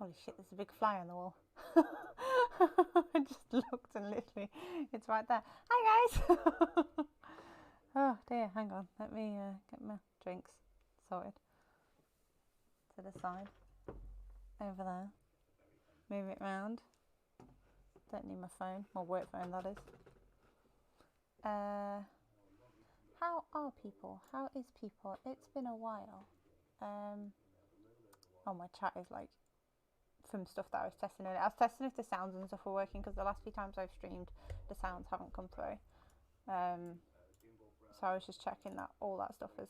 Holy shit, there's a big fly on the wall. I just looked and literally, it's right there. Hi guys! Oh dear, hang on. Let me get my drinks sorted. To the side. Over there. Move it round. Don't need my phone. My work phone, that is. How are people? How is people? It's been a while. Oh, my chat is like from stuff that I was testing earlier. I was testing if the sounds and stuff were working because the last few times I've streamed, the sounds haven't come through. So I was just checking that all that stuff has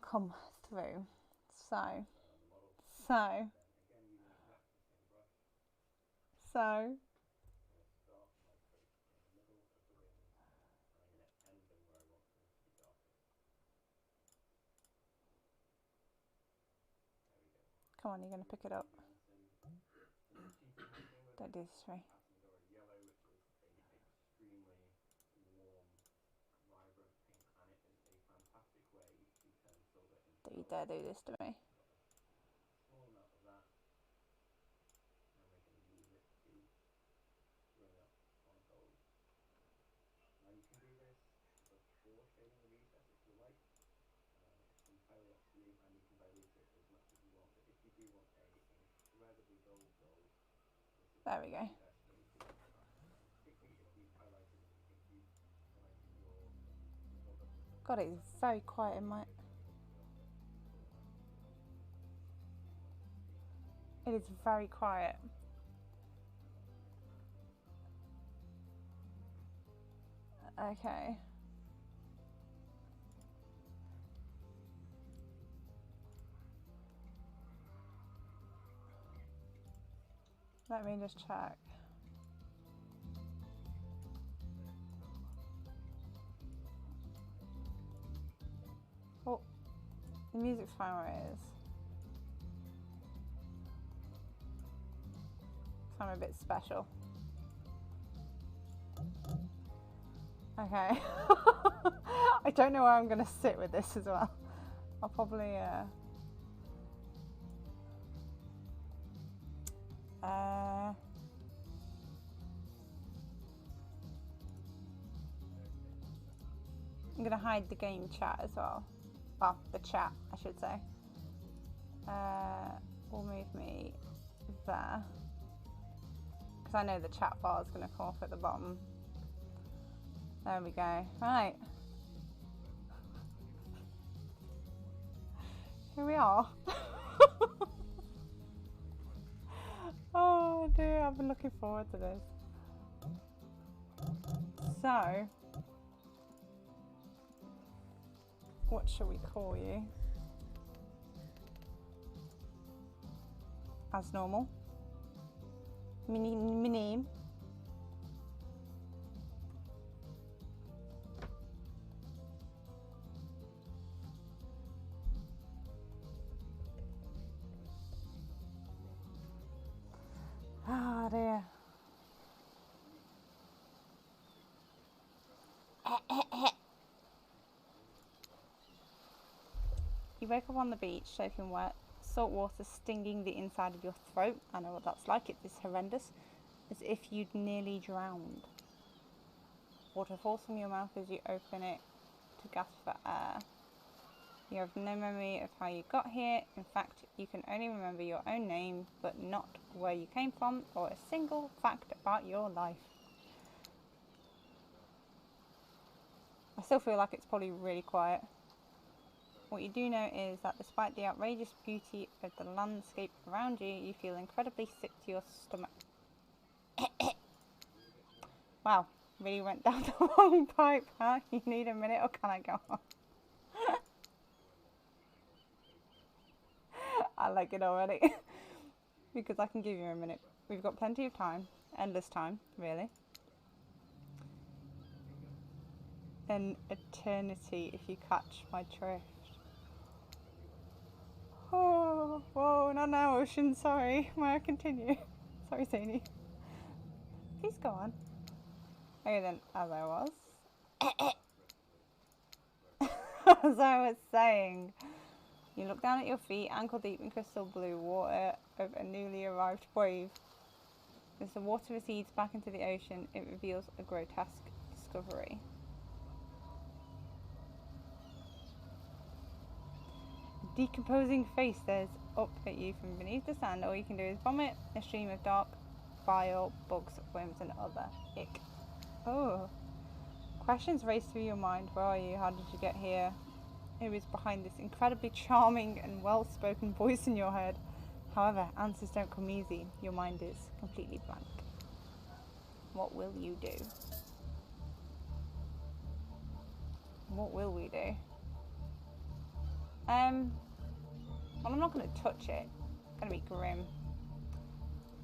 come through. So. Come on, you're going to pick it up. Don't do this to me. Don't you dare do this to me. There we go. God, it's very quiet in my... It is very quiet. Okay. Let me just check. Oh, the music's fine where it is. So I'm a bit special. Okay. I don't know where I'm going to sit with this as well. I'll probably... I'm going to hide the game chat as well. Well, the chat, I should say. We'll move me there. Because I know the chat bar is going to come off at the bottom. There we go. Right. Here we are. Oh dear, I've been looking forward to this. So, what shall we call you? As normal. My name. Ah dear. You wake up on the beach, soaking wet, salt water stinging the inside of your throat. I know what that's like, it is horrendous. As if you'd nearly drowned. Water falls from your mouth as you open it to gasp for air. You have no memory of how you got here. In fact, you can only remember your own name, but not where you came from or a single fact about your life. I still feel like it's probably really quiet. What you do know is that despite the outrageous beauty of the landscape around you, you feel incredibly sick to your stomach. Wow, really went down the wrong pipe, huh? You need a minute or can I go on? I like it already. Because I can give you a minute. We've got plenty of time. Endless time, really. An eternity if you catch my drift. Oh, whoa, not now, Ocean, sorry. May I continue? Sorry, Zany. Please go on. Okay then, as I was. As I was saying. You look down at your feet, ankle deep in crystal blue water of a newly arrived wave. As the water recedes back into the ocean, it reveals a grotesque discovery. A decomposing face stares up at you from beneath the sand. All you can do is vomit a stream of dark bile, bugs, worms and other ick. Oh. Questions race through your mind. Where are you? How did you get here? Who is behind this incredibly charming and well-spoken voice in your head? However, answers don't come easy. Your mind is completely blank. What will you do? What will we do? Well, I'm not going to touch it. It's going to be grim.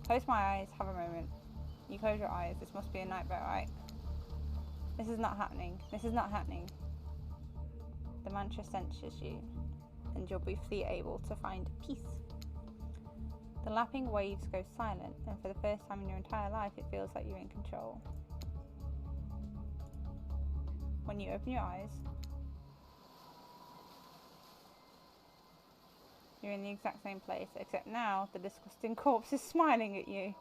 Close my eyes, have a moment. You close your eyes. This must be a nightmare, right? This is not happening. This is not happening. The mantra censures you, and you're briefly able to find peace. The lapping waves go silent, and for the first time in your entire life, it feels like you're in control. When you open your eyes, you're in the exact same place, except now the disgusting corpse is smiling at you.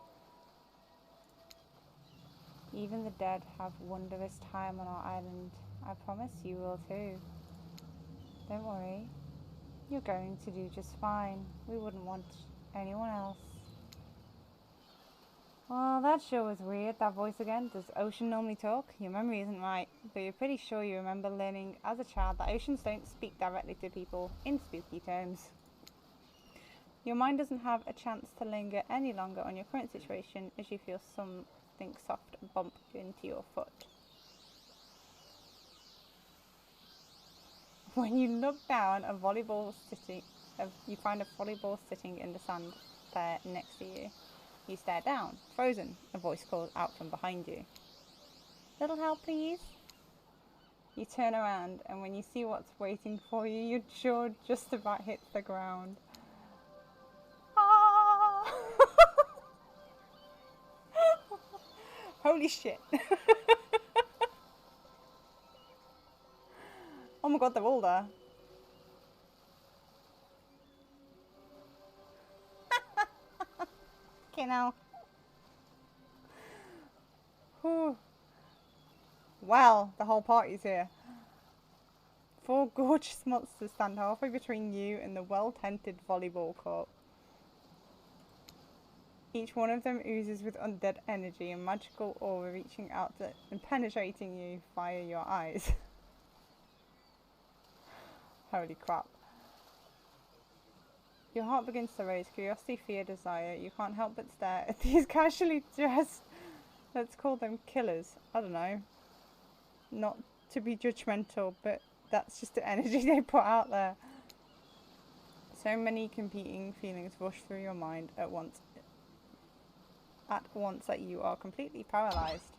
Even the dead have wondrous time on our island. I promise you will too. Don't worry. You're going to do just fine. We wouldn't want anyone else. Well, that sure was weird, that voice again. Does Ocean normally talk? Your memory isn't right, but you're pretty sure you remember learning as a child that oceans don't speak directly to people in spooky terms. Your mind doesn't have a chance to linger any longer on your current situation as you feel something soft bump into your foot. When you look down, you find a volleyball sitting in the sand there next to you. You stare down, frozen. A voice calls out from behind you. Little help, please? You turn around, and when you see what's waiting for you, your jaw just about hits the ground. Ah! Holy shit. Oh my god, they're all there. Okay, now. Whew. Well, the whole party's here. 4 gorgeous monsters stand halfway between you and the well-tented volleyball court. Each one of them oozes with undead energy and magical aura reaching out and penetrating you via your eyes. Holy crap. Your heart begins to race, curiosity, fear, desire. You can't help but stare at these casually dressed, let's call them killers. I don't know. Not to be judgmental, but that's just the energy they put out there. So many competing feelings rush through your mind at once that you are completely paralyzed.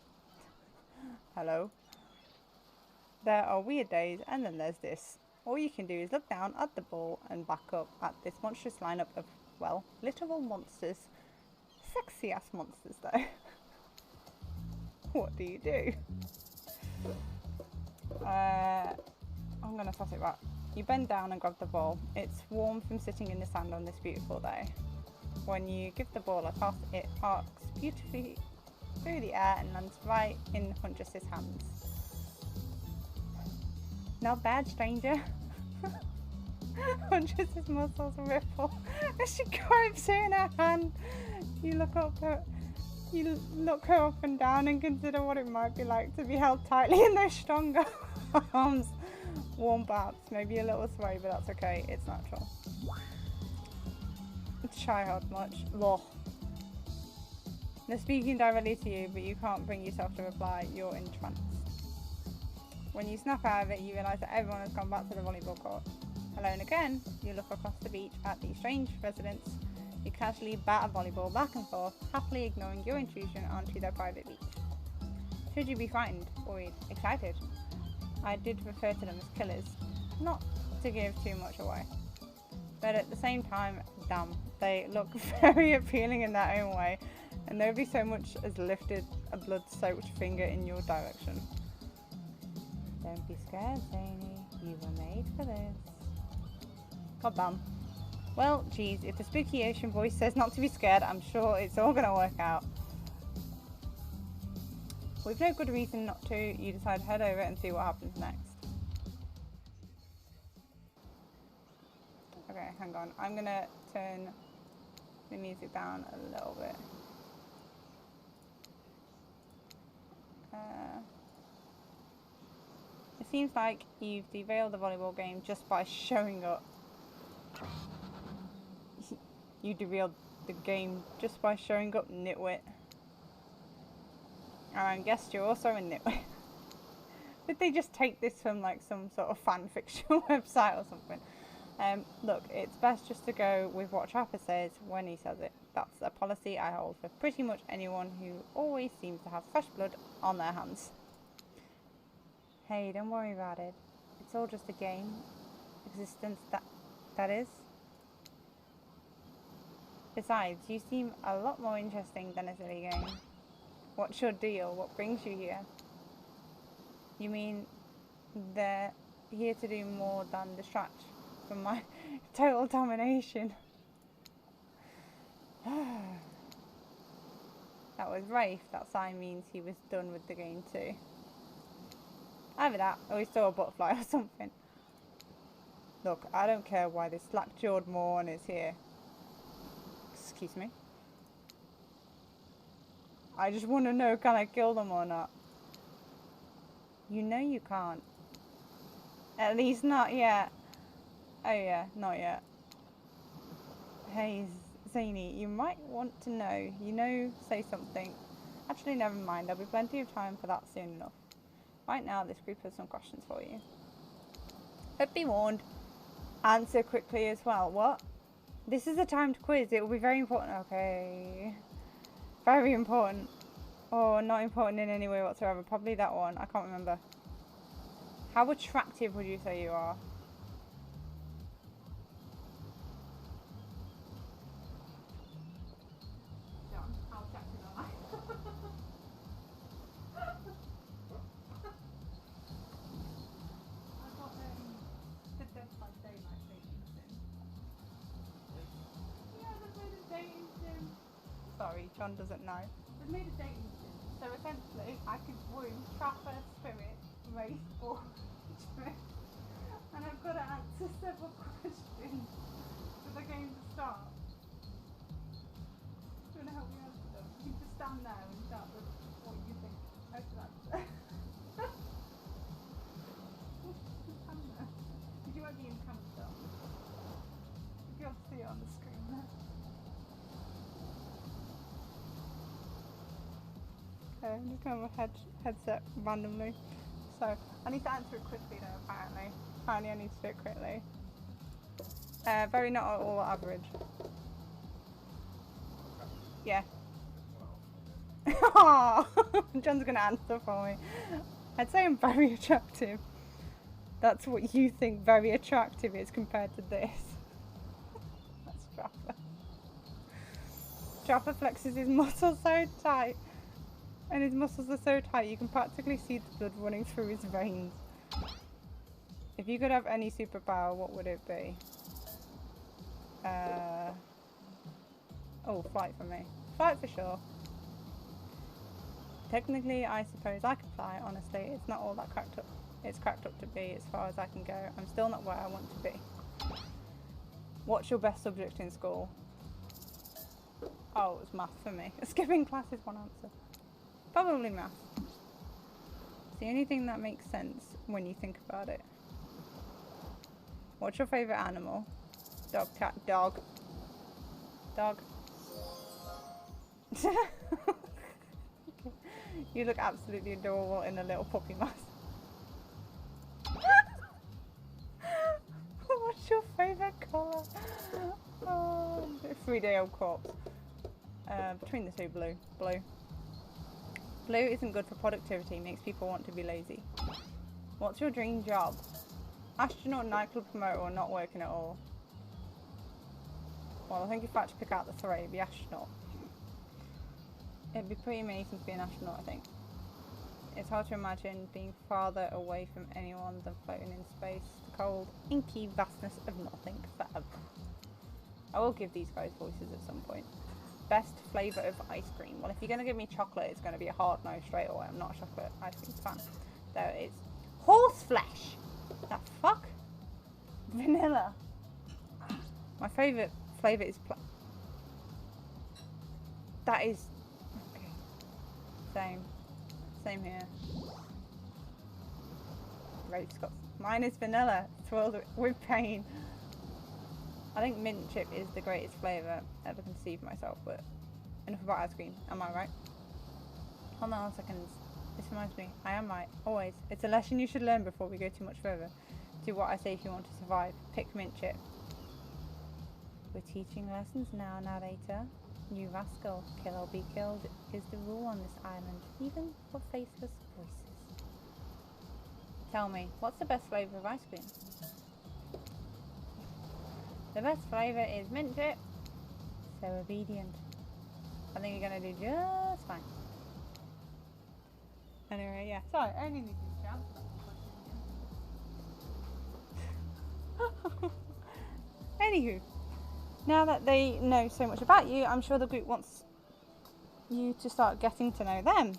Hello? There are weird days, and then there's this. All you can do is look down at the ball and back up at this monstrous lineup of, well, literal monsters. Sexy ass monsters though. What do you do? I'm gonna toss it back. You bend down and grab the ball. It's warm from sitting in the sand on this beautiful day. When you give the ball a toss, it arcs beautifully through the air and lands right in Huntress's hands. Not bad, stranger. Huntress's muscles ripple as she grabs her in her hand. You look her up and down and consider what it might be like to be held tightly in those stronger arms. Warm perhaps, maybe a little sweaty, but that's okay. It's natural. Try hard much. Loh. They're speaking directly to you, but you can't bring yourself to reply. You're entranced. When you snap out of it, you realise that everyone has gone back to the volleyball court. Alone again, you look across the beach at the strange residents who casually bat a volleyball back and forth, happily ignoring your intrusion onto their private beach. Should you be frightened, worried, excited? I did refer to them as killers, not to give too much away. But at the same time, damn, they look very appealing in their own way, and nobody so much as lifted a blood-soaked finger in your direction. Don't be scared, Zany. You were made for this. God damn. Well, geez, if the spooky ocean voice says not to be scared, I'm sure it's all gonna work out. With no good reason not to, you decide to head over and see what happens next. Okay, hang on. I'm gonna turn the music down a little bit. It seems like you've derailed the volleyball game just by showing up. You derailed the game just by showing up, nitwit. And I guess you're also a nitwit. Did they just take this from like some sort of fan fiction website or something? Look, it's best just to go with what Trapper says when he says it. That's a policy I hold for pretty much anyone who always seems to have fresh blood on their hands. Hey, don't worry about it. It's all just a game. Existence, that is. Besides, you seem a lot more interesting than a silly game. What's your deal? What brings you here? You mean they're here to do more than distract from my total domination? That was Rafe. That sign means he was done with the game too. Either that, or he saw a butterfly or something. Look, I don't care why this slack-jawed moron is here. Excuse me? I just want to know, can I kill them or not? You know you can't. At least not yet. Oh yeah, not yet. Hey, Zany, you might want to know. You know, say something. Actually, never mind. There'll be plenty of time for that soon enough. Right now, this group has some questions for you. But be warned. Answer quickly as well. What? This is a timed quiz. It will be very important. Okay. Very important. Or not important in any way whatsoever. Probably that one. I can't remember. How attractive would you say you are? John, how attractive am I? I got the Dead by Daylight dating sim. Yeah, they've made a dating sim. Sorry, John doesn't know. They've made a dating sim. So essentially, I could woo Trapper, Spirit, Rafe, or Spirit. And I've got to answer several questions for the game to start. Do you want to help me answer them? You can just stand there and start with what you think I should answer. Stand there. Because you won't be in the camera still. You'll be able to see it on the screen there. Okay, I'm just going to have a headset randomly. So, I need to answer it quickly though, apparently. Apparently I need to do it quickly. Very not at all average. Yeah. Oh, John's going to answer for me. I'd say I'm very attractive. That's what you think very attractive is compared to this. That's Trapper. Trapper flexes his muscles so tight. And his muscles are so tight you can practically see the blood running through his veins. If you could have any superpower, what would it be? Oh, flight for me. Flight for sure. Technically, I suppose I can fly, honestly. It's not all that cracked up. It's cracked up to be as far as I can go. I'm still not where I want to be. What's your best subject in school? Oh, it was math for me. Skipping class is one answer. Probably math. It's the only thing that makes sense when you think about it. What's your favourite animal? Dog, cat, dog. Dog. You look absolutely adorable in a little puppy mask. What's your favourite colour? Oh, 3-day-old corpse. Between the two, blue. Blue. Blue isn't good for productivity, makes people want to be lazy. What's your dream job? Astronaut, nightclub promoter, or not working at all? Well, I think if I had to pick out the three, it'd be astronaut. It'd be pretty amazing to be an astronaut, I think. It's hard to imagine being farther away from anyone than floating in space. The cold, inky vastness of nothing forever. I will give these guys voices at some point. Best flavour of ice cream. Well, if you're going to give me chocolate, it's going to be a hard no straight away. I'm not a chocolate ice cream fan. There it is. Horse flesh! The fuck? Vanilla. My favourite flavour is that is... Okay. Same here. Rape's got... Mine is vanilla. Swirled with pain. I think mint chip is the greatest flavour ever conceived myself, but enough about ice cream. Am I right? Hold on 1 second. This reminds me. I am right. Always. It's a lesson you should learn before we go too much further. Do what I say if you want to survive. Pick mint chip. We're teaching lessons now, narrator. You rascal. Kill or be killed is the rule on this island, even for faceless voices. Tell me, what's the best flavour of ice cream? The best flavour is mint chip. So obedient. I think you're going to do just fine. Anyway, yeah. Sorry, I only need to jump. Anywho, now that they know so much about you, I'm sure the group wants you to start getting to know them.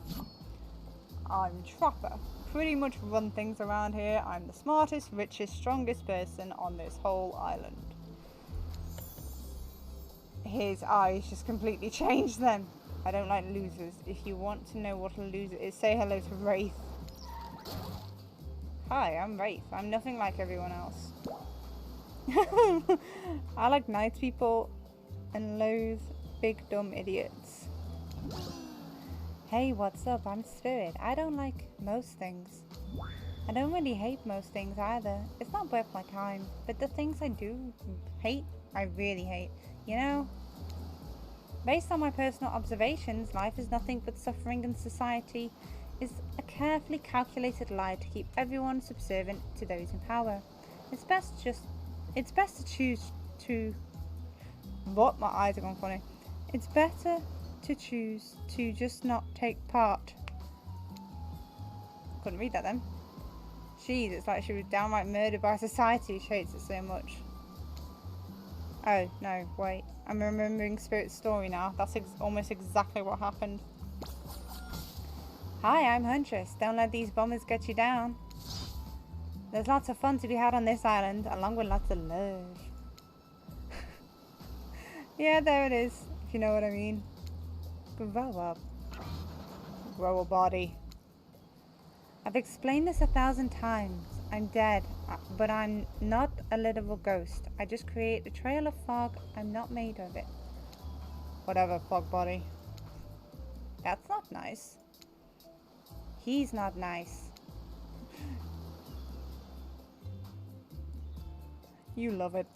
I'm Trapper. Pretty much run things around here. I'm the smartest, richest, strongest person on this whole island. His eyes just completely changed then. I don't like losers. If you want to know what a loser is, say hello to Wraith. Hi, I'm Wraith. I'm nothing like everyone else. I like nice people and loathe big dumb idiots. Hey, what's up? I'm Spirit. I don't like most things. I don't really hate most things either. It's not worth my time. But the things I do hate, I really hate. You know? Based on my personal observations, life is nothing but suffering, and society is a carefully calculated lie to keep everyone subservient to those in power. It's best to choose to... What? My eyes are going funny. It's better to choose to just not take part. Couldn't read that then. Jeez, it's like she was downright murdered by society. She hates it so much. Oh, no, wait. I'm remembering Spirit's story now. That's almost exactly what happened. Hi, I'm Huntress. Don't let these bombers get you down. There's lots of fun to be had on this island, along with lots of love. Yeah, there it is, if you know what I mean. Grow up. Grow a body. I've explained this 1,000 times. I'm dead, but I'm not a literal ghost. I just create a trail of fog. I'm not made of it. Whatever, fog body. That's not nice. He's not nice. You love it.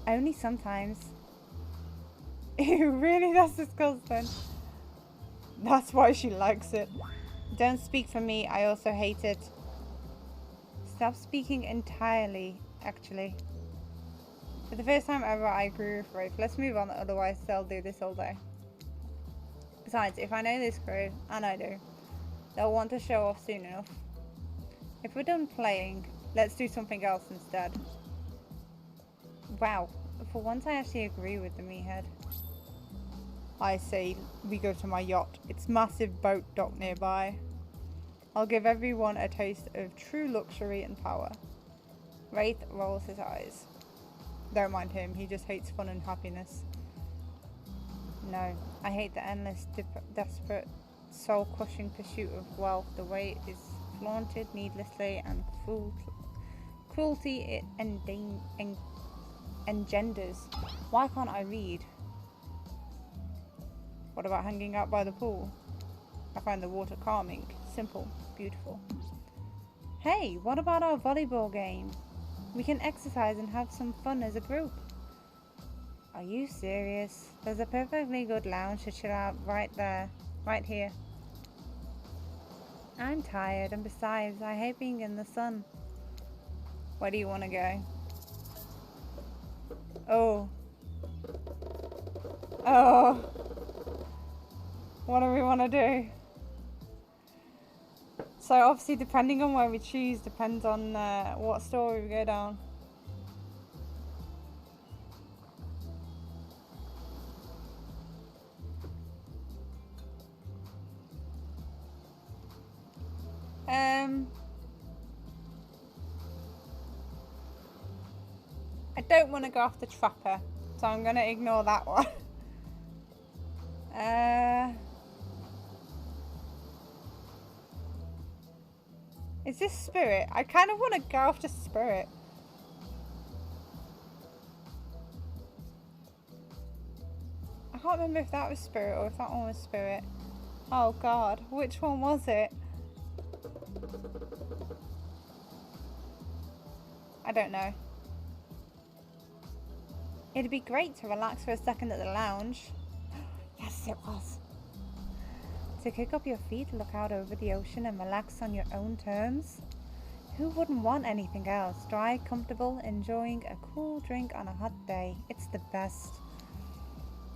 Only sometimes. Ew, really? That's disgusting. That's why she likes it. Don't speak for me. I also hate it. Stop speaking entirely, actually. For the first time ever, I agree with Wraith. Let's move on, otherwise they'll do this all day. Besides, if I know this crew, and I do, they'll want to show off soon enough. If we're done playing, let's do something else instead. Wow, for once I actually agree with the meathead. I say we go to my yacht. It's massive boat dock nearby. I'll give everyone a taste of true luxury and power. Wraith rolls his eyes. Don't mind him, he just hates fun and happiness. No, I hate the endless, desperate, soul-crushing pursuit of wealth, the way it is flaunted needlessly, and cruelty it engenders. Why can't I read? What about hanging out by the pool? I find the water calming, simple, beautiful. Hey, what about our volleyball game? We can exercise and have some fun as a group. Are you serious? There's a perfectly good lounge to chill out right there, right here. I'm tired, and besides, I hate being in the sun. Where do you want to go? Oh. Oh. What do we want to do? So obviously depending on where we choose depends on what story we go down. I don't want to go after Trapper, so I'm going to ignore that one. Is this Spirit? I kind of want to go after Spirit. I can't remember if that was Spirit or if that one was Spirit. Oh god, which one was it? I don't know. It'd be great to relax for a second at the lounge. Yes, it was. To kick up your feet, look out over the ocean and relax on your own terms. Who wouldn't want anything else? Dry, comfortable, enjoying a cool drink on a hot day. It's the best.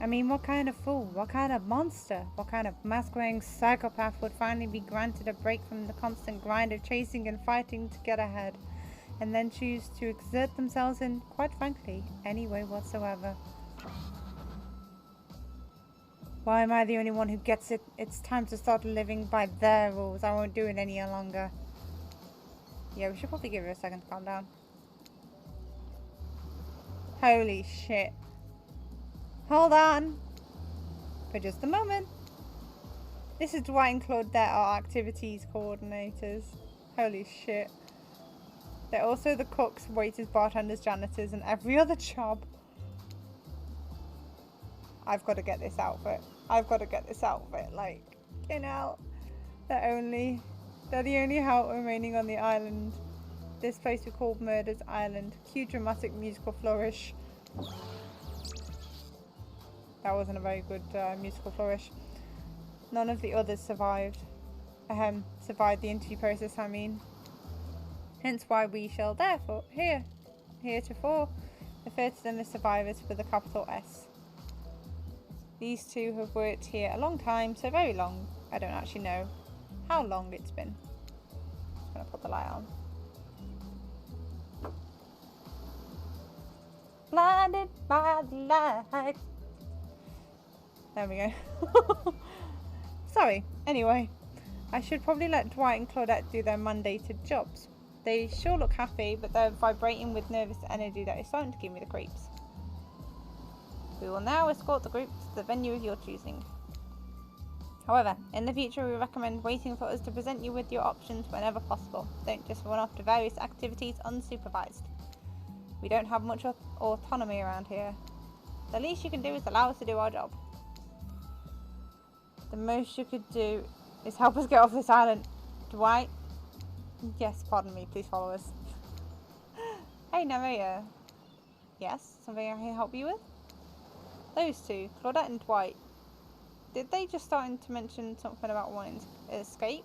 I mean, what kind of fool, what kind of monster, what kind of mask-wearing psychopath would finally be granted a break from the constant grind of chasing and fighting to get ahead, and then choose to exert themselves in, quite frankly, any way whatsoever? Why am I the only one who gets it? It's time to start living by their rules. I won't do it any longer. Yeah, we should probably give her a second to calm down. Holy shit. Hold on. For just a moment. This is Dwight and Claudette, our activities coordinators. Holy shit. They're also the cooks, waiters, bartenders, janitors, and every other job. I've got to get this outfit. I've got to get this outfit. Like, you know, they're the only help remaining on the island. This place we call Murder's Island. Cue dramatic musical flourish. That wasn't a very good musical flourish. None of the others survived. Survived the interview process, I mean. Hence why we shall therefore, heretofore, refer to them as survivors with a capital S. These two have worked here a long time, so very long. I don't actually know how long it's been. I'm going to put the light on. Blinded by the light. There we go. Sorry. Anyway, I should probably let Dwight and Claudette do their mandated jobs. They sure look happy, but they're vibrating with nervous energy that is starting to give me the creeps. We will now escort the group to the venue of your choosing. However, in the future we recommend waiting for us to present you with your options whenever possible. Don't just run off to various activities unsupervised. We don't have much autonomy around here. The least you can do is allow us to do our job. The most you could do is help us get off this island. Dwight? Yes, pardon me, please follow us. Hey, Naraya. Yes, something I can help you with? Those two, Claudette and Dwight. Did they just start to mention something about wanting to escape?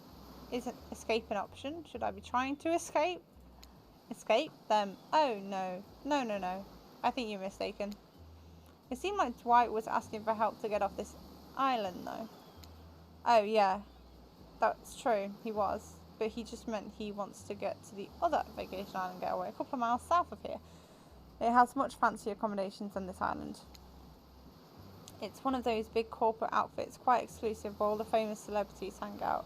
Isn't escape an option? Should I be trying to escape? Escape them? Oh, no. No. I think you're mistaken. It seemed like Dwight was asking for help to get off this island, though. Oh, yeah. That's true, he was. But he just meant he wants to get to the other vacation island getaway, a couple of miles south of here. It has much fancier accommodations than this island. It's one of those big corporate outfits, quite exclusive, where all the famous celebrities hang out.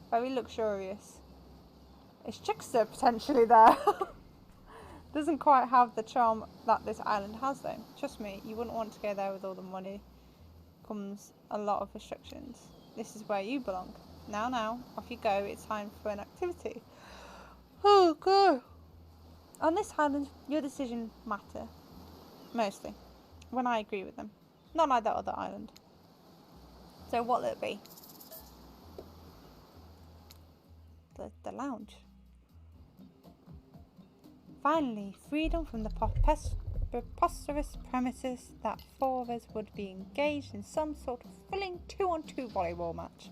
Very luxurious. Is Chickster potentially there? Doesn't quite have the charm that this island has, though. Trust me, you wouldn't want to go there with all the money. Comes a lot of restrictions. This is where you belong. Now, off you go. It's time for an activity. Oh, God. On this island, your decisions matter. Mostly. When I agree with them. Not like that other island. So what'll it be? The lounge. Finally, freedom from the preposterous premises that four of us would be engaged in some sort of thrilling 2-on-2 volleyball match.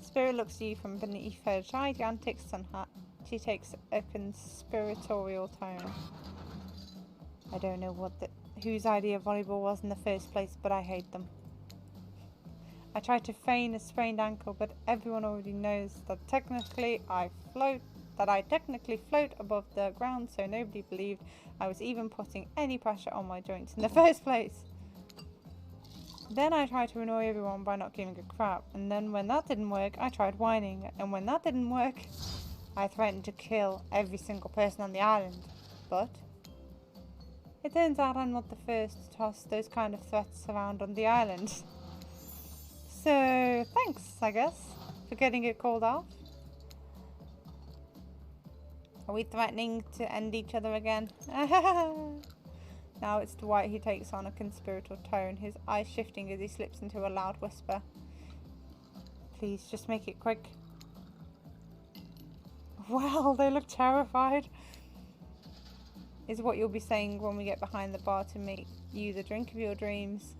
Spirit looks at you from beneath her gigantic sun hat. She takes a conspiratorial tone. I don't know whose idea volleyball was in the first place, but I hate them. I tried to feign a sprained ankle, but everyone already knows that I technically float above the ground, so nobody believed I was even putting any pressure on my joints in the first place. Then I tried to annoy everyone by not giving a crap, and then when that didn't work, I tried whining, and when that didn't work, I threatened to kill every single person on the island. But it turns out I'm not the first to toss those kind of threats around on the island. So, thanks, I guess, for getting it called off. Are we threatening to end each other again? Now it's Dwight who takes on a conspiratorial tone, his eyes shifting as he slips into a loud whisper. Please, just make it quick. Well, they look terrified. Is what you'll be saying when we get behind the bar to make you the drink of your dreams.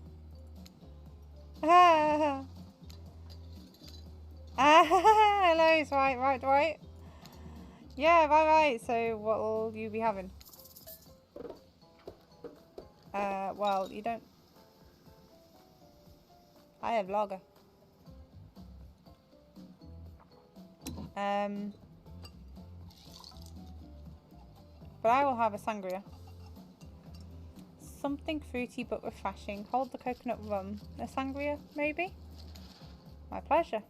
Hello, it's right, Dwight. Yeah, right. So, what'll you be having? Well, you don't. I have lager. But I will have a sangria. Something fruity but refreshing. Hold the coconut rum. A sangria, maybe? My pleasure.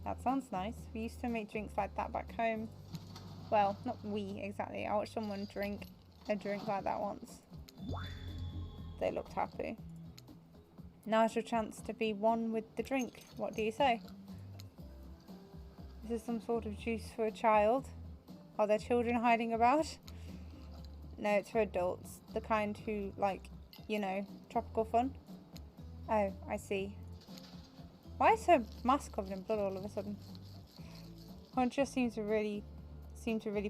That sounds nice. We used to make drinks like that back home. Well, not we exactly. I watched someone drink a drink like that once. They looked happy. Now's your chance to be one with the drink. What do you say? Is this some sort of juice for a child? Are there children hiding about? No, it's for adults. The kind who like, you know, tropical fun. Oh, I see. Why is her mask covered in blood all of a sudden? Hunter seems to really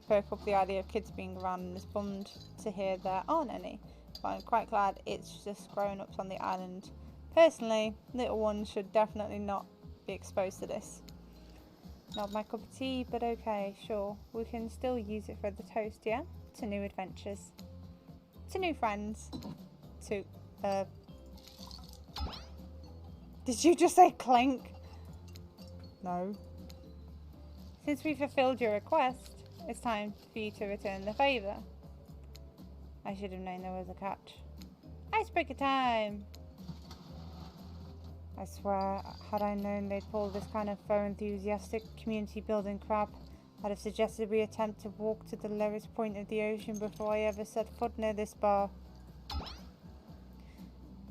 perk up the idea of kids being around and is bummed to hear there aren't any. But I'm quite glad it's just grown-ups on the island. Personally, little ones should definitely not be exposed to this. Not my cup of tea, but okay, sure. We can still use it for the toast, yeah? To new adventures. To new friends. To, Did you just say clink? No. Since we fulfilled your request, it's time for you to return the favour. I should have known there was a catch. Icebreaker time! I swear, had I known they'd pull this kind of enthusiastic community building crap, I'd have suggested we attempt to walk to the lowest point of the ocean before I ever set foot near this bar.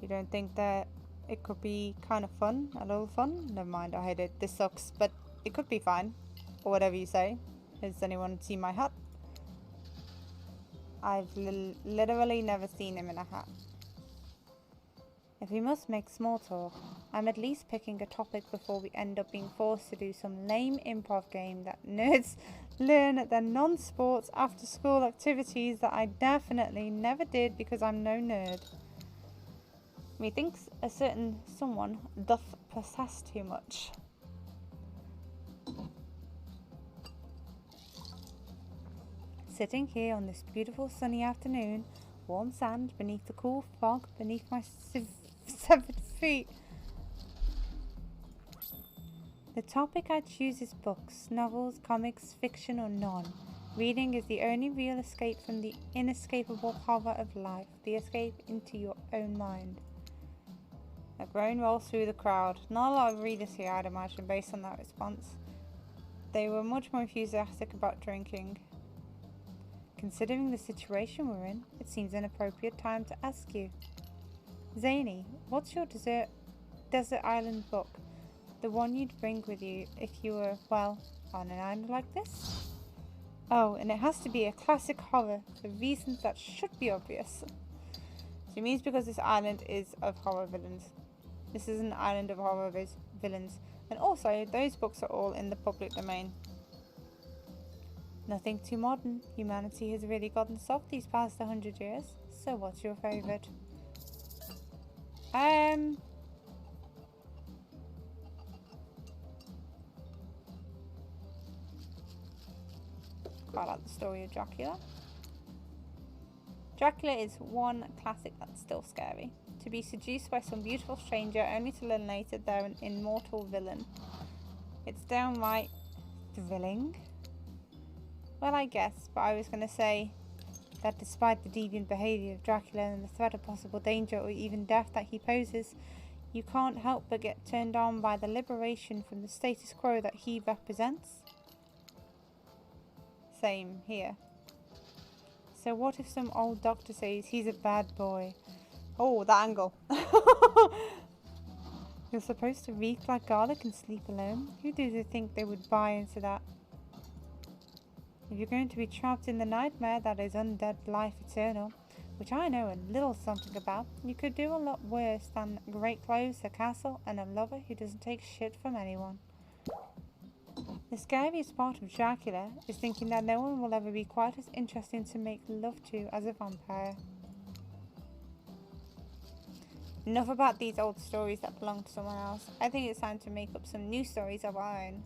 You don't think that it could be kind of fun? A little fun? Never mind, I hate it. This sucks, but it could be fine. Or whatever you say. Has anyone seen my hat? I've literally never seen him in a hat. If we must make small talk, I'm at least picking a topic before we end up being forced to do some lame improv game that nerds learn at their non-sports after-school activities that I definitely never did because I'm no nerd. Methinks a certain someone doth possess too much. Sitting here on this beautiful sunny afternoon, warm sand beneath the cool fog beneath my severed feet. The topic I choose is books, novels, comics, fiction or none. Reading is the only real escape from the inescapable horror of life, the escape into your own mind. A groan rolls through the crowd. Not a lot of readers here, I'd imagine, based on that response. They were much more enthusiastic about drinking. Considering the situation we're in, it seems an appropriate time to ask you. Zany, what's your desert island book? The one you'd bring with you if you were, well, on an island like this? Oh, and it has to be a classic horror for reasons that should be obvious. She means because this island is of horror villains. This is an island of horror villains. And also, those books are all in the public domain. Nothing too modern. Humanity has really gotten soft these past 100 years. So what's your favourite? Quite like the story of Dracula. Dracula is one classic that's still scary. to be seduced by some beautiful stranger only to learn later they're an immortal villain. It's downright thrilling. Well, I guess, but I was going to say that despite the deviant behaviour of Dracula and the threat of possible danger or even death that he poses, you can't help but get turned on by the liberation from the status quo that he represents. Same here. So what if some old doctor says he's a bad boy? Oh, that angle. You're supposed to reek like garlic and sleep alone? Who do they think they would buy into that? If you're going to be trapped in the nightmare that is undead life eternal, which I know a little something about, you could do a lot worse than great clothes, a castle, and a lover who doesn't take shit from anyone. The scariest part of Dracula is thinking that no one will ever be quite as interesting to make love to as a vampire. Enough about these old stories that belong to someone else. I think it's time to make up some new stories of our own.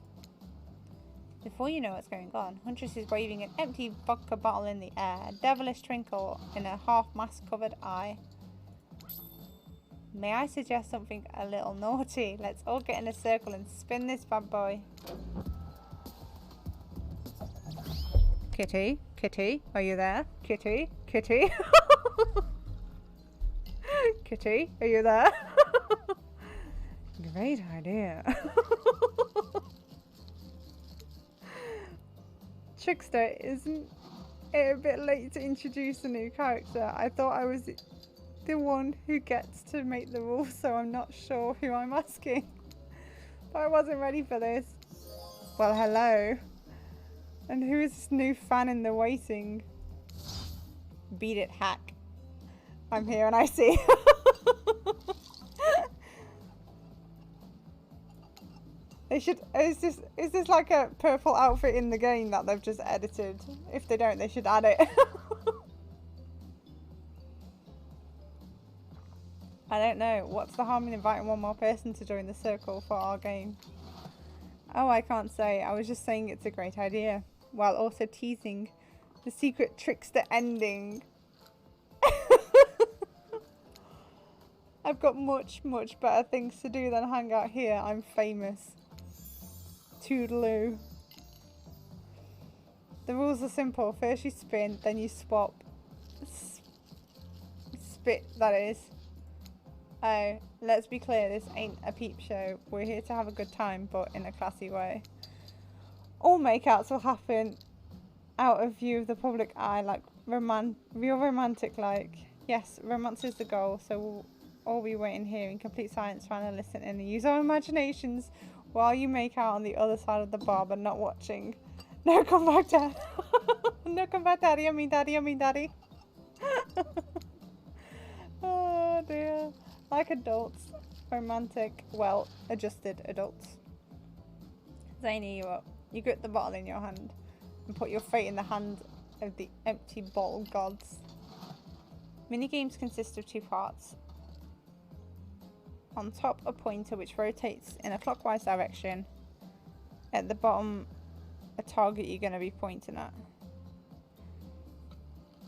Before you know what's going on, Huntress is waving an empty vodka bottle in the air, a devilish twinkle in a half-mask-covered eye. May I suggest something a little naughty? Let's all get in a circle and spin this bad boy. Kitty, Kitty, are you there? Kitty, Kitty. Kitty, are you there? Great idea. Trickster, isn't it a bit late to introduce a new character? I thought I was the one who gets to make the rules, so I'm not sure who I'm asking. But I wasn't ready for this. Well, hello. And who is this new fan in the waiting? Beat it, hack. I'm here and I see. They should. Is this like a purple outfit in the game that they've just edited? If they don't, they should add it. I don't know. What's the harm in inviting one more person to join the circle for our game? Oh, I can't say. I was just saying it's a great idea, while also teasing the secret Trickster ending. I've got much, much better things to do than hang out here. I'm famous. Toodaloo. The rules are simple. First you spin, then you swap. Spit, that is. Oh, let's be clear, this ain't a peep show. We're here to have a good time, but in a classy way. All makeouts will happen out of view of the public eye, like real romantic like. Yes, romance is the goal, so we'll all be waiting here in complete silence, trying to listen and use our imaginations while you make out on the other side of the bar, but not watching. No, come back, Dad. No, come back, Daddy. I mean, Daddy. Oh, dear. Like adults. Romantic, well, adjusted adults. Zany, you up. You grip the bottle in your hand and put your fate in the hand of the empty bottle gods. Minigames consist of two parts. On top, a pointer which rotates in a clockwise direction. At the bottom, a target you're going to be pointing at.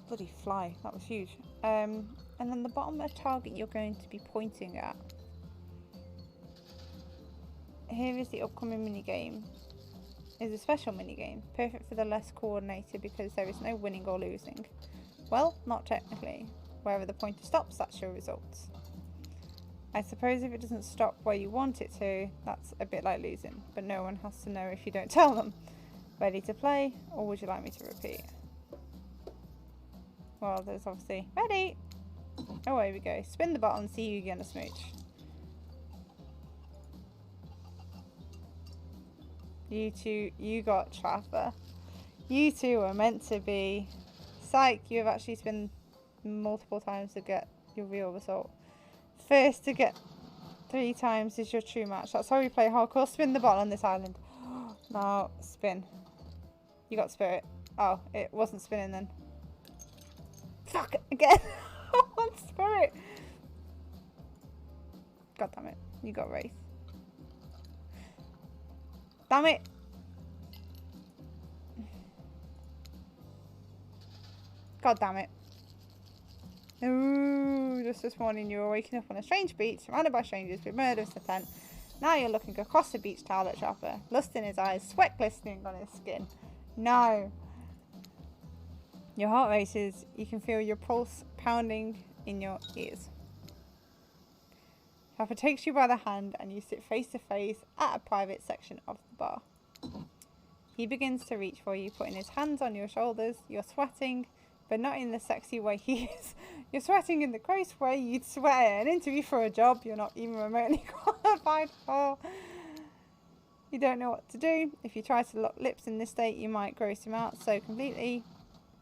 Bloody fly, that was huge. And then the bottom, a target you're going to be pointing at. Here is the upcoming minigame. It's a special minigame, perfect for the less coordinated because there is no winning or losing. Well, not technically. Wherever the pointer stops, that's your results. I suppose if it doesn't stop where you want it to, that's a bit like losing, but no one has to know if you don't tell them. Ready to play, or would you like me to repeat? Well, there's obviously... Ready! Oh, here we go. Spin the bottle and see who you're gonna smooch. You two, you got Trapper. You two are meant to be. Psych, you have actually spun multiple times to get your real result. First to get 3 times is your true match. That's how we play hardcore. Spin the bottle on this island. Now, spin. You got spirit. Oh, it wasn't spinning then. Fuck, again. I want spirit. God damn it. You got Wraith. Damn it. God damn it. Ooh, just this morning you were waking up on a strange beach, surrounded by strangers with murderous intent. Now you're looking across the beach towel at Chopper, lust in his eyes, sweat glistening on his skin. No. Your heart races. You can feel your pulse pounding in your ears. Chopper takes you by the hand and you sit face to face at a private section of the bar. He begins to reach for you, putting his hands on your shoulders. You're sweating, but not in the sexy way he is. You're sweating in the gross way you'd sweat at an interview for a job you're not even remotely qualified for. You don't know what to do. If you try to lock lips in this state, you might gross him out so completely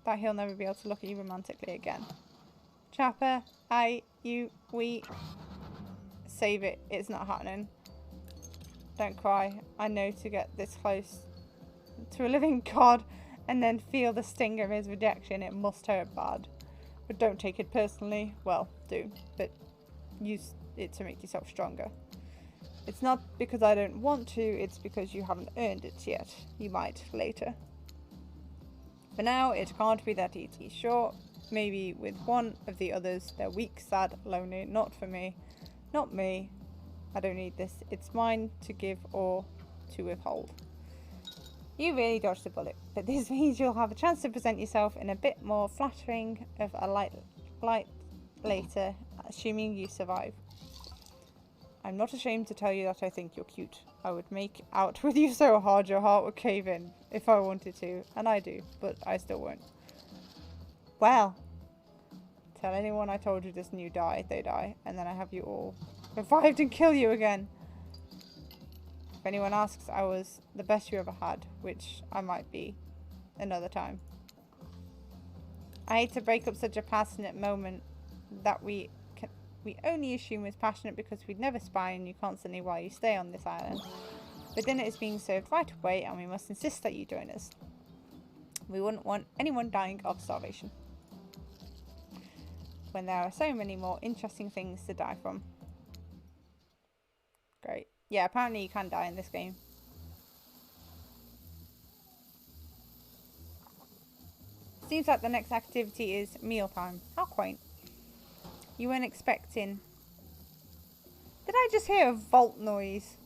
that he'll never be able to look at you romantically again. Chopper, we... Save it. It's not happening. Don't cry. I know to get this close to a living God and then feel the sting of his rejection, it must hurt bad. But don't take it personally. Well, do. But use it to make yourself stronger. It's not because I don't want to, it's because you haven't earned it yet. You might later. For now, it can't be that easy. Sure, maybe with one of the others, they're weak, sad, lonely. Not for me. Not me. I don't need this. It's mine to give or to withhold. You really dodged the bullet, but this means you'll have a chance to present yourself in a bit more flattering of a light later, assuming you survive. I'm not ashamed to tell you that I think you're cute. I would make out with you so hard your heart would cave in if I wanted to, and I do, but I still won't. Well, tell anyone I told you this and you die, they die, and then I have you all revived and kill you again. If anyone asks, I was the best you ever had, which I might be another time. I hate to break up such a passionate moment that we only assume is passionate because we'd never spy on you constantly while you stay on this island. But dinner is being served right away and we must insist that you join us. We wouldn't want anyone dying of starvation, when there are so many more interesting things to die from. Great. Yeah, apparently you can die in this game. Seems like the next activity is mealtime. How quaint. You weren't expecting... Did I just hear a vault noise?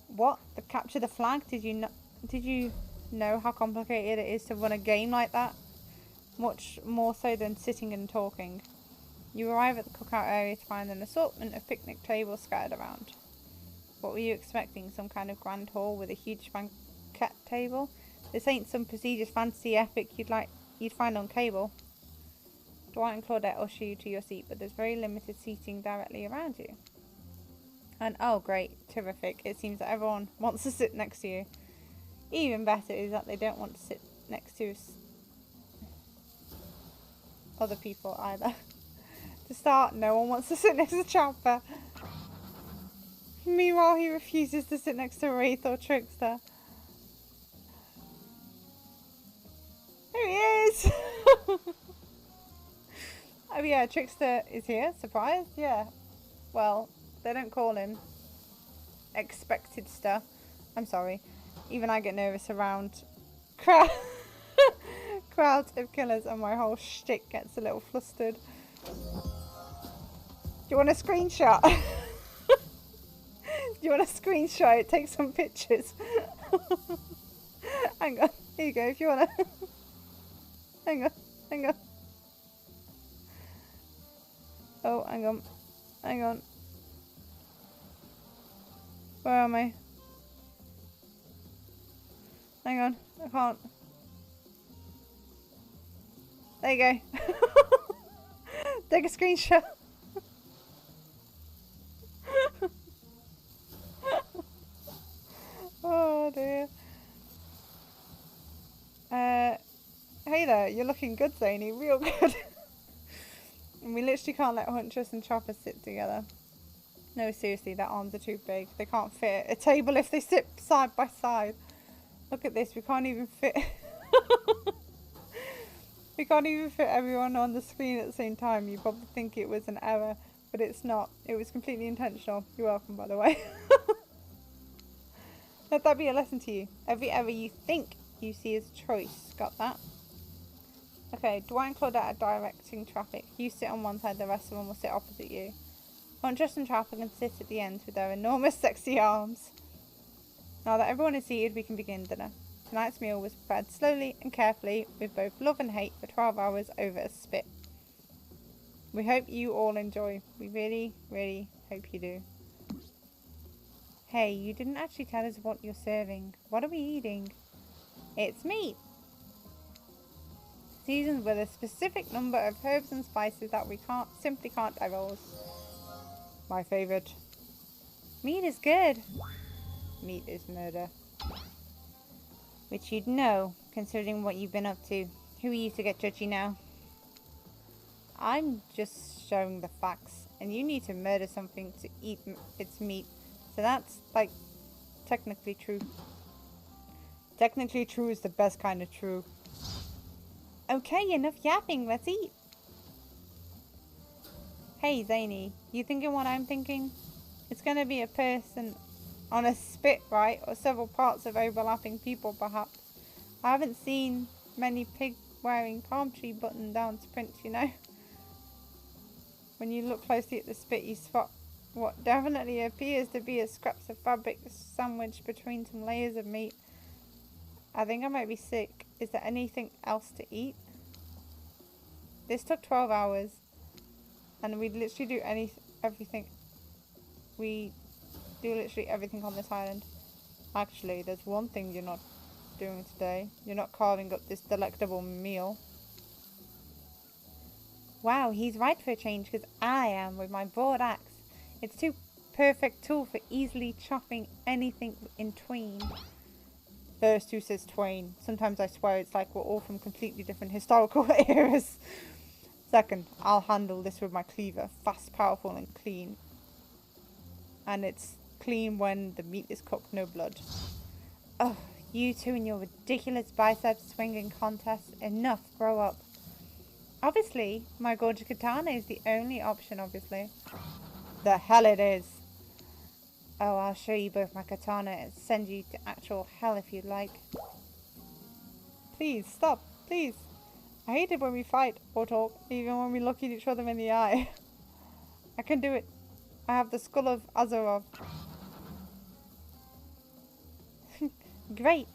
What? The capture the flag? Did you know how complicated it is to run a game like that? Much more so than sitting and talking. You arrive at the cookout area to find an assortment of picnic tables scattered around. What were you expecting? Some kind of grand hall with a huge banquet table? This ain't some prestigious fantasy epic you'd find on cable. Dwight and Claudette usher you to your seat, but there's very limited seating directly around you. And oh great, terrific, it seems that everyone wants to sit next to you. Even better is that they don't want to sit next to other people either. To start, no one wants to sit next to Chopper. Meanwhile, he refuses to sit next to Wraith or Trickster. There he is! Oh yeah, Trickster is here. Surprise? Yeah. Well, they don't call him Expected Star. I'm sorry. Even I get nervous around crowds of killers and my whole shtick gets a little flustered. Do you want a screenshot? Do you want a screenshot it? Take some pictures. Hang on. Here you go if you want to. Hang on. Oh, hang on. Where am I? Hang on. I can't. There you go. Take a screenshot. Oh dear. Hey there, you're looking good, Zany, real good. And we literally can't let Huntress and Chopper sit together. No, seriously, their arms are too big. They can't fit at a table if they sit side by side. Look at this, we can't even fit... We can't even fit everyone on the screen at the same time. You probably think it was an error, but it's not. It was completely intentional. You're welcome, by the way. Let that be a lesson to you. Every error you think you see as choice. Got that? Okay, Dwight and Claudette are directing traffic. You sit on one side, the rest of them will sit opposite you. Want Justin and Trapper can sit at the ends with their enormous sexy arms. Now that everyone is seated, we can begin dinner. Tonight's meal was prepared slowly and carefully with both love and hate for 12 hours over a spit. We hope you all enjoy. We really, really hope you do. Hey, you didn't actually tell us what you're serving. What are we eating? It's meat. Seasoned with a specific number of herbs and spices that we simply can't divulge. My favourite. Meat is good. Meat is murder. Which you'd know, considering what you've been up to. Who are you to get judgy now? I'm just showing the facts, and you need to murder something to eat its meat. So that's, like, technically true. Technically true is the best kind of true. Okay, enough yapping, let's eat. Hey, Zany, you thinking what I'm thinking? It's gonna be a person on a spit, right? Or several parts of overlapping people, perhaps. I haven't seen many pig-wearing palm tree button-downs prints, you know? When you look closely at the spit, you spot what definitely appears to be a scraps of fabric sandwiched between some layers of meat. I think I might be sick. Is there anything else to eat? This took 12 hours, and we literally do everything. We do literally everything on this island. Actually, there's one thing you're not doing today. You're not carving up this delectable meal. Wow, he's right for a change, because I am with my broad axe. It's too perfect tool for easily chopping anything in twain. First, who says twain? Sometimes I swear it's like we're all from completely different historical eras. Second, I'll handle this with my cleaver. Fast, powerful, and clean. And it's clean when the meat is cooked, no blood. Oh, you two and your ridiculous biceps swinging contest. Enough, grow up. Obviously, my gorgeous katana is the only option, obviously. The hell it is. Oh, I'll show you both my katana and send you to actual hell if you'd like. Please, stop, please. I hate it when we fight or talk, even when we look at each other in the eye. I can do it. I have the skull of Azarov. Great.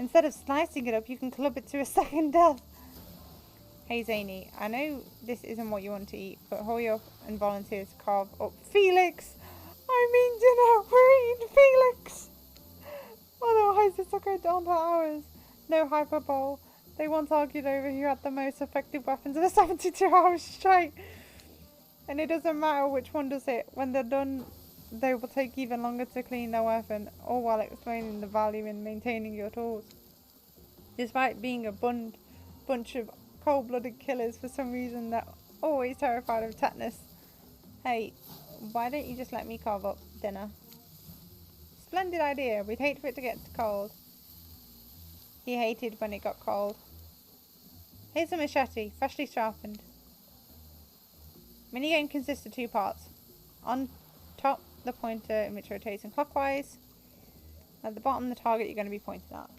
Instead of slicing it up, you can club it to a second death. Hey Zany, I know this isn't what you want to eat, but hurry up and volunteer to carve up Felix. I mean dinner, we're eating Felix. Otherwise this will go down for hours. No hyperbole. They once argued over who had the most effective weapons in a 72-hour strike. And it doesn't matter which one does it. When they're done, they will take even longer to clean their weapon, all while explaining the value in maintaining your tools. Despite being a bunch of cold-blooded killers, for some reason they're always terrified of tetanus. Hey, why don't you just let me carve up dinner? Splendid idea. We'd hate for it to get cold. He hated when it got cold. Here's a machete, freshly sharpened. Minigame consists of 2 parts. On top, the pointer in which rotates in clockwise. At the bottom, the target you're going to be pointing at.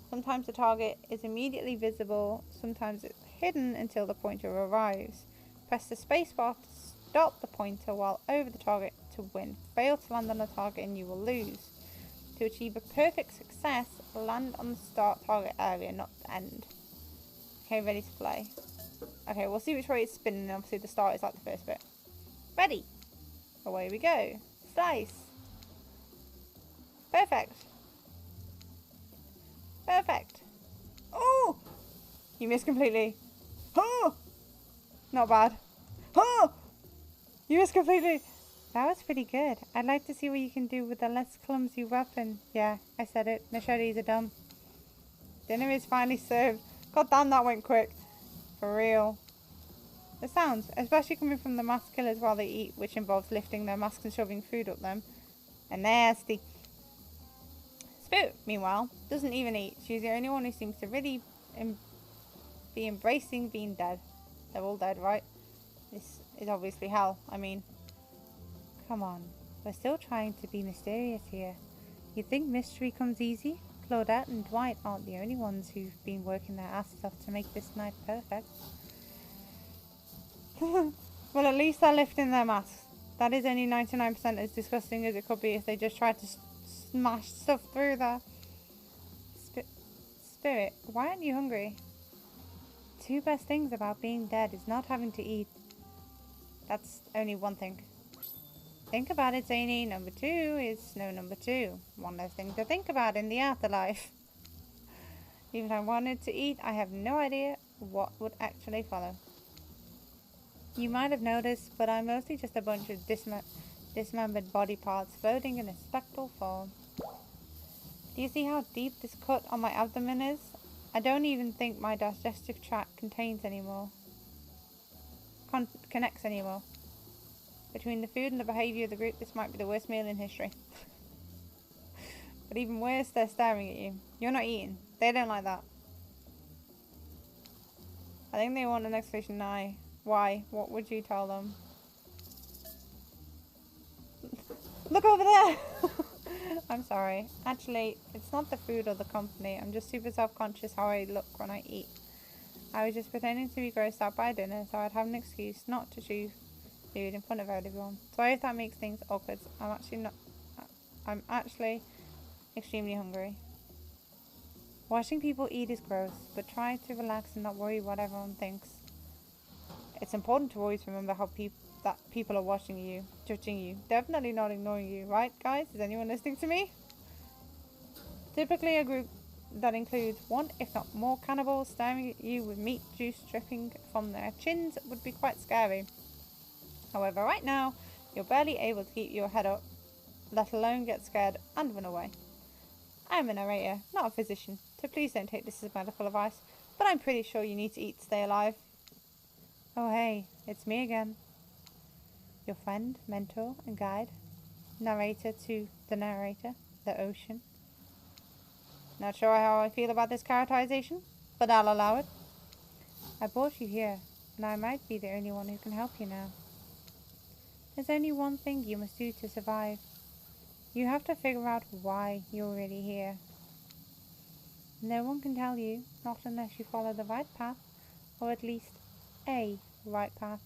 Sometimes the target is immediately visible, sometimes it's hidden until the pointer arrives. Press the spacebar to stop the pointer while over the target to win. Fail to land on the target and you will lose. To achieve a perfect success, land on the start target area, not the end. Okay, ready to play. Okay, we'll see which way it's spinning, and obviously the start is like the first bit. Ready! Away we go. Slice! Perfect! Perfect! Oh! You missed completely. Oh! Not bad. Oh! You missed completely. That was pretty good. I'd like to see what you can do with a less clumsy weapon. Yeah, I said it. Machetes are dumb. Dinner is finally served. God damn, that went quick. For real. The sounds, especially coming from the mask killers while they eat, which involves lifting their masks and shoving food up them, are nasty. Spoot, meanwhile, doesn't even eat. She's the only one who seems to really be embracing being dead. They're all dead, right? This is obviously hell. I mean, come on. We're still trying to be mysterious here. You think mystery comes easy? Claudette and Dwight aren't the only ones who've been working their asses off to make this night perfect. Well, at least they're lifting their masks. That is only 99% as disgusting as it could be if they just tried to smash stuff through there. Spirit, why aren't you hungry? Two best things about being dead is not having to eat. That's only one thing. Think about it, Zany. Number two is no number two. One less thing to think about in the afterlife. Even if I wanted to eat, I have no idea what would actually follow. You might have noticed, but I'm mostly just a bunch of dismembered body parts floating in a spectral form. Do you see how deep this cut on my abdomen is? I don't even think my digestive tract connects anymore. Between the food and the behaviour of the group, this might be the worst meal in history. But even worse, they're staring at you. You're not eating. They don't like that. I think they want an explanation now. Why? What would you tell them? Look over there! I'm sorry. Actually, it's not the food or the company. I'm just super self-conscious how I look when I eat. I was just pretending to be grossed out by dinner, so I'd have an excuse not to chew food in front of everyone. Sorry if that makes things awkward. I'm actually extremely hungry. Watching people eat is gross, but try to relax and not worry what everyone thinks. It's important to always remember how people are watching you, judging you, definitely not ignoring you, right guys? Is anyone listening to me? Typically a group that includes one, if not more cannibals staring at you with meat juice dripping from their chins would be quite scary. However, right now, you're barely able to keep your head up, let alone get scared and run away. I am a narrator, not a physician, so please don't take this as medical advice, but I'm pretty sure you need to eat to stay alive. Oh hey, it's me again. Your friend, mentor, and guide. Narrator to the narrator, the ocean. Not sure how I feel about this characterization, but I'll allow it. I brought you here, and I might be the only one who can help you now. There's only one thing you must do to survive. You have to figure out why you're really here. No one can tell you, not unless you follow the right path, or at least a right path.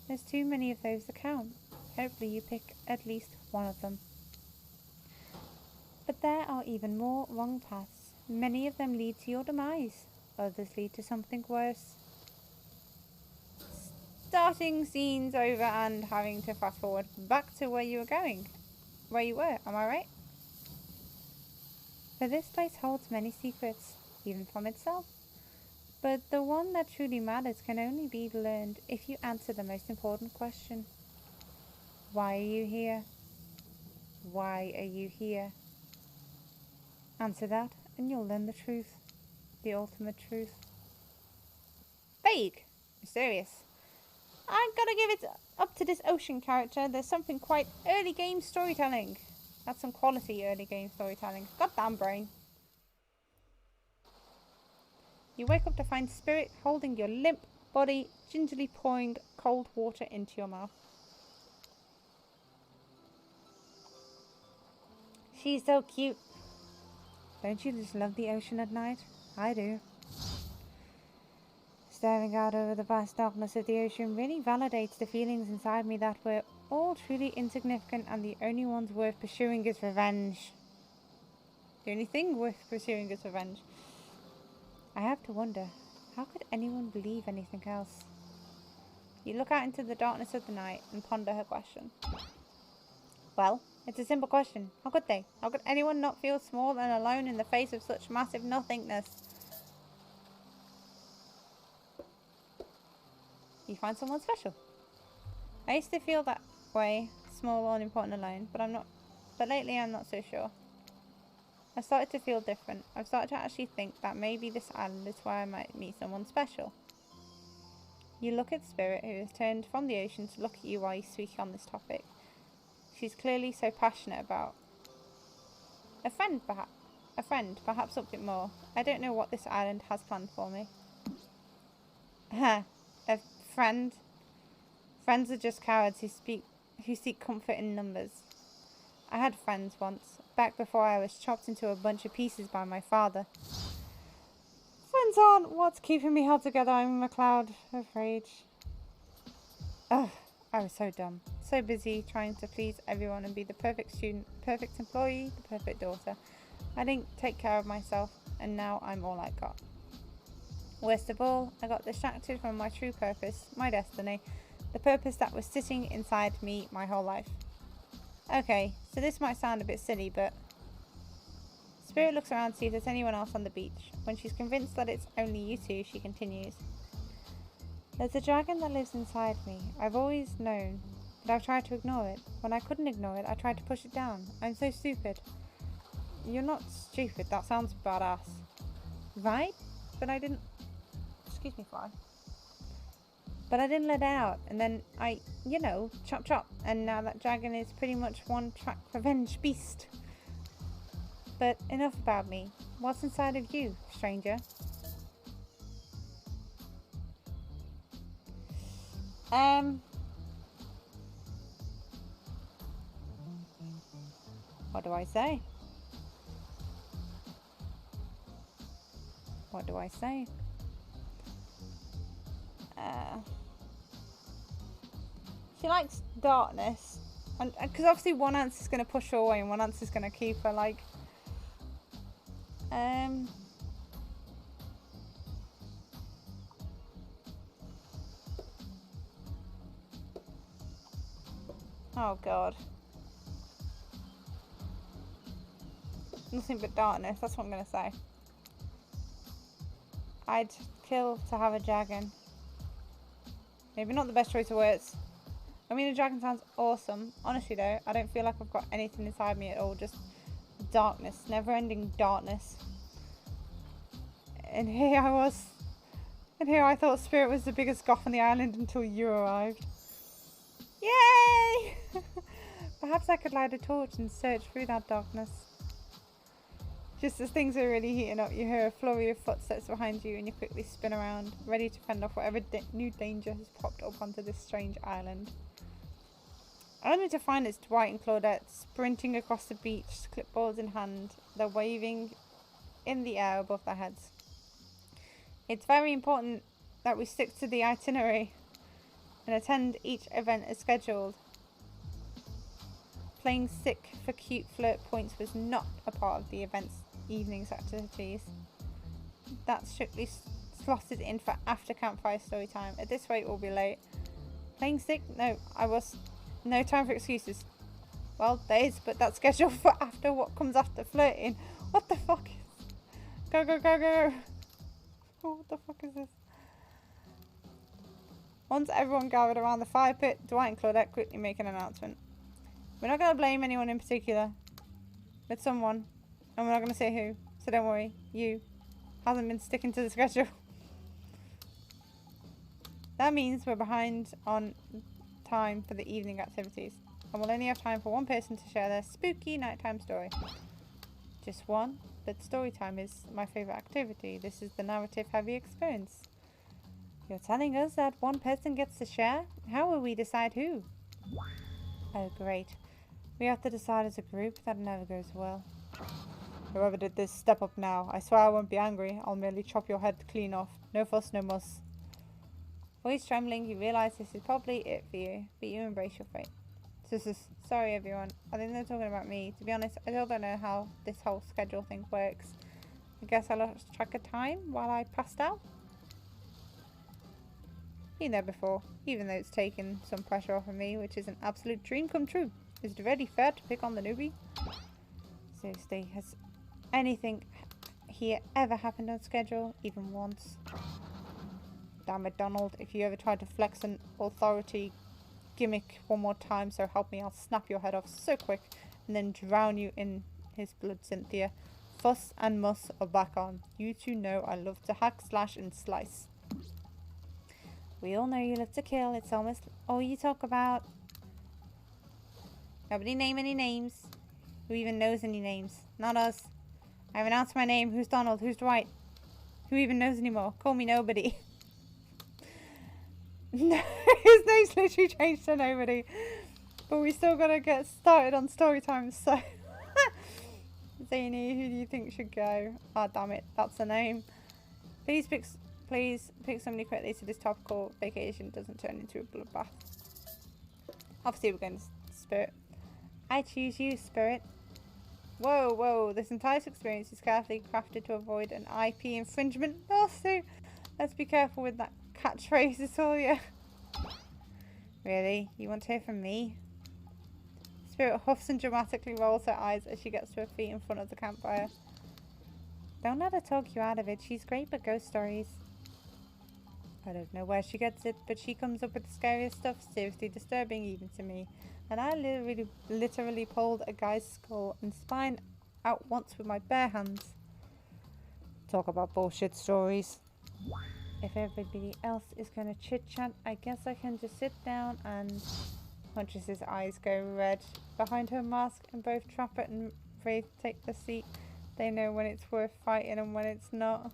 There's too many of those to count. Hopefully you pick at least one of them. But there are even more wrong paths. Many of them lead to your demise. Others lead to something worse. Starting scenes over and having to fast forward back to where you were going. Where you were, am I right? For this place holds many secrets, even from itself. But the one that truly matters can only be learned if you answer the most important question. Why are you here? Why are you here? Answer that and you'll learn the truth. The ultimate truth. Vague. Mysterious. I've got to give it up to this ocean character. There's something quite early game storytelling. That's some quality early game storytelling. Goddamn brain. You wake up to find Spirit holding your limp body, gingerly pouring cold water into your mouth. She's so cute. Don't you just love the ocean at night? I do. Staring out over the vast darkness of the ocean really validates the feelings inside me that we're all truly insignificant and the only ones worth pursuing is revenge. The only thing worth pursuing is revenge. I have to wonder, how could anyone believe anything else? You look out into the darkness of the night and ponder her question. Well, it's a simple question. How could they? How could anyone not feel small and alone in the face of such massive nothingness? You find someone special. I used to feel that way, small, unimportant, alone, but lately I'm not so sure. I started to feel different. I've started to actually think that maybe this island is where I might meet someone special. You look at Spirit, who has turned from the ocean to look at you while you speak on this topic. She's clearly so passionate about a friend, perhaps something more. I don't know what this island has planned for me. A friend. Friends are just cowards who seek comfort in numbers. I had friends once. back before I was chopped into a bunch of pieces by my father. Friends aren't what's keeping me held together. I'm in a cloud of rage. Ugh, I was so dumb. So busy trying to please everyone and be the perfect student, perfect employee, the perfect daughter. I didn't take care of myself, and now I'm all I got. Worst of all, I got distracted from my true purpose, my destiny, the purpose that was sitting inside me my whole life. Okay, so this might sound a bit silly, but Spirit looks around to see if there's anyone else on the beach. When she's convinced that it's only you two, she continues. There's a dragon that lives inside me. I've always known, but I've tried to ignore it. When I couldn't ignore it, I tried to push it down. I'm so stupid. You're not stupid, that sounds badass. Right? But I didn't... Excuse me, fly. But I didn't let it out, and then I, chop chop, and now that dragon is pretty much one-track revenge beast. But enough about me. What's inside of you, stranger? What do I say? What do I say? She likes darkness, and because obviously one answer is going to push her away and one answer is going to keep her, like, oh god, nothing but darkness, that's what I'm going to say. I'd kill to have a dragon. Maybe not the best choice of words. I mean, a dragon sounds awesome. Honestly though, I don't feel like I've got anything inside me at all. Just darkness. Never-ending darkness. And here I was. And here I thought Spirit was the biggest goth on the island until you arrived. Yay! Perhaps I could light a torch and search through that darkness. Just as things are really heating up, you hear a flurry of footsteps behind you and you quickly spin around, ready to fend off whatever new danger has popped up onto this strange island. Only to find it's Dwight and Claudette sprinting across the beach, clipboards in hand. They're waving in the air above their heads. It's very important that we stick to the itinerary and attend each event as scheduled. Playing sick for cute flirt points was not a part of the event's evening's activities. That's strictly slotted in for after campfire story time. At this rate we'll be late. Playing sick? No, no time for excuses. Well, there is, but that's scheduled for after what comes after flirting. What the fuck is... Go, go, go, go! Oh, what the fuck is this? Once everyone gathered around the fire pit, Dwight and Claudette quickly make an announcement. We're not going to blame anyone in particular, but someone, and we're not going to say who, so don't worry, you hasn't been sticking to the schedule. That means we're behind on time for the evening activities, and we'll only have time for one person to share their spooky nighttime story. Just one, but story time is my favourite activity. This is the narrative heavy experience. You're telling us that one person gets to share? How will we decide who? Oh great. We have to decide as a group. That never goes well. Whoever did this, step up now. I swear I won't be angry. I'll merely chop your head clean off. No fuss, no muss. Voice trembling, you realise this is probably it for you, but you embrace your fate. Sorry everyone. I think they're talking about me. To be honest, I still don't know how this whole schedule thing works. I guess I lost track of time while I passed out. Been there before, even though it's taken some pressure off of me, which is an absolute dream come true. Is it really fair to pick on the newbie? Seriously, has anything here ever happened on schedule, even once? Damn it, Donald, if you ever try to flex an authority gimmick one more time, so help me, I'll snap your head off so quick and then drown you in his blood, Cynthia. Fuss and muss are back on. You two know I love to hack, slash and slice. We all know you love to kill. It's almost all you talk about. Nobody name any names. Who even knows any names? Not us. I've announced my name. Who's Donald? Who's Dwight? Who even knows anymore? Call me nobody. No, his name's literally changed to nobody. But we still gotta get started on story time, so... Zany, who do you think should go? Ah, damn it, that's the name. Please pick somebody quickly so this topical vacation doesn't turn into a bloodbath. Obviously we're going to Spirit. I choose you, Spirit. Whoa, whoa, this entire experience is carefully crafted to avoid an IP infringement lawsuit. Let's be careful with that catchphrase, Atolia. Really? You want to hear from me? Spirit huffs and dramatically rolls her eyes as she gets to her feet in front of the campfire. Don't let her talk you out of it. She's great at ghost stories. I don't know where she gets it, but she comes up with the scariest stuff, seriously disturbing even to me. And I literally pulled a guy's skull and spine out once with my bare hands. Talk about bullshit stories. If everybody else is going to chit-chat, I guess I can just sit down and... Huntress's eyes go red behind her mask, and both Trapper and Wraith take the seat. They know when it's worth fighting and when it's not.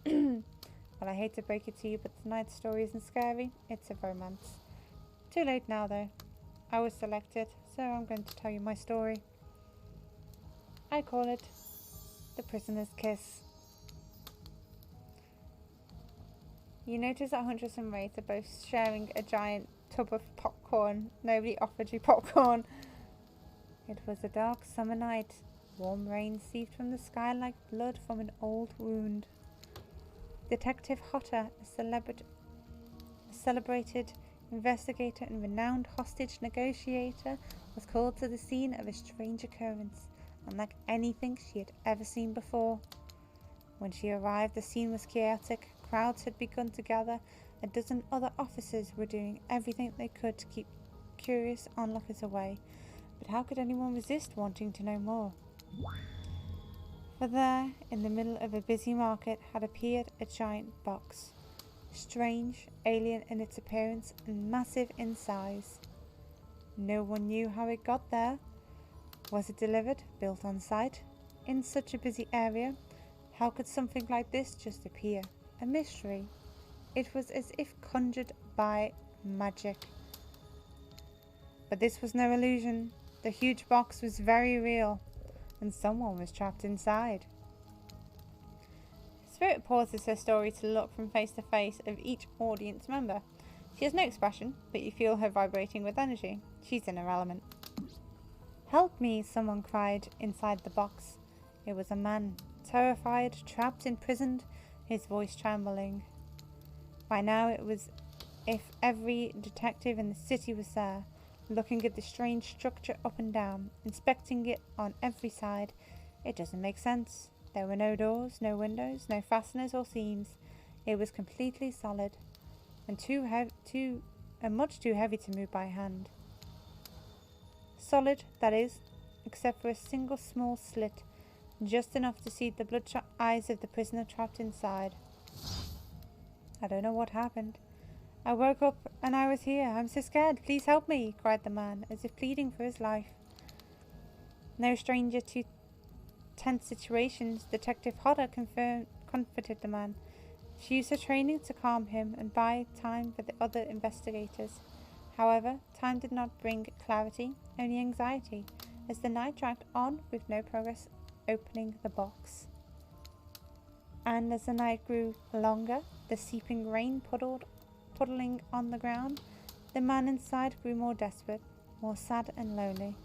Well, I hate to break it to you, but tonight's story isn't scary. It's a romance. Too late now, though. I was selected, so I'm going to tell you my story. I call it The Prisoner's Kiss. You notice that Huntress and Wraith are both sharing a giant tub of popcorn. Nobody offered you popcorn. It was a dark summer night. Warm rain seeped from the sky like blood from an old wound. Detective Hotter, a celebrated investigator and renowned hostage negotiator, was called to the scene of a strange occurrence, unlike anything she had ever seen before. When she arrived, the scene was chaotic. Crowds had begun to gather. A dozen other officers were doing everything they could to keep curious onlookers away. But how could anyone resist wanting to know more? For there, in the middle of a busy market, had appeared a giant box. Strange, alien in its appearance, and massive in size. No one knew how it got there. Was it delivered, built on site? In such a busy area, how could something like this just appear? A mystery. It was as if conjured by magic. But this was no illusion. The huge box was very real, and someone was trapped inside. Spirit pauses her story to look from face to face of each audience member. She has no expression, but you feel her vibrating with energy. She's in her element. Help me, someone cried inside the box. It was a man, terrified, trapped, imprisoned, his voice trembling. By now it was if every detective in the city was there, looking at the strange structure up and down, inspecting it on every side. It doesn't make sense. There were no doors, no windows, no fasteners or seams. It was completely solid, and much too heavy to move by hand. Solid, that is, except for a single small slit, just enough to see the bloodshot eyes of the prisoner trapped inside. I don't know what happened. I woke up and I was here. I'm so scared. Please help me, cried the man, as if pleading for his life. No stranger to tense situations, Detective Hodder comforted the man. She used her training to calm him and buy time for the other investigators. However, time did not bring clarity, only anxiety, as the night dragged on with no progress opening the box. And as the night grew longer, the seeping rain puddling on the ground, the man inside grew more desperate, more sad and lonely,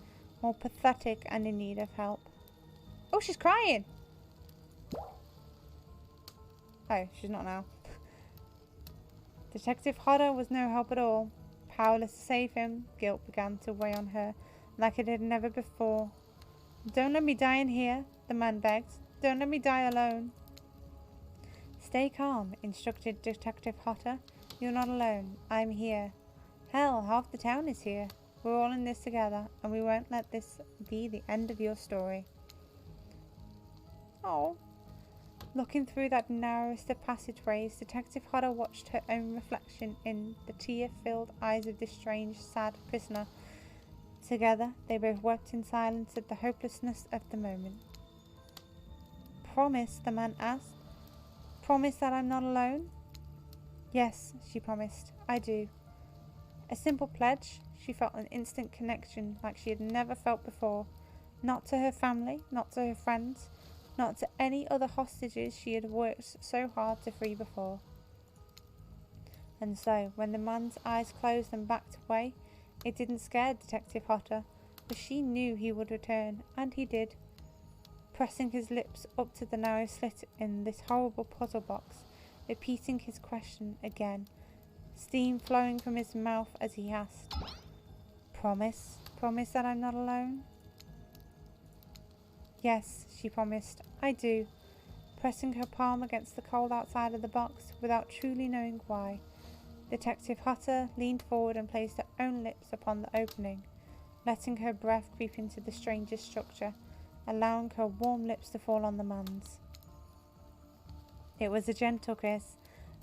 more pathetic and in need of help. Oh, she's crying! Oh, she's not now. Detective Hodder was no help at all. Powerless to save him, guilt began to weigh on her like it had never before. Don't let me die in here, the man begged. Don't let me die alone. Stay calm, instructed Detective Hodder. You're not alone. I'm here. Hell, half the town is here. We're all in this together, and we won't let this be the end of your story. Oh. Looking through that narrowest of passageways, Detective Hodder watched her own reflection in the tear-filled eyes of this strange, sad prisoner. Together, they both wept in silence at the hopelessness of the moment. Promise, the man asked. Promise that I'm not alone? Yes, she promised. I do. A simple pledge. She felt an instant connection like she had never felt before. Not to her family, not to her friends, not to any other hostages she had worked so hard to free before. And so, when the man's eyes closed and backed away, it didn't scare Detective Hotter, for she knew he would return, and he did. Pressing his lips up to the narrow slit in this horrible puzzle box, repeating his question again, steam flowing from his mouth as he asked, "Promise? Promise that I'm not alone?" "Yes," she promised, "I do," pressing her palm against the cold outside of the box without truly knowing why. Detective Hotter leaned forward and placed her own lips upon the opening, letting her breath creep into the stranger's structure, allowing her warm lips to fall on the man's. It was a gentle kiss,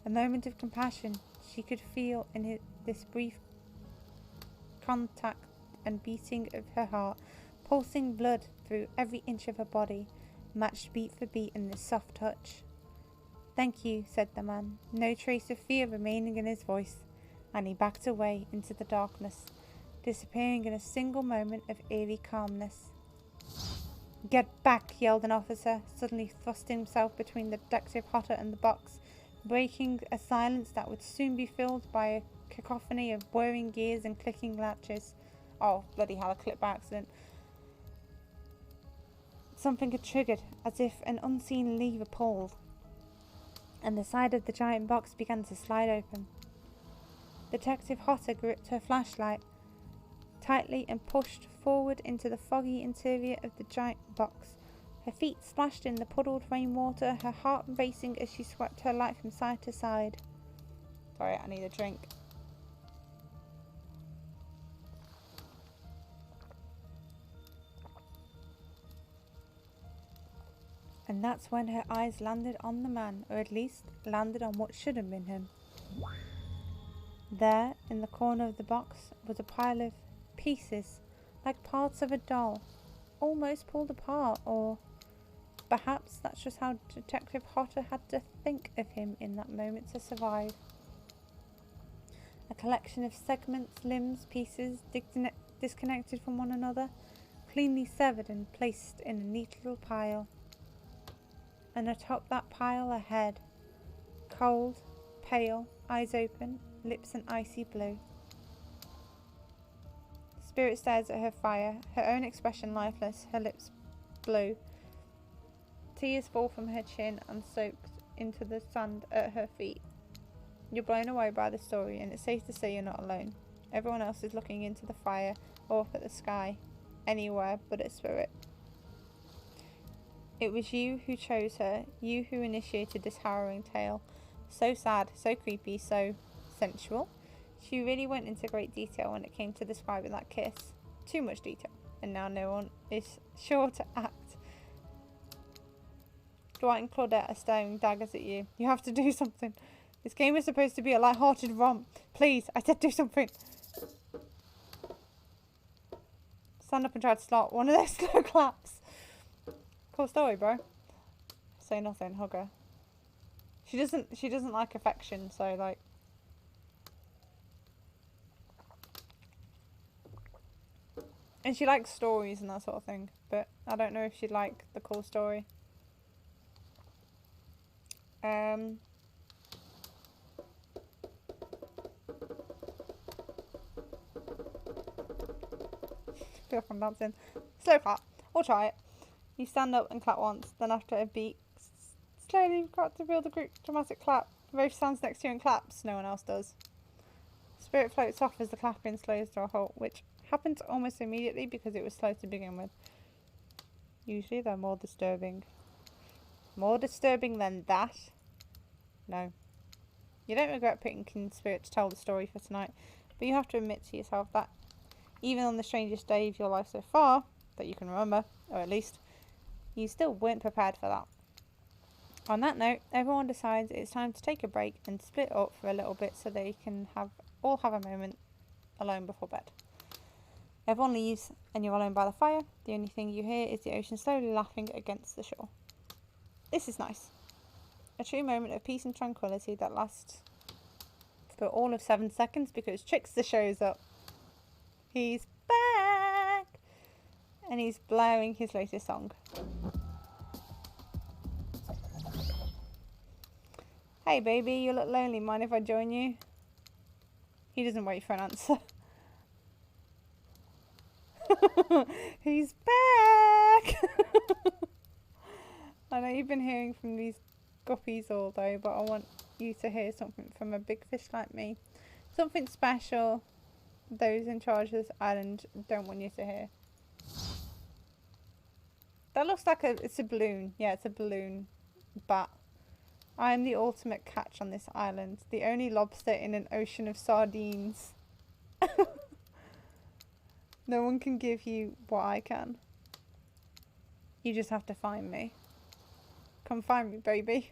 a moment of compassion. She could feel in this brief contact and beating of her heart, pulsing blood through every inch of her body, matched beat for beat in this soft touch. "Thank you," said the man, no trace of fear remaining in his voice, and he backed away into the darkness, disappearing in a single moment of eerie calmness. "Get back!" yelled an officer, suddenly thrusting himself between the Detective Hotter and the box, breaking a silence that would soon be filled by a cacophony of whirring gears and clicking latches. Oh, bloody hell, I clipped by accident. Something had triggered, as if an unseen lever pulled, and the side of the giant box began to slide open. Detective Hotter gripped her flashlight tightly and pushed forward into the foggy interior of the giant box. Her feet splashed in the puddled rainwater, her heart racing as she swept her light from side to side. Sorry, I need a drink. And that's when her eyes landed on the man, or at least landed on what should have been him. There, in the corner of the box, was a pile of pieces, like parts of a doll, almost pulled apart, or perhaps that's just how Detective Hotter had to think of him in that moment to survive. A collection of segments, limbs, pieces, disconnected from one another, cleanly severed and placed in a neat little pile. And atop that pile a head, cold, pale, eyes open, lips an icy blue. Spirit stares at her fire, her own expression lifeless, her lips blue. Tears fall from her chin and soaked into the sand at her feet. You're blown away by the story, and it's safe to say you're not alone. Everyone else is looking into the fire or up at the sky, anywhere but at Spirit. It was you who chose her, you who initiated this harrowing tale. So sad, so creepy, so sensual. She really went into great detail when it came to describing that kiss. Too much detail, and now no one is sure to act. Dwight and Claudette are staring daggers at you. You have to do something. This game is supposed to be a light-hearted romp. Please, I said do something. Stand up and try to start one of those slow claps. Cool story, bro. Say nothing, hug her. She doesn't like affection, so like. And she likes stories and that sort of thing, but I don't know if she'd like the cool story. Feel like I'm dancing. Slow clap. Or try it. You stand up and clap once, then after a beat, slowly got to build a group dramatic clap. Roche stands next to you and claps. No one else does. Spirit floats off as the clapping slows to a halt, which happens almost immediately because it was slow to begin with. Usually they're more disturbing. More disturbing than that? No. You don't regret picking Spirit to tell the story for tonight, but you have to admit to yourself that even on the strangest day of your life so far, that you can remember, or at least, you still weren't prepared for that. On that note, everyone decides it's time to take a break and split up for a little bit so they can all have a moment alone before bed. Everyone leaves and you're alone by the fire. The only thing you hear is the ocean slowly lapping against the shore. This is nice. A true moment of peace and tranquility that lasts but all of 7 seconds because Trickster shows up. He's back! And he's blaring his latest song. Hey baby, you look lonely, mind if I join you? He doesn't wait for an answer. He's back! I know you've been hearing from these guppies all day, but I want you to hear something from a big fish like me. Something special those in charge of this island don't want you to hear. That looks like it's a balloon. Yeah, it's a balloon bat. I am the ultimate catch on this island, the only lobster in an ocean of sardines. No one can give you what I can. You just have to find me. Come find me, baby.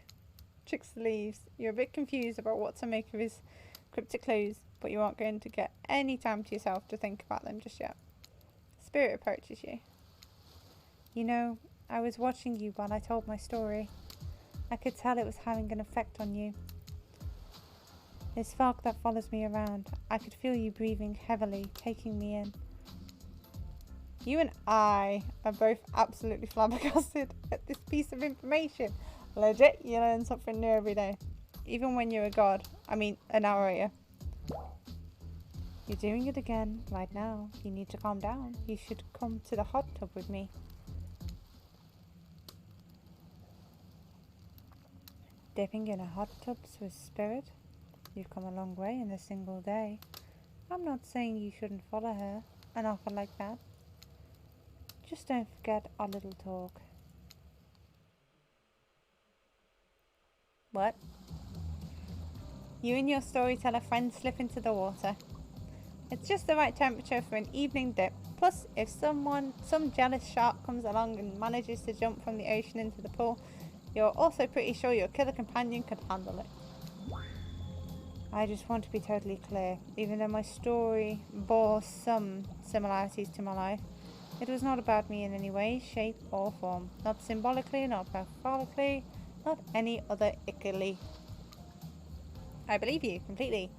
Trickster leaves. You're a bit confused about what to make of his cryptic clues, but you aren't going to get any time to yourself to think about them just yet. Spirit approaches you. You know, I was watching you while I told my story. I could tell it was having an effect on you. This fog that follows me around, I could feel you breathing heavily, taking me in. You and I are both absolutely flabbergasted at this piece of information. Legit, you learn something new every day. Even when you're a god. I mean, an narrator. You're doing it again right now. You need to calm down. You should come to the hot tub with me. Dipping in a hot tub with Spirit? You've come a long way in a single day. I'm not saying you shouldn't follow her. An offer like that. Just don't forget our little talk. What? You and your storyteller friend slip into the water. It's just the right temperature for an evening dip. Plus, if some jealous shark comes along and manages to jump from the ocean into the pool, you're also pretty sure your killer companion could handle it. I just want to be totally clear. Even though my story bore some similarities to my life, it was not about me in any way, shape or form. Not symbolically, not metaphorically, not any other ickily. I believe you completely.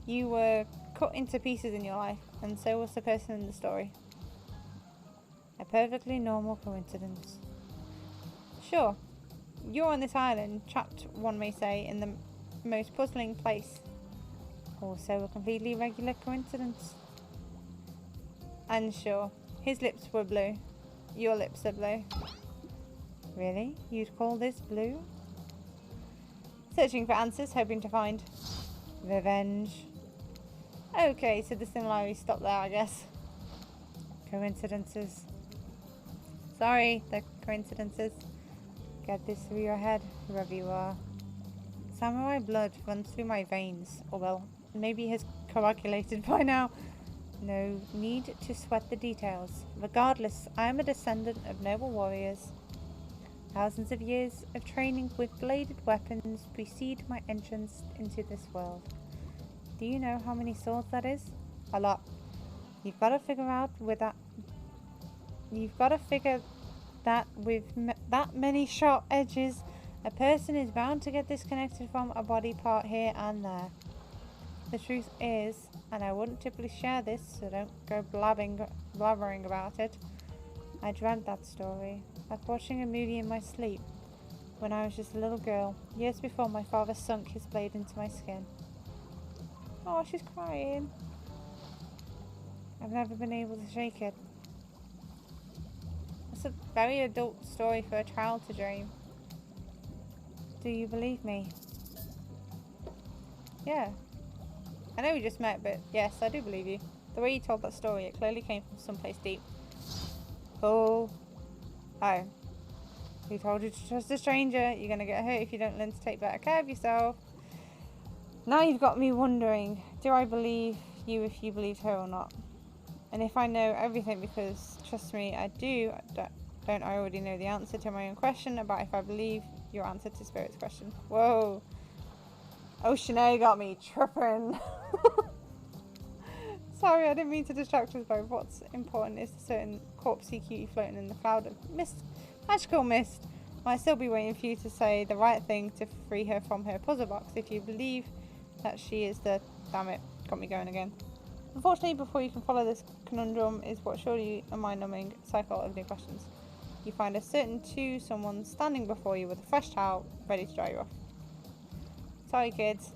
You were cut into pieces in your life, and so was the person in the story. A perfectly normal coincidence. Sure, you're on this island, trapped, one may say, in the most puzzling place. Also a completely regular coincidence. And sure, his lips were blue. Your lips are blue. Really? You'd call this blue? Searching for answers, hoping to find revenge. Okay, so the similarities stop there, I guess. Coincidences. Sorry, the coincidences. Get this through your head, whoever you are. Samurai blood runs through my veins. Or well, maybe has coagulated by now. No need to sweat the details. Regardless, I am a descendant of noble warriors. Thousands of years of training with bladed weapons precede my entrance into this world. Do you know how many swords that is? A lot. You've got to figure that with that many sharp edges, a person is bound to get disconnected from a body part here and there. The truth is, and I wouldn't typically share this, so don't go blabbering about it, I dreamt that story, like watching a movie in my sleep, when I was just a little girl, years before my father sunk his blade into my skin. Oh, she's crying. I've never been able to shake it. It's a very adult story for a child to dream. Do you believe me? Yeah. I know we just met, but yes, I do believe you. The way you told that story, it clearly came from someplace deep. Oh. Oh. Who told you to trust a stranger? You're gonna get hurt if you don't learn to take better care of yourself. Now you've got me wondering, do I believe you if you believed her or not? And if I know everything, because trust me, I do, don't I already know the answer to my own question about if I believe your answer to Spirit's question? Whoa. Oh, Sinead got me tripping. Sorry, I didn't mean to distract us both. What's important is a certain corpsey cutie floating in the cloud of mist, magical mist. Might still be waiting for you to say the right thing to free her from her puzzle box. If you believe that she is the... Damn it, got me going again. Unfortunately, before you can follow this conundrum is what surely a mind-numbing cycle of new questions. You find a certain to someone standing before you with a fresh towel, ready to dry you off. Sorry kids,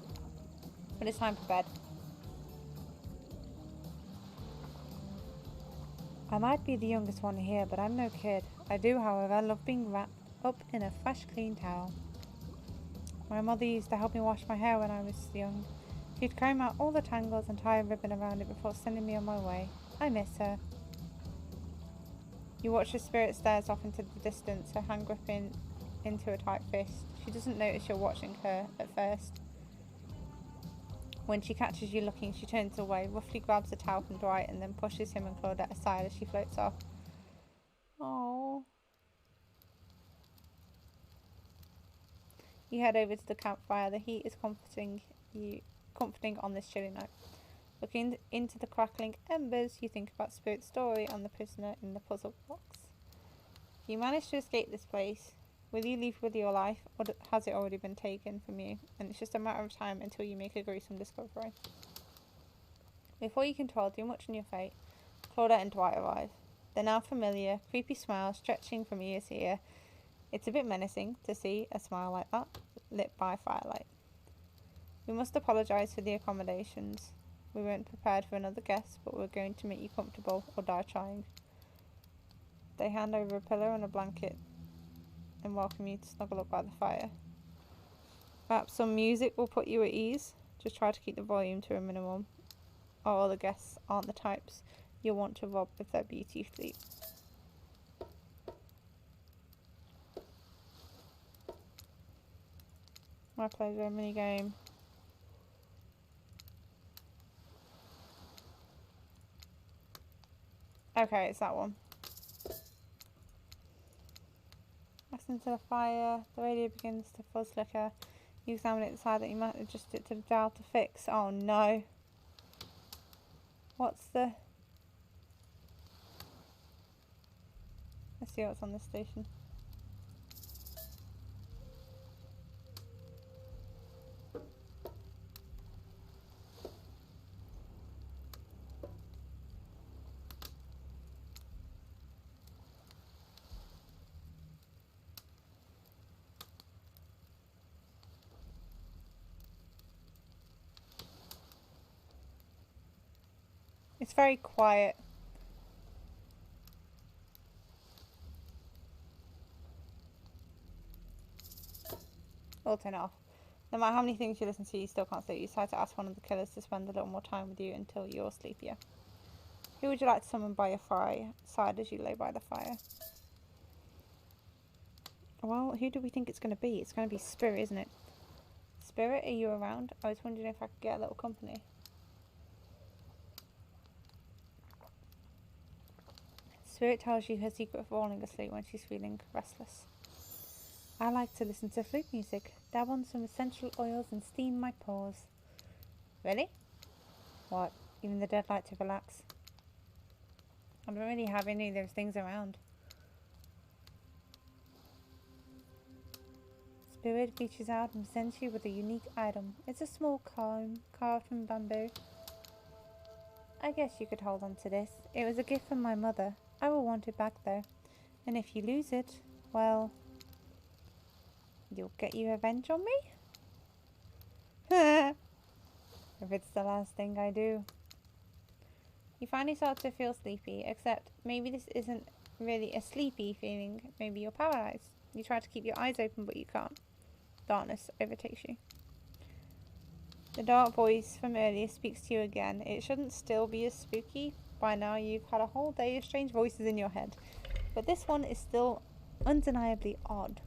but it's time for bed. I might be the youngest one here, but I'm no kid. I do, however, love being wrapped up in a fresh, clean towel. My mother used to help me wash my hair when I was young. She'd comb out all the tangles and tie a ribbon around it before sending me on my way. I miss her. You watch the spirit stares off into the distance, her hand gripping into a tight fist. She doesn't notice you're watching her at first. When she catches you looking, she turns away, roughly grabs the towel from Dwight, and then pushes him and Claudette aside as she floats off. Oh. You head over to the campfire. The heat is comforting on this chilly night. Looking into the crackling embers, you think about Spirit's story on the prisoner in the puzzle box. You manage to escape this place. Will you leave with your life, or has it already been taken from you? And it's just a matter of time until you make a gruesome discovery. Before you can tell too much on your fate, Claudette and Dwight arrive. They're now familiar, creepy smiles stretching from ear to ear. It's a bit menacing to see a smile like that, lit by firelight. We must apologise for the accommodations. We weren't prepared for another guest, but we're going to make you comfortable or die trying. They hand over a pillow and a blanket and welcome you to snuggle up by the fire. Perhaps some music will put you at ease. Just try to keep the volume to a minimum. Our other guests aren't the types you'll want to rob of their beauty sleep. My pleasure, minigame. Okay, it's that one. Listen to the fire. The radio begins to fuzz flicker. You examine it and decide that you might adjust it to the dial to fix. Oh no. What's the... Let's see what's on this station. It's very quiet. I'll turn it off. No matter how many things you listen to, you still can't sleep. You decide to ask one of the killers to spend a little more time with you until you're sleepier. Who would you like to summon by your side as you lay by the fire? Well, who do we think it's going to be? It's going to be Spirit, isn't it? Spirit, are you around? I was wondering if I could get a little company. Spirit tells you her secret of falling asleep when she's feeling restless. I like to listen to flute music, dab on some essential oils and steam my pores. Really? What? Even the dead like to relax? I don't really have any of those things around. Spirit reaches out and sends you with a unique item. It's a small comb carved from bamboo. I guess you could hold on to this. It was a gift from my mother. I will want it back though. And if you lose it, well, you'll get your revenge on me? If it's the last thing I do. You finally start to feel sleepy, except maybe this isn't really a sleepy feeling. Maybe you're paralyzed. You try to keep your eyes open, but you can't. Darkness overtakes you. The dark voice from earlier speaks to you again. It shouldn't still be as spooky. By now you've had a whole day of strange voices in your head. But this one is still undeniably odd.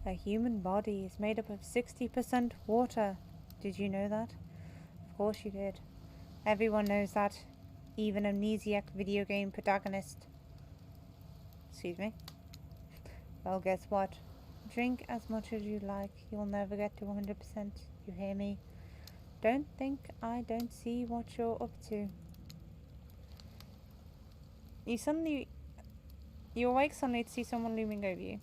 A human body is made up of 60% water. Did you know that? Of course you did. Everyone knows that. Even amnesiac video game protagonist. Excuse me? Well, guess what? Drink as much as you like. You'll never get to 100%. You hear me? Don't think I don't see what you're up to. You awake suddenly to see someone looming over you.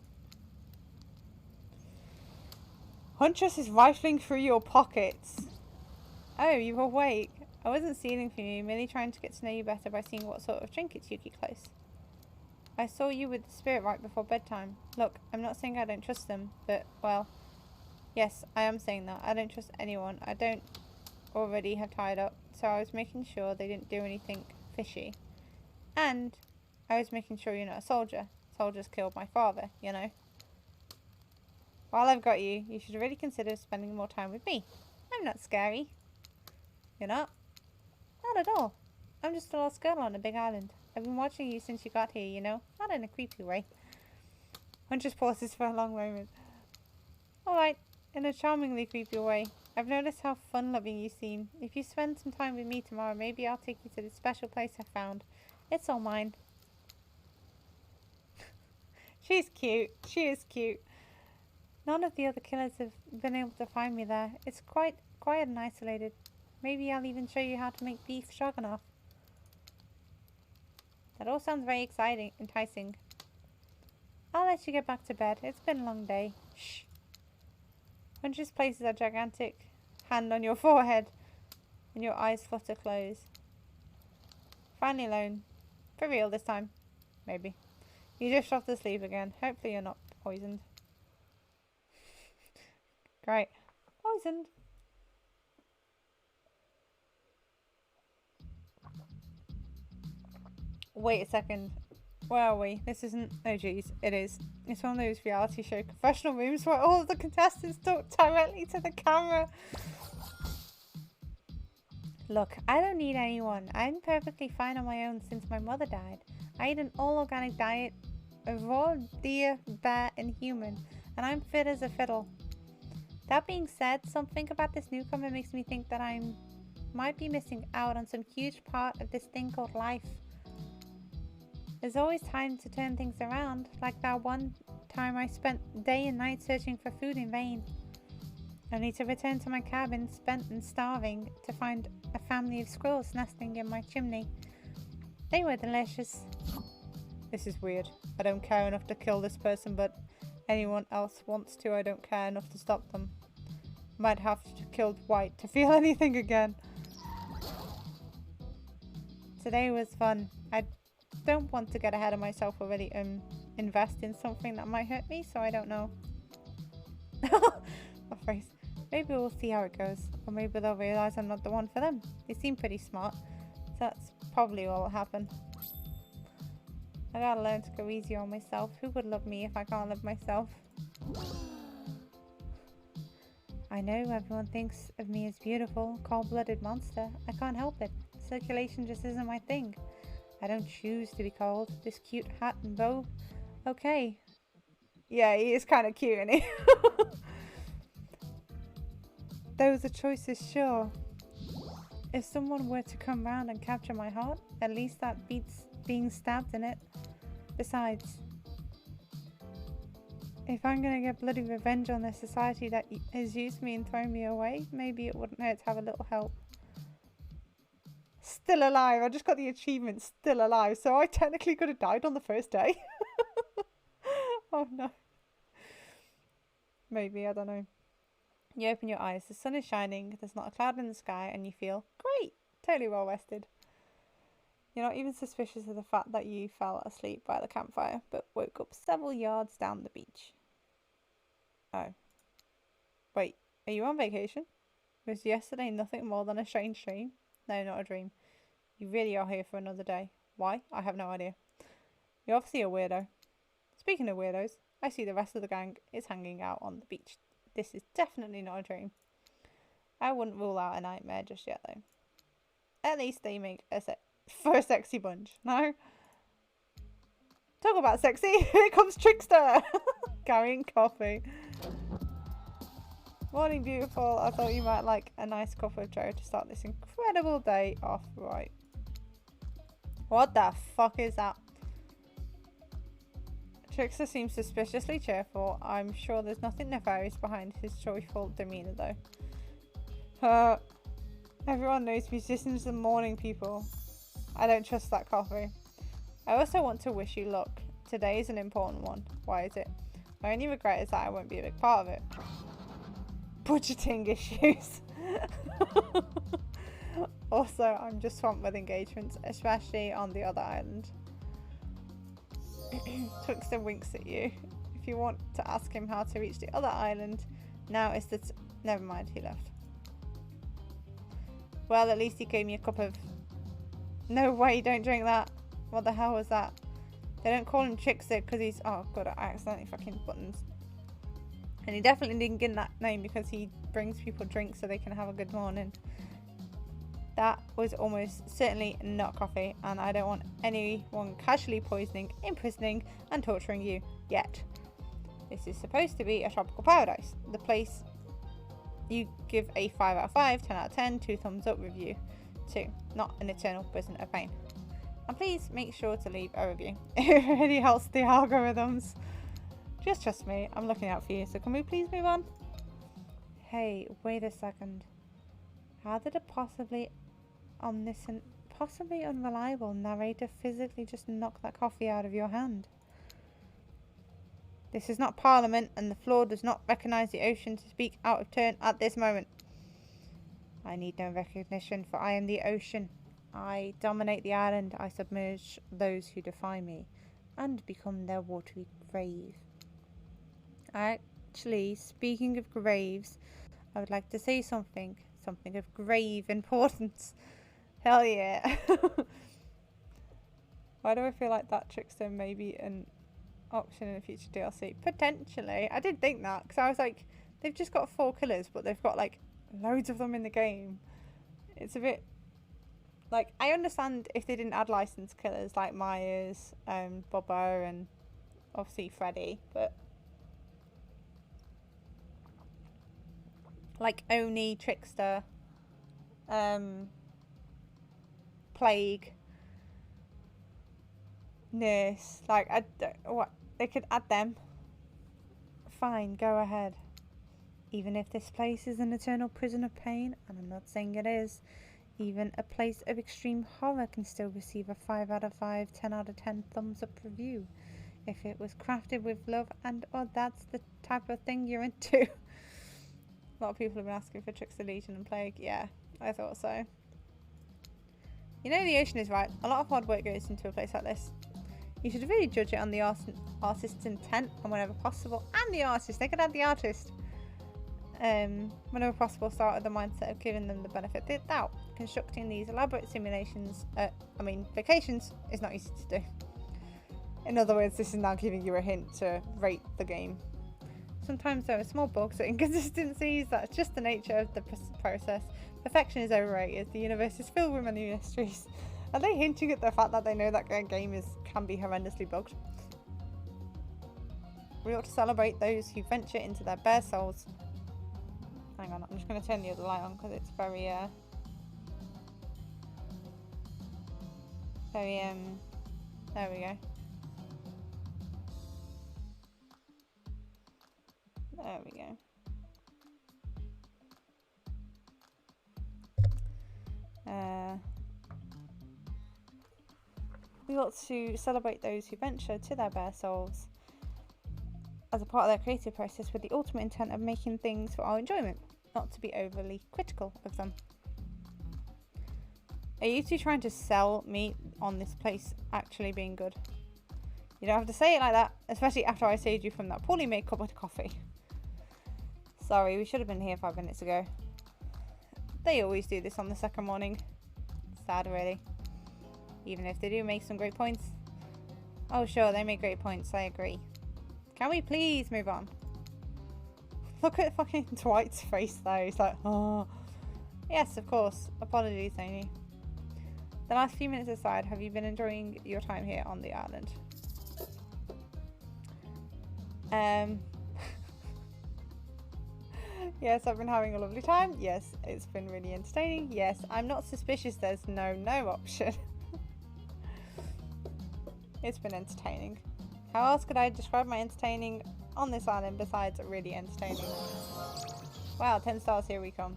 Huntress is rifling through your pockets. Oh, you're awake. I wasn't stealing from you, merely trying to get to know you better by seeing what sort of trinkets you keep close. I saw you with the spirit right before bedtime. Look, I'm not saying I don't trust them, but, well, yes, I am saying that. I don't trust anyone I don't already have tied up, so I was making sure they didn't do anything fishy. And I was making sure you're not a soldier. Soldiers killed my father, you know. While I've got you, you should really consider spending more time with me. I'm not scary. You're not? Not at all. I'm just a lost girl on a big island. I've been watching you since you got here, you know. Not in a creepy way. Huntress pauses for a long moment. Alright, in a charmingly creepy way. I've noticed how fun-loving you seem. If you spend some time with me tomorrow, maybe I'll take you to this special place I found. It's all mine. She's cute. She is cute. None of the other killers have been able to find me there. It's quite quiet and isolated. Maybe I'll even show you how to make beef stroganoff. That all sounds very enticing. I'll let you get back to bed. It's been a long day. Shh. Huntress places a gigantic hand on your forehead and your eyes flutter close. Finally alone. For real this time. Maybe. You drift off to sleep again. Hopefully you're not poisoned. Great. Poisoned. Wait a second. Where are we? This isn't... Oh geez, it is. It's one of those reality show confessional rooms where all of the contestants talk directly to the camera. Look, I don't need anyone. I'm perfectly fine on my own since my mother died. I eat an all-organic diet of raw deer, bear, and human, and I'm fit as a fiddle. That being said, something about this newcomer makes me think that I might be missing out on some huge part of this thing called life. There's always time to turn things around, like that one time I spent day and night searching for food in vain, only to return to my cabin spent and starving to find a family of squirrels nesting in my chimney. They were delicious. This is weird. I don't care enough to kill this person, but anyone else wants to, I don't care enough to stop them. Might have to kill White to feel anything again. Today was fun. I don't want to get ahead of myself already and invest in something that might hurt me, so I don't know. My face. Maybe we'll see how it goes, or maybe they'll realise I'm not the one for them. They seem pretty smart, so that's probably what will happen. I gotta learn to go easy on myself. Who would love me if I can't love myself? I know everyone thinks of me as beautiful, cold-blooded monster. I can't help it. Circulation just isn't my thing. I don't choose to be cold. This cute hat and bow. Okay. Yeah, he is kind of cute, isn't he? Those are choices, sure. If someone were to come round and capture my heart, at least that beats being stabbed in it. Besides, if I'm gonna get bloody revenge on the society that has used me and thrown me away, maybe it wouldn't hurt to have a little help. Still alive. I just got the achievement, still alive. So I technically could have died on the first day. Oh no. Maybe, I don't know. You open your eyes. The sun is shining. There's not a cloud in the sky and you feel great. Totally well rested. You're not even suspicious of the fact that you fell asleep by the campfire, but woke up several yards down the beach. Oh. Wait, are you on vacation? Was yesterday nothing more than a strange dream? No, not a dream. You really are here for another day. Why? I have no idea. You're obviously a weirdo. Speaking of weirdos, I see the rest of the gang is hanging out on the beach. This is definitely not a dream. I wouldn't rule out a nightmare just yet, though. At least they make for a sexy bunch, no? Talk about sexy. Here comes Trickster. Carrying coffee. Morning, beautiful. I thought you might like a nice cup of joe to start this incredible day off right. What the fuck is that? Trickster seems suspiciously cheerful. I'm sure there's nothing nefarious behind his joyful demeanour, though. Everyone knows musicians are morning people. I don't trust that coffee. I also want to wish you luck. Today is an important one. Why is it? My only regret is that I won't be a big part of it. budgeting issues. Also, I'm just swamped with engagements, especially on the other island. Twixter winks at you. If you want to ask him how to reach the other island, now is the never mind, he left. Well, at least he gave me a cup of... No way, don't drink that. What the hell was that? They don't call him Trickster because he's... Oh god, I accidentally fucking buttons. And he definitely didn't get that name because he brings people drinks so they can have a good morning. That was almost certainly not coffee, and I don't want anyone casually poisoning, imprisoning and torturing you yet. This is supposed to be a tropical paradise. The place you give a 5 out of 5, 10 out of 10, 2 thumbs up review to, not an eternal prison of pain. And please make sure to leave a review. It really helps the algorithms. Just trust me, I'm looking out for you, so can we please move on? Hey, wait a second. How did a possibly omniscient, possibly unreliable narrator physically just knock that coffee out of your hand? This is not Parliament, and the floor does not recognise the ocean to speak out of turn at this moment. I need no recognition, for I am the ocean. I dominate the island. I submerge those who defy me, and become their watery grave. Actually, speaking of graves, I would like to say something of grave importance. Hell yeah. Why do I feel like that Trickster may be an option in a future DLC? Potentially. I did think that, because I was like, they've just got 4 killers, but they've got like loads of them in the game. It's a bit like, I understand if they didn't add licensed killers like Myers, Bubba, and obviously Freddy, but like Oni, Trickster, Plague, Nurse, like, what, they could add them. Fine, go ahead. Even if this place is an eternal prison of pain, and I'm not saying it is, even a place of extreme horror can still receive a 5 out of 5, 10 out of 10 thumbs up review. If it was crafted with love and that's the type of thing you're into. A lot of people have been asking for Trickster, Legion and Plague. Yeah, I thought so. You know, the ocean is right. A lot of hard work goes into a place like this. You should really judge it on the artist's intent and whenever possible. And the artist. They could add the artist. Whenever possible, start with the mindset of giving them the benefit of the doubt. Constructing these elaborate simulations, vacations, is not easy to do. In other words, this is now giving you a hint to rate the game. Sometimes there are small bugs or inconsistencies. That's just the nature of the process. Perfection is overrated. The universe is filled with many mysteries. Are they hinting at the fact that they know that their game can be horrendously bugged? We ought to celebrate those who venture into their bare souls. Hang on, I'm just going to turn the other light on because it's very, there we go. There we go. We ought to celebrate those who venture to their bare souls as a part of their creative process with the ultimate intent of making things for our enjoyment, not to be overly critical of them. Are you two trying to sell me on this place actually being good? You don't have to say it like that, especially after I saved you from that poorly made cup of coffee. Sorry, we should have been here 5 minutes ago. They always do this on the second morning. Sad, really. Even if they do make some great points. Oh, sure, they make great points, I agree. Can we please move on? Look at fucking Dwight's face though. He's like, oh. Yes, of course. Apologies, Amy. The last few minutes aside, have you been enjoying your time here on the island? Yes, I've been having a lovely time. Yes, it's been really entertaining. Yes, I'm not suspicious. There's no option. It's been entertaining. How else could I describe my entertaining on this island besides really entertaining? Wow, 10 stars, here we come.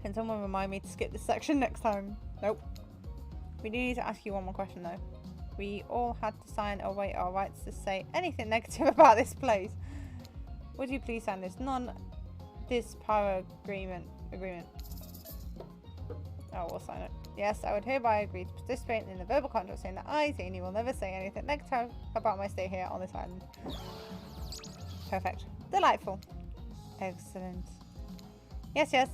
Can someone remind me to skip this section next time? Nope. We do need to ask you one more question though. we all had to sign away our rights to say anything negative about this place. Would you please sign this non-dispara agreement? Oh, we'll sign it. Yes, I would hereby agree to participate in the verbal contract saying that I, Zany, will never say anything negative about my stay here on this island. Perfect. Delightful. Excellent. Yes, yes.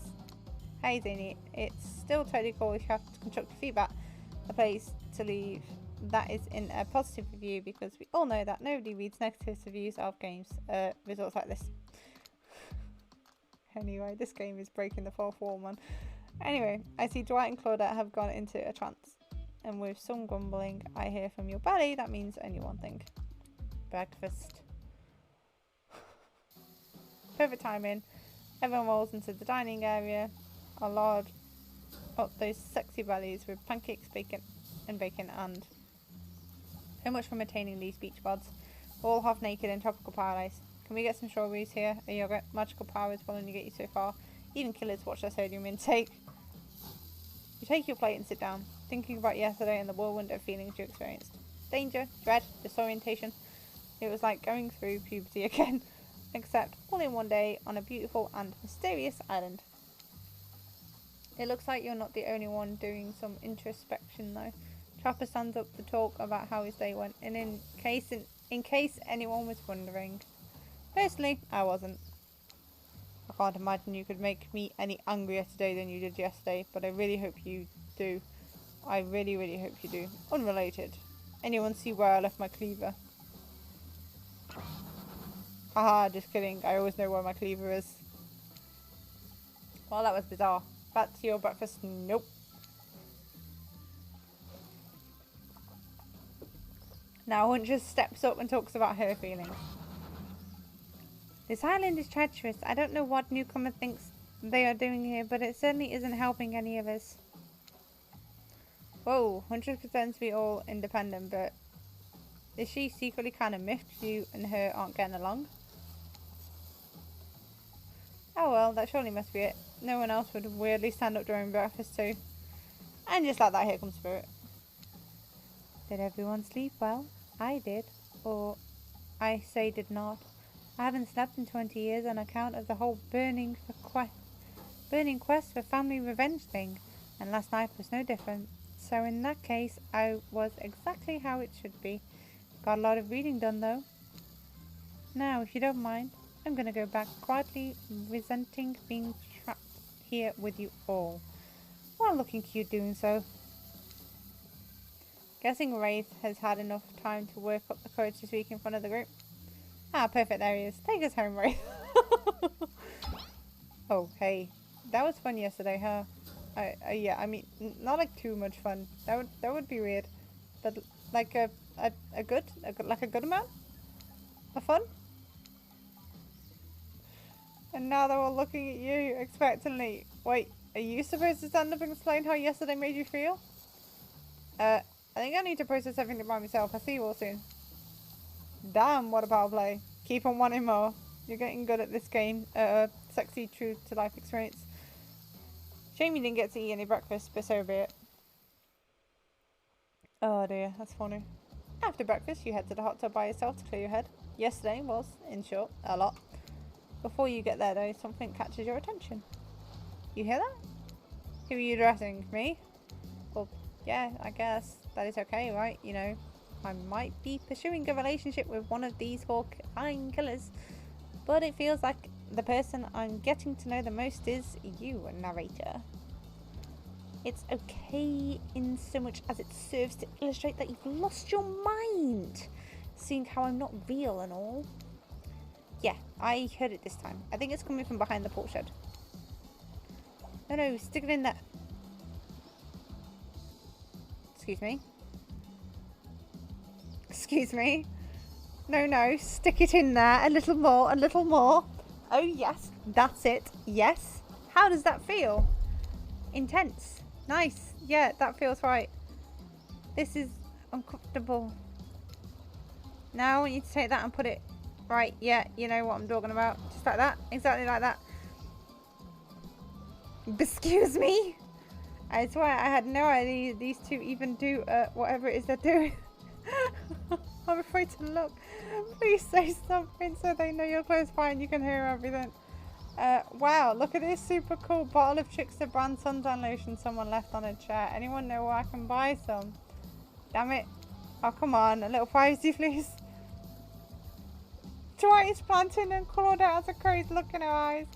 Hey, Zany. It's still totally cool if you have constructive feedback. A place to leave that is in a positive review, because we all know that nobody reads negative reviews of games results like this. Anyway, this game is breaking the fourth wall, man. Anyway, I see Dwight and Claudette have gone into a trance, and with some grumbling I hear from your belly, that means only one thing. Breakfast. Perfect timing. Everyone rolls into the dining area. I'll lard up those sexy bellies with pancakes, bacon, and so much for maintaining these beach buds. We're all half naked in tropical paradise. Can we get some strawberries here? A yogurt? Magical powers will only get you so far. Even killers watch their sodium intake. You take your plate and sit down, thinking about yesterday and the whirlwind of feelings you experienced. Danger, dread, disorientation. It was like going through puberty again, except all in one day on a beautiful and mysterious island. It looks like you're not the only one doing some introspection though. Trapper stands up to talk about how his day went, and in case anyone was wondering, personally, I wasn't. I can't imagine you could make me any angrier today than you did yesterday, but I really hope you do. I really, really hope you do. Unrelated. Anyone see where I left my cleaver? Haha, just kidding. I always know where my cleaver is. Well, that was bizarre. Back to your breakfast? Nope. Now Huntress steps up and talks about her feelings. This island is treacherous. I don't know what newcomer thinks they are doing here, but it certainly isn't helping any of us. Whoa, Huntress pretends to be all independent, but is she secretly kind of miffed you and her aren't getting along? Oh well, that surely must be it. No one else would weirdly stand up during breakfast too. And just like that, here comes Spirit. Did everyone sleep well? I did. Or, I say did not. I haven't slept in 20 years on account of the whole burning quest for family revenge thing. And last night was no different. So in that case, I was exactly how it should be. Got a lot of reading done though. Now, if you don't mind, I'm gonna go back quietly, resenting being trapped here with you all. While looking cute doing so. Guessing Wraith has had enough time to work up the courage to speak in front of the group. Ah, perfect, there he is. Take us home, Wraith. Oh, hey. That was fun yesterday, huh? Yeah, I mean, not like too much fun. That would be weird. But like a good amount of fun? And now they're all looking at you expectantly. Wait, are you supposed to stand up and explain how yesterday made you feel? I think I need to process everything by myself. I'll see you all soon. Damn, what a power play. Keep on wanting more. You're getting good at this game. Sexy, true to life experience. Shame you didn't get to eat any breakfast, but so be it. Oh dear, that's funny. After breakfast, you head to the hot tub by yourself to clear your head. Yesterday was, in short, a lot. Before you get there though, something catches your attention. You hear that? Who are you addressing? Me? Well, yeah, I guess that is okay, right? You know, I might be pursuing a relationship with one of these fine killers, but it feels like the person I'm getting to know the most is you, narrator. It's okay in so much as it serves to illustrate that you've lost your mind, seeing how I'm not real and all. Yeah, I heard it this time. I think it's coming from behind the porch shed. No, stick it in there. Excuse me. Excuse me. No, stick it in there. A little more, a little more. Oh yes, that's it. Yes. How does that feel? Intense. Nice. Yeah, that feels right. This is uncomfortable. Now I want you to take that and put it right. Yeah, you know what I'm talking about. Just like that. Exactly like that. Excuse me? I swear I had no idea these two even do whatever it is they're doing. I'm afraid to look. Please say something so they know you're close by and you can hear everything. Wow, look at this super cool bottle of Trickster brand suntan lotion someone left on a chair. Anyone know where I can buy some? Damn it. Oh, come on. A little privacy, please. Dwight is planting and Claudette has a crazy look in her eyes.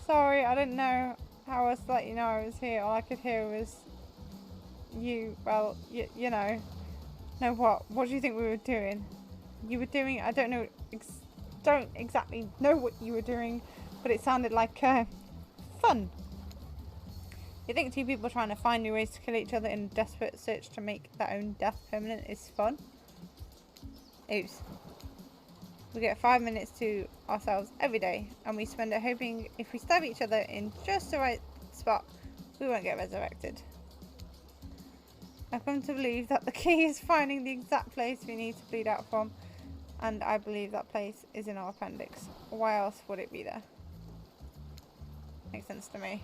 Sorry, I didn't know how else to let you know I was here. All I could hear was you. Well, you know. No, what? What do you think we were doing? You were doing... I don't know... don't exactly know what you were doing, but it sounded like fun. You think two people trying to find new ways to kill each other in a desperate search to make their own death permanent is fun? Oops. We get 5 minutes to ourselves every day, and we spend it hoping if we stab each other in just the right spot, we won't get resurrected. I've come to believe that the key is finding the exact place we need to bleed out from, and I believe that place is in our appendix. Why else would it be there? Makes sense to me.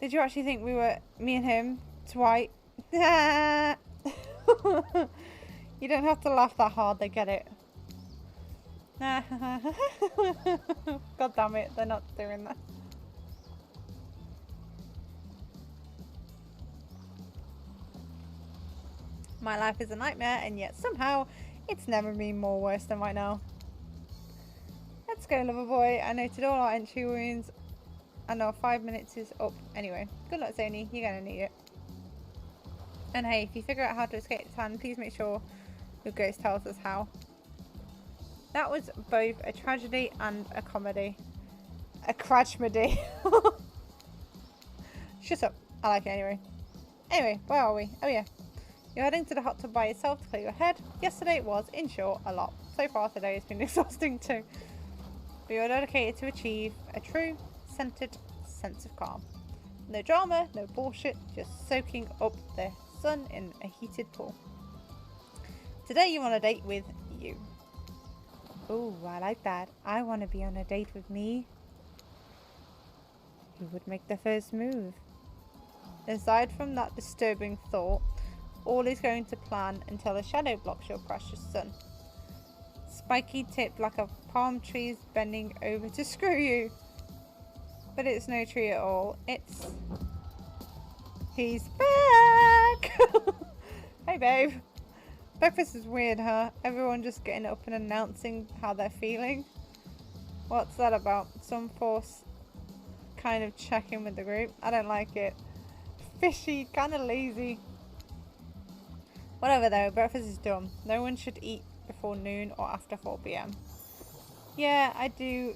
Did you actually think we were me and him? Dwight? You don't have to laugh that hard, they get it. God damn it, they're not doing that. My life is a nightmare, and yet somehow it's never been more worse than right now. Let's go, lover boy. I noted all our entry wounds, and our 5 minutes is up anyway. Good luck, Zany. You're gonna need it. And hey, if you figure out how to escape the town, please make sure your ghost tells us how. That was both a tragedy and a comedy. A crashmedy. Shut up. I like it anyway. Anyway, where are we? Oh yeah. You're heading to the hot tub by yourself to clear your head. Yesterday it was, in short, a lot. So far today has been exhausting too. But you're dedicated to achieve a true, centered sense of calm. No drama, no bullshit, just soaking up the sun in a heated pool. Today you want a date with you. Ooh, I like that. I want to be on a date with me. Who would make the first move? Aside from that disturbing thought, all is going to plan until a shadow blocks your precious sun. Spiky tip like a palm tree's bending over to screw you. But it's no tree at all. It's... He's back! Hey babe. Breakfast is weird, huh? Everyone just getting up and announcing how they're feeling. What's that about? Some force kind of checking with the group? I don't like it. Fishy, kind of lazy. Whatever though, breakfast is dumb. No one should eat before noon or after 4 PM. Yeah, I do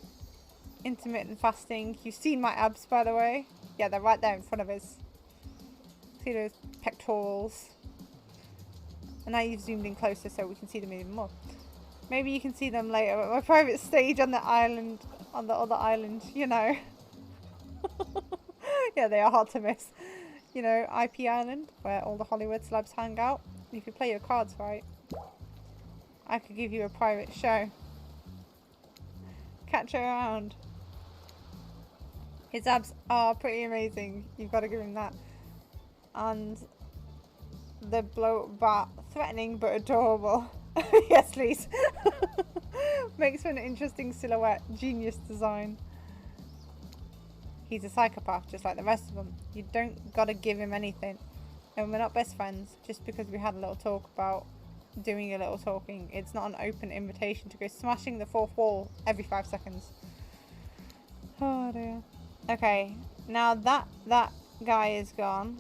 intermittent fasting. You've seen my abs, by the way. Yeah, they're right there in front of us. See those pectorals? And now you've zoomed in closer so we can see them even more. Maybe you can see them later at my private stage on the island, on the other island, you know. Yeah, they are hard to miss. You know, IP Island, where all the Hollywood celebs hang out. If you play your cards right, I could give you a private show. Catch her around. His abs are pretty amazing. You've got to give him that. And the blow bat, threatening but adorable. Yes, please. Makes for an interesting silhouette. Genius design. He's a psychopath, just like the rest of them. You don't gotta give him anything. And we're not best friends just because we had a little talk about doing a little talking. It's not an open invitation to go smashing the fourth wall every 5 seconds. Oh dear. Okay, now that guy is gone,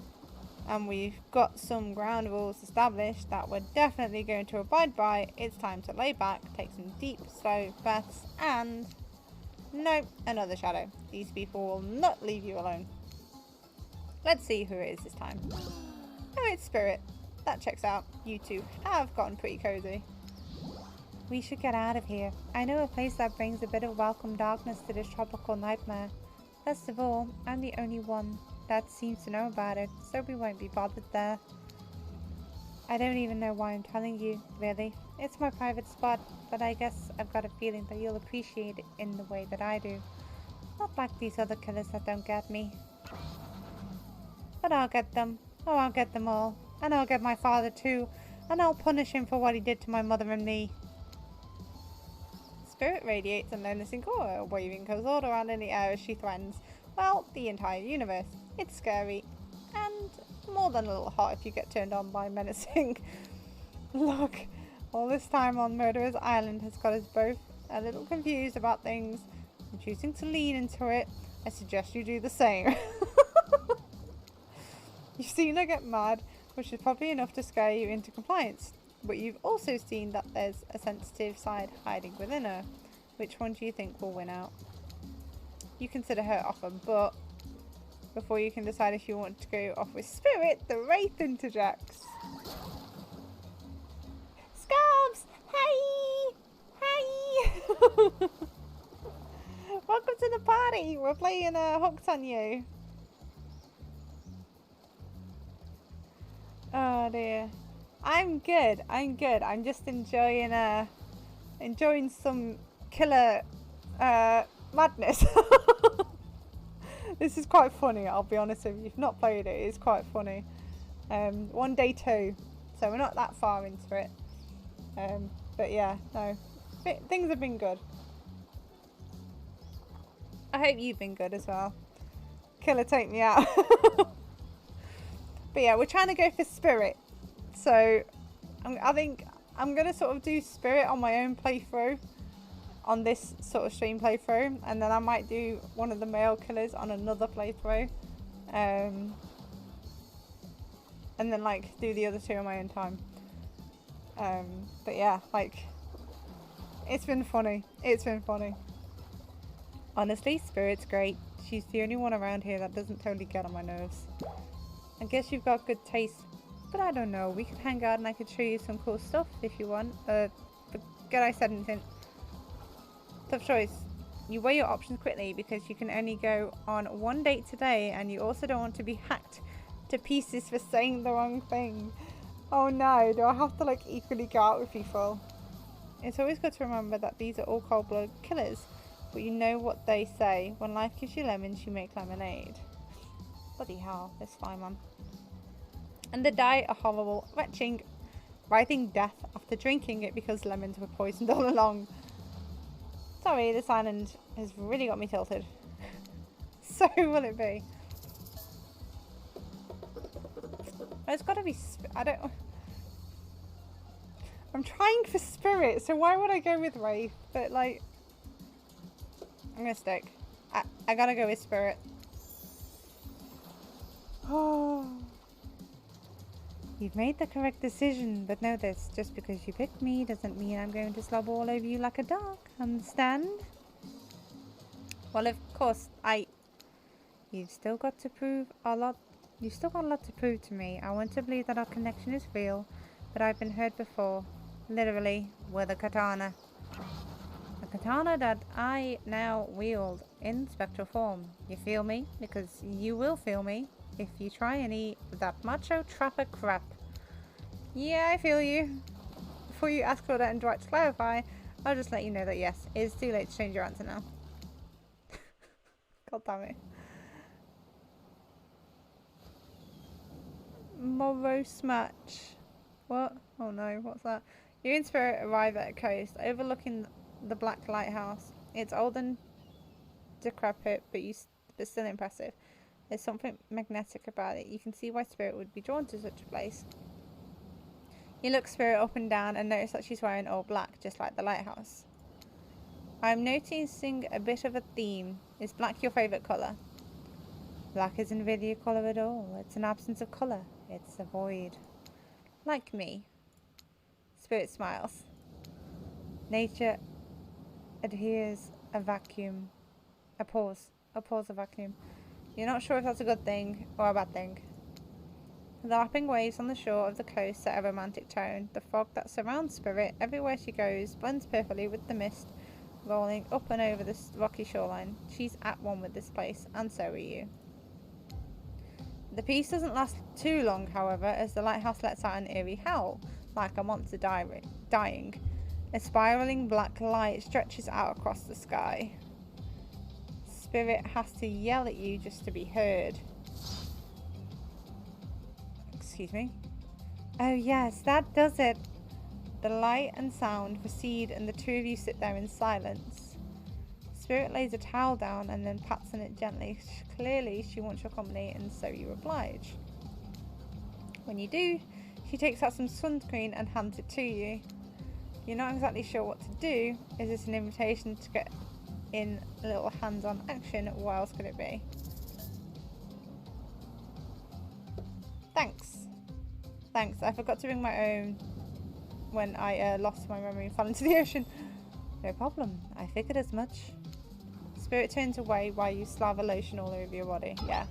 and we've got some ground rules established that we're definitely going to abide by, it's time to lay back, take some deep, slow breaths, and... Nope, another shadow. These people will not leave you alone. Let's see who it is this time. Oh, it's Spirit. That checks out. You two have gotten pretty cozy. We should get out of here. I know a place that brings a bit of welcome darkness to this tropical nightmare. Best of all, I'm the only one that seems to know about it, so we won't be bothered there. I don't even know why I'm telling you, really. It's my private spot, but I guess I've got a feeling that you'll appreciate it in the way that I do. Not like these other killers that don't get me. But I'll get them. Oh, I'll get them all. And I'll get my father too. and I'll punish him for what he did to my mother and me. Spirit radiates a menacing aura, waving her sword around in the air as she threatens, well, the entire universe. It's scary, and more than a little hot if you get turned on by menacing. Look, all this time on Murderer's Island has got us both a little confused about things. I'm choosing to lean into it. I suggest you do the same. You've seen her get mad, which is probably enough to scare you into compliance. But you've also seen that there's a sensitive side hiding within her. Which one do you think will win out? You consider her offer, but before you can decide if you want to go off with Spirit, the Wraith interjects. Scabs! Hey! Hey! Welcome to the party! We're playing Hooked on You. Oh dear. I'm good. I'm just enjoying some killer madness. This is quite funny, I'll be honest with you. If you've not played it, it's quite funny. One day 2, so we're not that far into it. But yeah, no. Things have been good. I hope you've been good as well. Killer, take me out. But yeah, we're trying to go for Spirit. So I think I'm going to sort of do Spirit on my own playthrough. On this sort of stream playthrough. And then I might do one of the male killers on another playthrough. And then like do the other 2 on my own time. But yeah, like it's been funny. It's been funny. Honestly, Spirit's great. She's the only one around here that doesn't totally get on my nerves. I guess you've got good taste, but I don't know. We could hang out and I could show you some cool stuff if you want. Forget I said anything. Tough choice. You weigh your options quickly because you can only go on one date today, and you also don't want to be hacked to pieces for saying the wrong thing. Oh no, do I have to like equally go out with people? It's always good to remember that these are all cold-blooded killers, but you know what they say, when life gives you lemons, you make lemonade. Bloody hell, this fine man. And they die a horrible, retching, writhing death after drinking it because lemons were poisoned all along. Sorry, this island has really got me tilted. So will it be. It's gotta be, I'm trying for Spirit, so why would I go with Wraith? But like, I'm gonna stick. I gotta go with Spirit. Oh. You've made the correct decision, but know this, just because you picked me doesn't mean I'm going to slob all over you like a dog, understand? Well, of course, you've still got to prove a lot. You've still got a lot to prove to me. I want to believe that our connection is real, but I've been hurt before. Literally, with a katana. A katana that I now wield in spectral form. You feel me? Because you will feel me if you try any of that macho trapper crap. Yeah, I feel you. Before you ask Claudette and Dwight to clarify, I'll just let you know that yes, it is too late to change your answer now. God damn it. Morose match. What? Oh no, what's that? You and Spirit arrive at a coast overlooking the Black Lighthouse. It's old and decrepit, but still impressive. There's something magnetic about it. You can see why Spirit would be drawn to such a place. You look Spirit up and down and notice that she's wearing all black, just like the lighthouse. I'm noticing a bit of a theme. Is black your favourite colour? Black isn't really a colour at all. It's an absence of colour. It's a void. Like me. Spirit smiles. Nature adheres a vacuum. A pause, a vacuum. You're not sure if that's a good thing or a bad thing. The lapping waves on the shore of the coast set a romantic tone. The fog that surrounds Spirit everywhere she goes blends perfectly with the mist rolling up and over this rocky shoreline. She's at one with this place, and so are you. The peace doesn't last too long, however, as the lighthouse lets out an eerie howl, like a monster dying. A spiraling black light stretches out across the sky. Spirit has to yell at you just to be heard. Excuse me. Oh yes, that does it. The light and sound recede and the two of you sit there in silence. Spirit lays a towel down and then pats on it gently. Clearly she wants your company and so you oblige. When you do, she takes out some sunscreen and hands it to you. You're not exactly sure what to do. Is this an invitation to get in a little hands-on action? What else could it be? Thanks. I forgot to bring my own when I lost my memory and fell into the ocean. No problem. I figured as much. Spirit turns away while you slather lotion all over your body. Yeah.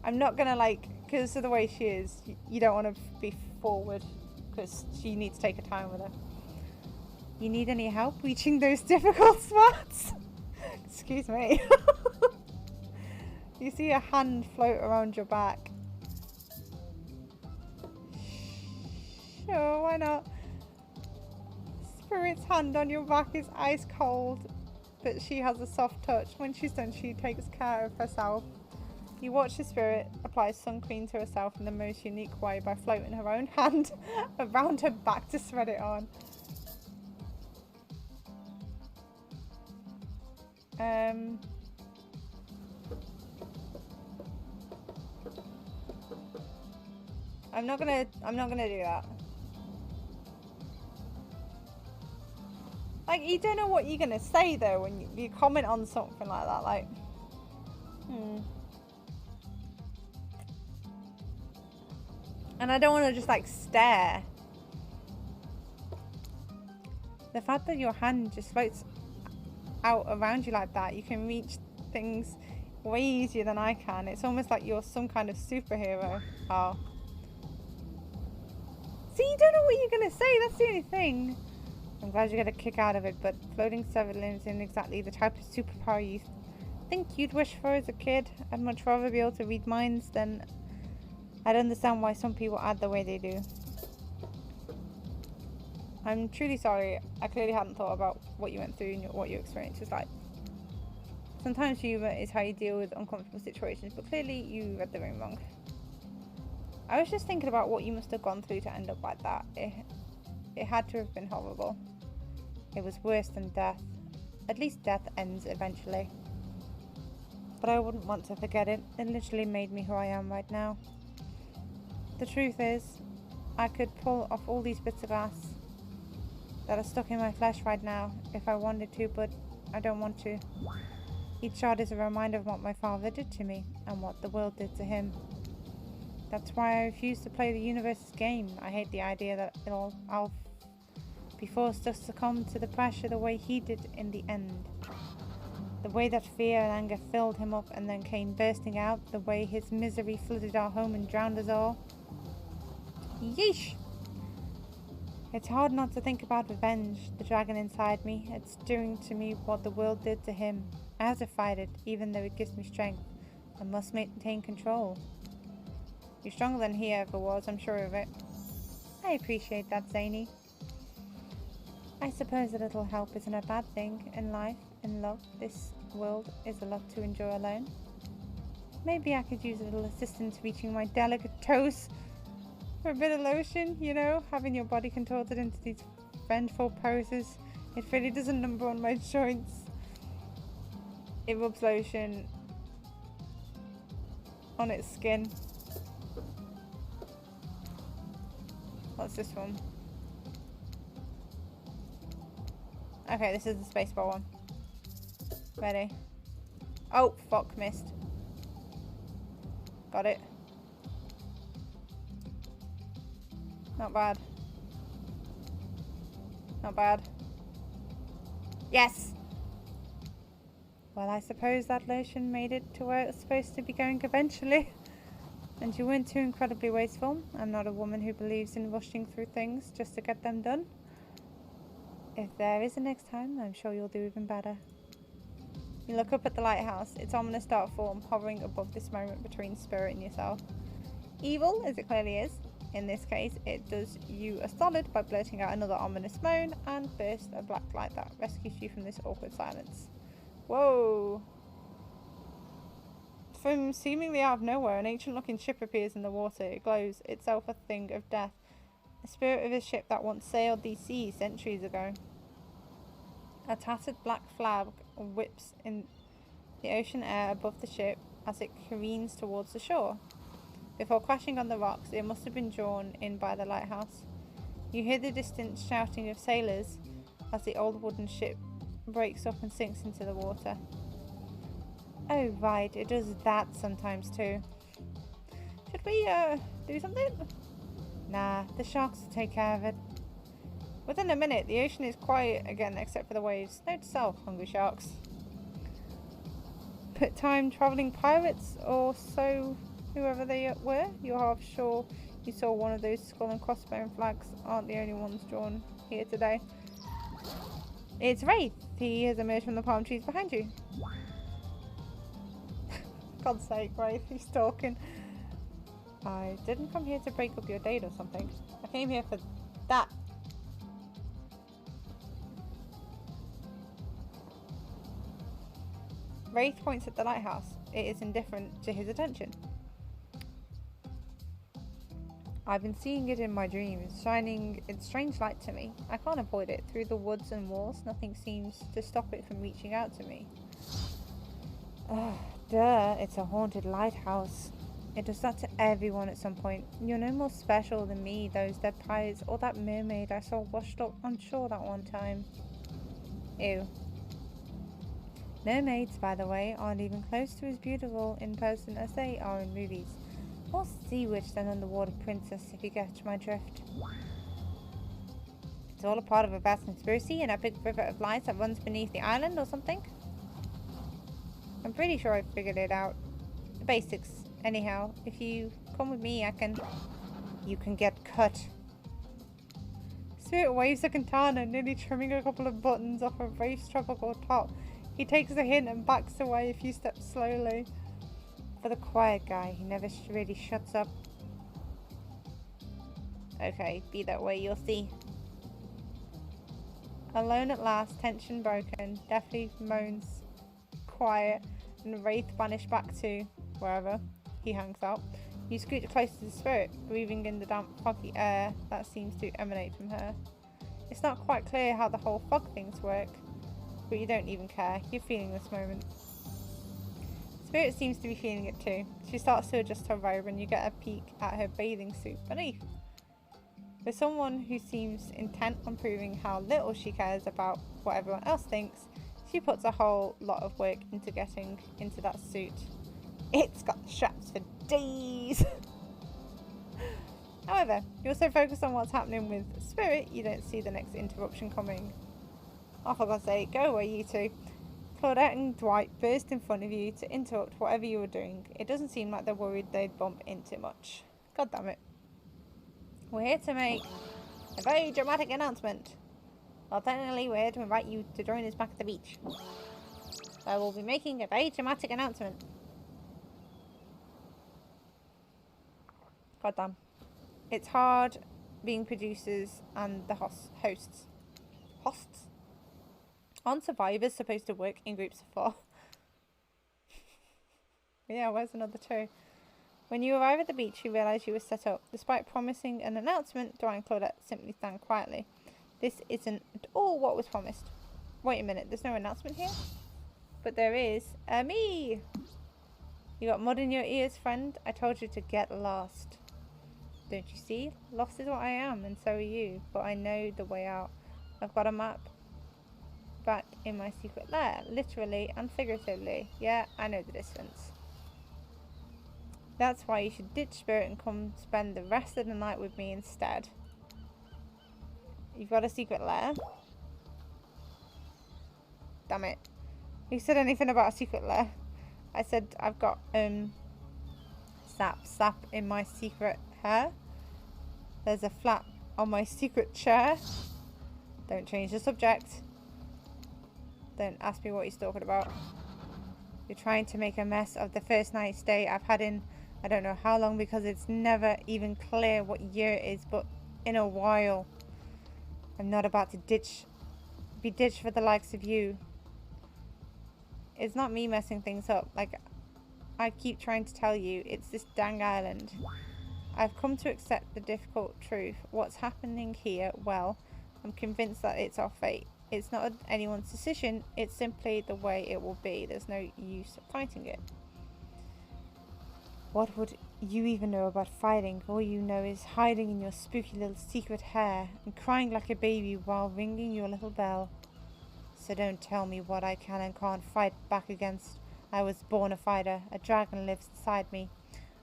I'm not gonna because of the way she is, you don't want to be forward because you need to take her time with her. You need any help reaching those difficult spots? Excuse me. You see a hand float around your back. Sure, why not? Spirit's hand on your back is ice cold, but she has a soft touch. When she's done, she takes care of herself. You watch the Spirit apply sun cream to herself in the most unique way by floating her own hand around her back to spread it on. I'm not gonna do that. You don't know what you're gonna say though when you comment on something like that. And I don't want to just stare. The fact that your hand just floats out around you like that, you can reach things way easier than I can. It's almost like you're some kind of superhero. Oh. See, you don't know what you're gonna say, that's the only thing. I'm glad you get a kick out of it, but floating severed limbs isn't exactly the type of superpower you think you'd wish for as a kid. I'd much rather be able to read minds than... I'd understand why some people act the way they do. I'm truly sorry. I clearly hadn't thought about what you went through and what your experience was like. Sometimes humour is how you deal with uncomfortable situations, but clearly you read the room wrong. I was just thinking about what you must have gone through to end up like that. It had to have been horrible. It was worse than death. At least death ends eventually. But I wouldn't want to forget it. It literally made me who I am right now. The truth is, I could pull off all these bits of glass that are stuck in my flesh right now if I wanted to, but I don't want to. Each shard is a reminder of what my father did to me and what the world did to him. That's why I refuse to play the universe's game. I hate the idea that I'll be forced to succumb to the pressure the way he did in the end. The way that fear and anger filled him up and then came bursting out. The way his misery flooded our home and drowned us all. Yeesh! It's hard not to think about revenge, the dragon inside me. It's doing to me what the world did to him. I have to fight it, even though it gives me strength. I must maintain control. You're stronger than he ever was, I'm sure of it. I appreciate that, Zany. I suppose a little help isn't a bad thing in life, in love. This world is a lot to enjoy alone. Maybe I could use a little assistance reaching my delicate toes. For a bit of lotion, you know, having your body contorted into these vengeful poses. It really does a number on my joints. It rubs lotion on its skin. What's this one? Okay, this is the Spaceball one. Ready? Oh, fuck, missed. Got it. Not bad. Not bad. Yes! Well, I suppose that lotion made it to where it was supposed to be going eventually. And you weren't too incredibly wasteful. I'm not a woman who believes in rushing through things just to get them done. If there is a next time, I'm sure you'll do even better. You look up at the lighthouse, its ominous dark form hovering above this moment between Spirit and yourself. Evil, as it clearly is. In this case, it does you a solid by blurting out another ominous moan and burst a black light that rescues you from this awkward silence. Whoa! From seemingly out of nowhere, an ancient-looking ship appears in the water. It glows, itself a thing of death. The spirit of a ship that once sailed these seas centuries ago. A tattered black flag whips in the ocean air above the ship as it careens towards the shore. Before crashing on the rocks, it must have been drawn in by the lighthouse. You hear the distant shouting of sailors as the old wooden ship breaks up and sinks into the water. Oh right, it does that sometimes too. Should we, do something? Nah, the sharks will take care of it. Within a minute, the ocean is quiet again except for the waves. Note to self, hungry sharks. But time-travelling pirates, or so, whoever they were, you're half sure you saw one of those skull and crossbone flags aren't the only ones drawn here today. It's Wraith! He has emerged from the palm trees behind you. God's sake, Wraith, he's talking. I didn't come here to break up your date or something. I came here for that. Wraith points at the lighthouse. It is indifferent to his attention. I've been seeing it in my dreams, shining its strange light to me. I can't avoid it. Through the woods and walls, nothing seems to stop it from reaching out to me. Ugh, duh, it's a haunted lighthouse. It does that to everyone at some point. You're no more special than me, those dead pirates, or that mermaid I saw washed up on shore that one time. Ew. Mermaids, by the way, aren't even close to as beautiful in person as they are in movies. More sea witch than underwater princess, if you get my drift. It's all a part of a vast conspiracy, an epic river of lies that runs beneath the island or something? I'm pretty sure I figured it out. The basics. Anyhow, if you come with me, you can get cut. Spirit waves a katana, nearly trimming a couple of buttons off of Wraith's tropical top. He takes the hint and backs away a few steps slowly. For the quiet guy, he never really shuts up. Okay, be that way, you'll see. Alone at last, tension broken, Deathly moans quiet, and Wraith vanished back to wherever he hangs out. You scoot close to the spirit, breathing in the damp, foggy air that seems to emanate from her. It's not quite clear how the whole fog things work, but you don't even care. You're feeling this moment. Spirit seems to be feeling it too. She starts to adjust her robe and you get a peek at her bathing suit beneath. For someone who seems intent on proving how little she cares about what everyone else thinks, she puts a whole lot of work into getting into that suit. It's got straps for days! However, you're so focused on what's happening with Spirit, you don't see the next interruption coming. Oh, for God's sake, go away, you two. Claudette and Dwight burst in front of you to interrupt whatever you were doing. It doesn't seem like they're worried they'd bump into much. God damn it. We're here to make a very dramatic announcement. Well, technically, we're here to invite you to join us back at the beach. So we'll be making a very dramatic announcement. God damn. It's hard being producers and the hosts. Hosts? Aren't survivors supposed to work in groups of 4? Yeah, where's another 2? When you arrive at the beach, you realise you were set up. Despite promising an announcement, Dwight and Claudette simply stand quietly. This isn't at all what was promised. Wait a minute, there's no announcement here? But there is. Me! You got mud in your ears, friend? I told you to get lost. Don't you see? Lost is what I am, and so are you. But I know the way out. I've got a map. Back in my secret lair, literally and figuratively. Yeah, I know the distance. That's why you should ditch Spirit and come spend the rest of the night with me instead. You've got a secret lair? Damn it. Who said anything about a secret lair? I said I've got sap in my secret hair. There's a flap on my secret chair. Don't change the subject. Don't ask me what he's talking about. You're trying to make a mess of the first night stay I've had in I don't know how long, because it's never even clear what year it is, but in a while. I'm not about to be ditched for the likes of you. It's not me messing things up. Like, I keep trying to tell you, it's this dang island. I've come to accept the difficult truth. What's happening here, well, I'm convinced that it's our fate. It's not anyone's decision, it's simply the way it will be. There's no use fighting it. What would you even know about fighting? All you know is hiding in your spooky little secret hair and crying like a baby while ringing your little bell. So don't tell me what I can and can't fight back against. I was born a fighter. A dragon lives inside me.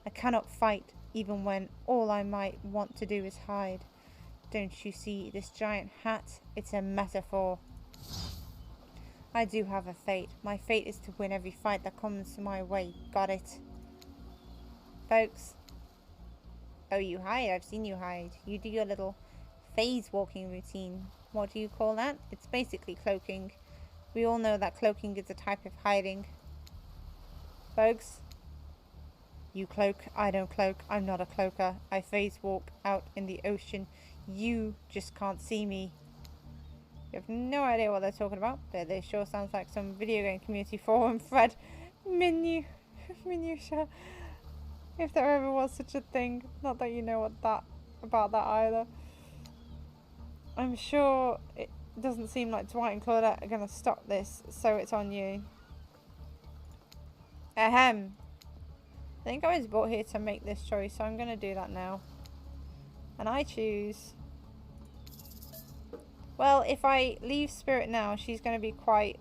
I cannot fight, even when all I might want to do is hide. Don't you see this giant hat? It's a metaphor. I do have a fate. My fate is to win every fight that comes my way. Got it? Folks. Oh, you hide. I've seen you hide. You do your little phase walking routine. What do you call that? It's basically cloaking. We all know that cloaking is a type of hiding. Folks. You cloak. I don't cloak. I'm not a cloaker. I phase walk out in the ocean. You just can't see me. You have no idea what they're talking about, but they sure sounds like some video game community forum thread minutia. If there ever was such a thing. Not that you know about that either. I'm sure it doesn't seem like Dwight and Claudette are going to stop this, so it's on you. Ahem. I think I was brought here to make this choice, so I'm going to do that now. And I choose... Well, if I leave Spirit now, she's going to be quite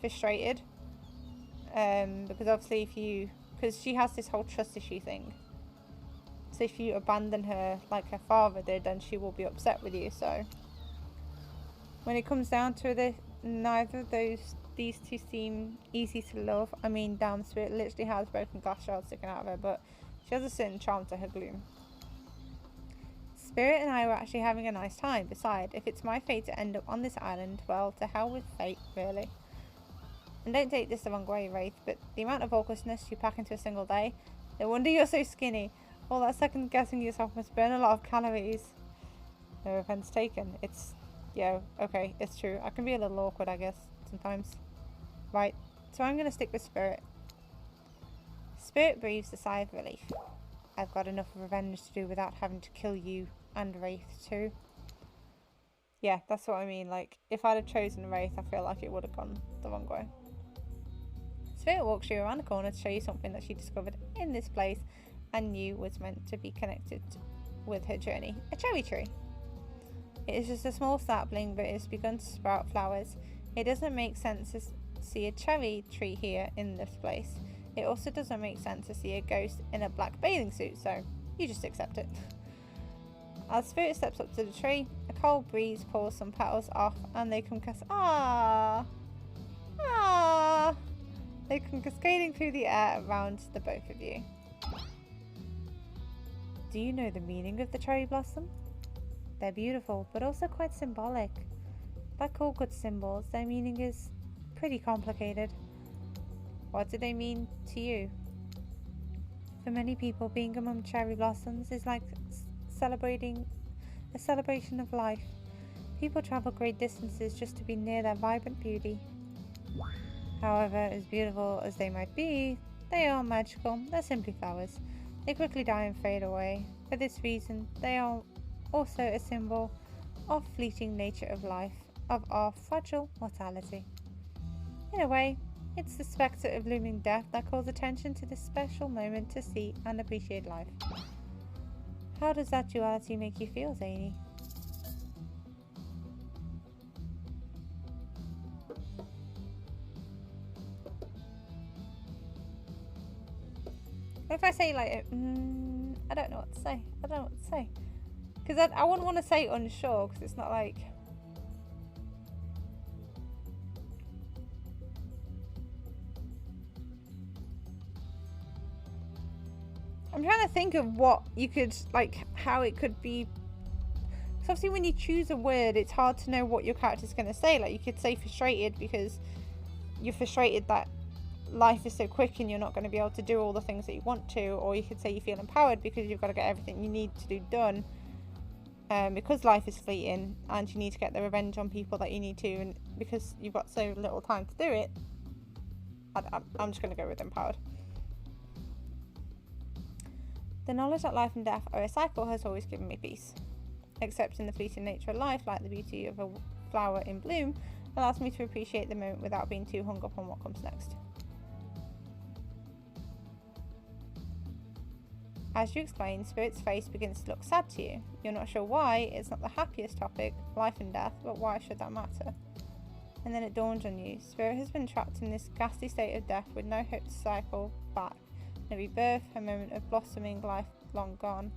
frustrated. Because obviously if you... Because she has this whole trust issue thing. So if you abandon her like her father did, then she will be upset with you. So when it comes down to this, neither of these two seem easy to love. I mean, damn, Spirit literally has broken glass shards sticking out of her, but she has a certain charm to her gloom. Spirit and I were actually having a nice time. Besides, if it's my fate to end up on this island, well, to hell with fate, really. And don't take this the wrong way, Wraith, but the amount of awkwardness you pack into a single day, no wonder you're so skinny. All that second guessing yourself must burn a lot of calories. No offense taken. It's, yeah, okay, it's true. I can be a little awkward, I guess, sometimes. Right, so I'm going to stick with Spirit. Spirit breathes a sigh of relief. I've got enough revenge to do without having to kill you and Wraith too. Yeah, that's what I mean. Like, if I'd have chosen Wraith, I feel like it would have gone the wrong way. Spirit walks you around the corner to show you something that she discovered in this place and knew was meant to be connected with her journey. A cherry tree. It is just a small sapling, but it has begun to sprout flowers. It doesn't make sense to see a cherry tree here in this place. It also doesn't make sense to see a ghost in a black bathing suit, so you just accept it. As Spirit steps up to the tree, a cold breeze pulls some petals off and they come They come cascading through the air around the both of you. Do you know the meaning of the cherry blossom? They're beautiful, but also quite symbolic. Like all good symbols, their meaning is pretty complicated. What do they mean to you? For many people, being among cherry blossoms is like a celebration of life. People travel great distances just to be near their vibrant beauty. However, as beautiful as they might be, they aren't magical. They're simply flowers. They quickly die and fade away. For this reason, they are also a symbol of fleeting nature of life, of our fragile mortality. In a way, it's the spectre of looming death that calls attention to this special moment to see and appreciate life. How does that duality make you feel, Zany? If I say like, I don't know what to say. I don't know what to say. Because I wouldn't want to say unsure, because it's not like... I'm trying to think of what you could, like, how it could be. Because obviously when you choose a word, it's hard to know what your character's going to say. Like, you could say frustrated because you're frustrated that life is so quick and you're not going to be able to do all the things that you want to. Or you could say you feel empowered because you've got to get everything you need to do done. Because life is fleeting and you need to get the revenge on people that you need to. And because you've got so little time to do it, I'm just going to go with empowered. The knowledge that life and death are a cycle has always given me peace. Accepting the fleeting nature of life, like the beauty of a flower in bloom, allows me to appreciate the moment without being too hung up on what comes next. As you explain, Spirit's face begins to look sad to you. You're not sure why. It's not the happiest topic, life and death, but why should that matter? And then it dawns on you. Spirit has been trapped in this ghastly state of death with no hope to cycle back. No rebirth, a moment of blossoming life long gone.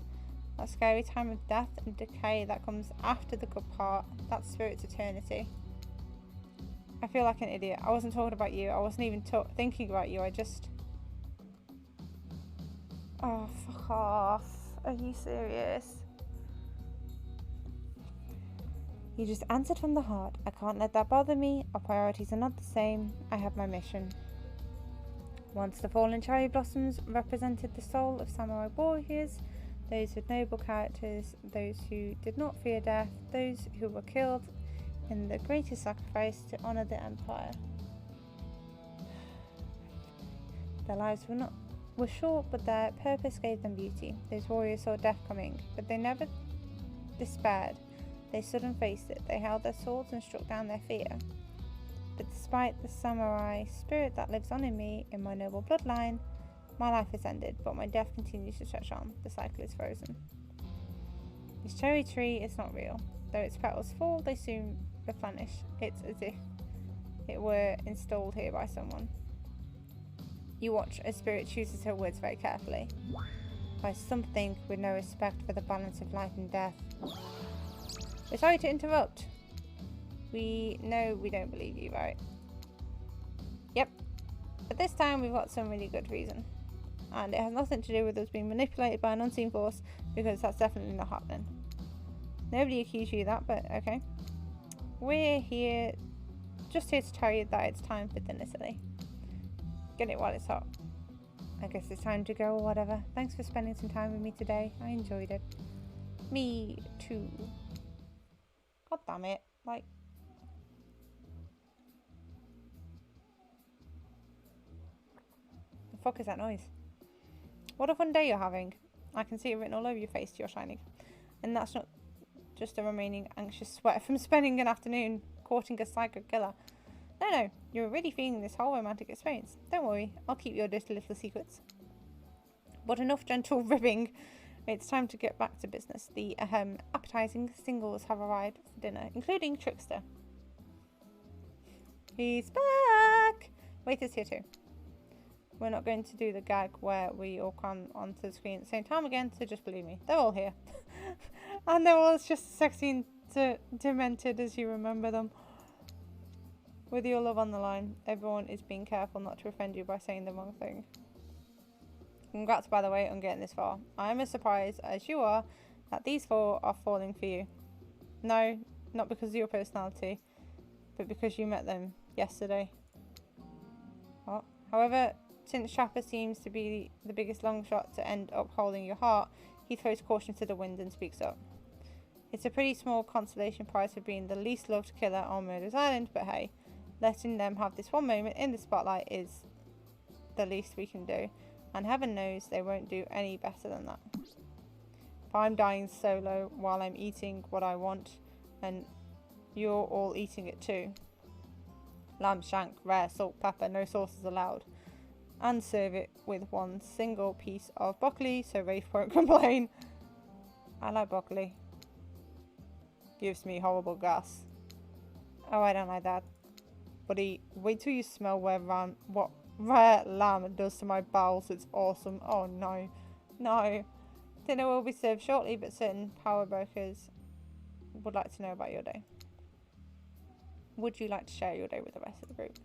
That scary time of death and decay that comes after the good part, that's Spirit's eternity. I feel like an idiot. I wasn't talking about you. I wasn't even thinking about you. I just... Oh, fuck off. Are you serious? You just answered from the heart. I can't let that bother me. Our priorities are not the same. I have my mission. Once the fallen cherry blossoms represented the soul of samurai warriors, those with noble characters, those who did not fear death, those who were killed in the greatest sacrifice to honour the empire. Their lives were short, but their purpose gave them beauty. Those warriors saw death coming, but they never despaired. They stood and faced it. They held their swords and struck down their fear. But despite the samurai spirit that lives on in me, in my noble bloodline, my life has ended, but my death continues to stretch on. The cycle is frozen. This cherry tree is not real. Though its petals fall, they soon replenish. It's as if it were installed here by someone. You watch as Spirit chooses her words very carefully. By something with no respect for the balance of life and death. We're sorry to interrupt. We know we don't believe you, right? Yep. But this time we've got some really good reason. And it has nothing to do with us being manipulated by an unseen force, because that's definitely not happening. Nobody accused you of that, but okay. We're just here to tell you that it's time for dinner, silly. Get it while it's hot. I guess it's time to go or whatever. Thanks for spending some time with me today. I enjoyed it. Me too. God damn it. Like... The fuck is that noise? What a fun day you're having. I can see it written all over your face, you're shining. And that's not just a remaining anxious sweat from spending an afternoon courting a psycho killer. No, you're really feeling this whole romantic experience. Don't worry, I'll keep your dirty little secrets. But enough gentle ribbing. It's time to get back to business. The appetizing singles have arrived for dinner, including Trickster. He's back! Waiter's here too. We're not going to do the gag where we all come onto the screen at the same time again, so just believe me, they're all here. And they're all just as sexy and demented as you remember them. With your love on the line, everyone is being careful not to offend you by saying the wrong thing. Congrats, by the way, on getting this far. I am as surprised as you are that these four are falling for you. No, not because of your personality, but because you met them yesterday. What? However, since Chopper seems to be the biggest long shot to end up holding your heart, he throws caution to the wind and speaks up. It's a pretty small consolation prize for being the least loved killer on Murder's Island, but hey, letting them have this one moment in the spotlight is the least we can do, and heaven knows they won't do any better than that. If I'm dying solo while I'm eating what I want, and you're all eating it too. Lamb shank, rare, salt, pepper, no sauces allowed. And serve it with one single piece of broccoli so Rafe won't complain. I like broccoli. Gives me horrible gas. Oh, I don't like that. Buddy, wait till you smell what rare lamb does to my bowels. It's awesome. Oh no. No. Dinner will be served shortly, but certain power brokers would like to know about your day. Would you like to share your day with the rest of the group?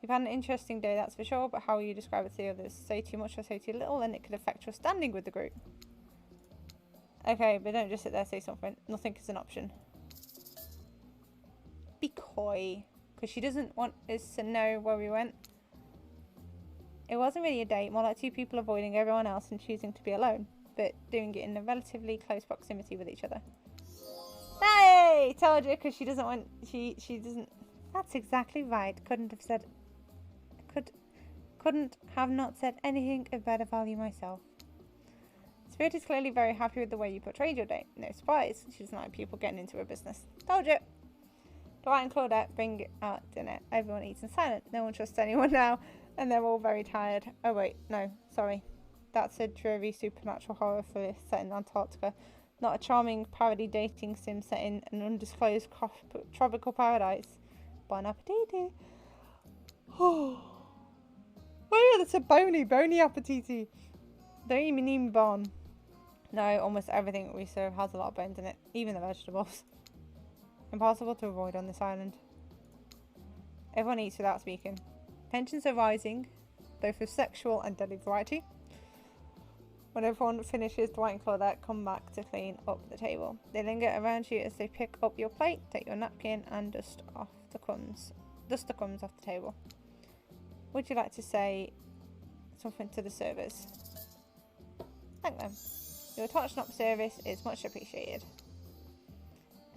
You've had an interesting day, that's for sure, but how will you describe it to the others? Say too much or say too little, and it could affect your standing with the group. Okay, but don't just sit there and say something. Nothing is an option. Be coy, because she doesn't want us to know where we went. It wasn't really a date, more like two people avoiding everyone else and choosing to be alone, but doing it in a relatively close proximity with each other. Hey! Told you, because she doesn't want... She doesn't... That's exactly right. Couldn't have not said anything of better value myself. Spirit is clearly very happy with the way you portrayed your date. No surprise, she doesn't like people getting into her business. Told you. Dwight and Claudette bring out dinner. Everyone eats in silence. No one trusts anyone now, and they're all very tired. Oh wait, no, sorry. That's a dreary supernatural horror thriller set in Antarctica, not a charming parody dating sim set in an undisclosed tropical paradise. Bon appetit. Oh yeah, that's a bony appetiti. Don't even mean bon. No, almost everything we serve has a lot of bones in it, even the vegetables. Impossible to avoid on this island. Everyone eats without speaking. Tensions are rising, both of sexual and deadly variety. When everyone finishes, Dwight and Claudette come back to clean up the table. They linger around you as they pick up your plate, take your napkin, and dust the crumbs off the table. Would you like to say something to the servers? Thank them. Your touch-up service is much appreciated.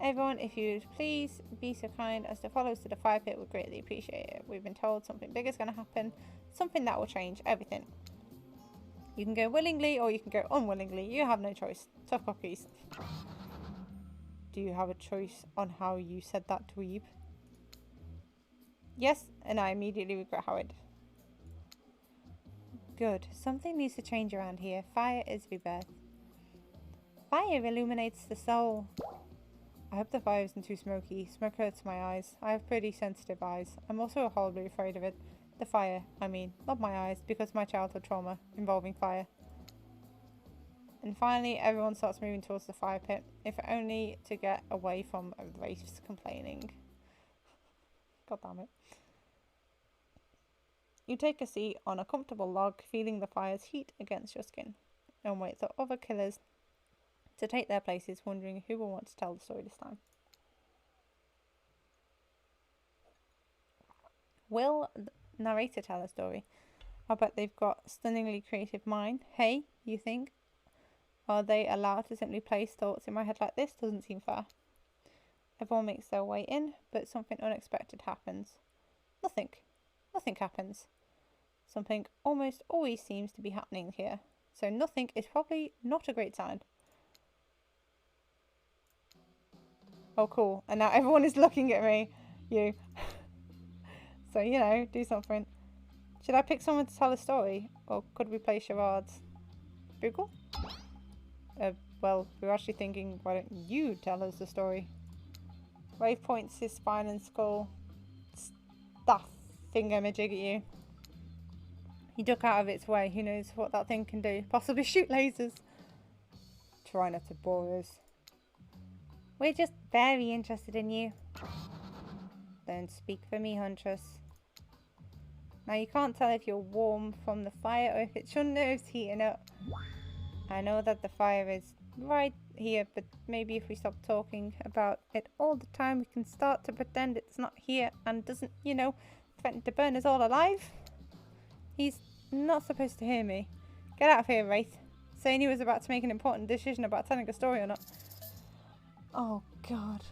Everyone, if you'd please be so kind as to follow us to the fire pit, we'd greatly appreciate it. We've been told something big is going to happen, something that will change everything. You can go willingly or you can go unwillingly. You have no choice. Tough cookies. Do you have a choice on how you said that, dweeb? Yes, and I immediately regret how I did. Good. Something needs to change around here. Fire is rebirth. Fire illuminates the soul. I hope the fire isn't too smoky. Smoke hurts my eyes. I have pretty sensitive eyes. I'm also horribly afraid of it. The fire, I mean, not my eyes, because of my childhood trauma involving fire. And finally, everyone starts moving towards the fire pit, if only to get away from Wraith's complaining. God damn it. You take a seat on a comfortable log, feeling the fire's heat against your skin, and wait for other killers to take their places, wondering who will want to tell the story this time. Will the narrator tell a story? I bet they've got a stunningly creative mind. Hey, you think? Are they allowed to simply place thoughts in my head like this? Doesn't seem fair. Everyone makes their way in, but something unexpected happens. Nothing happens. Something almost always seems to be happening here. So nothing is probably not a great sign. Oh, cool. And now everyone is looking at me. You. So, you know, do something. Should I pick someone to tell a story? Or could we play charades? Google? Well, we were actually thinking, why don't you tell us the story? Wraith points his spine and skull stuff thingamajig at you. You duck out of its way. Who knows what that thing can do? Possibly shoot lasers. Try not to bore us. We're just very interested in you. Don't speak for me, Huntress. Now you can't tell if you're warm from the fire or if it's your nerves heating up. I know that the fire is right here, but maybe if we stop talking about it all the time, we can start to pretend it's not here and doesn't, you know, threaten to burn us all alive. He's not supposed to hear me. Get out of here, Wraith. Saying he was about to make an important decision about telling a story or not. Oh, God.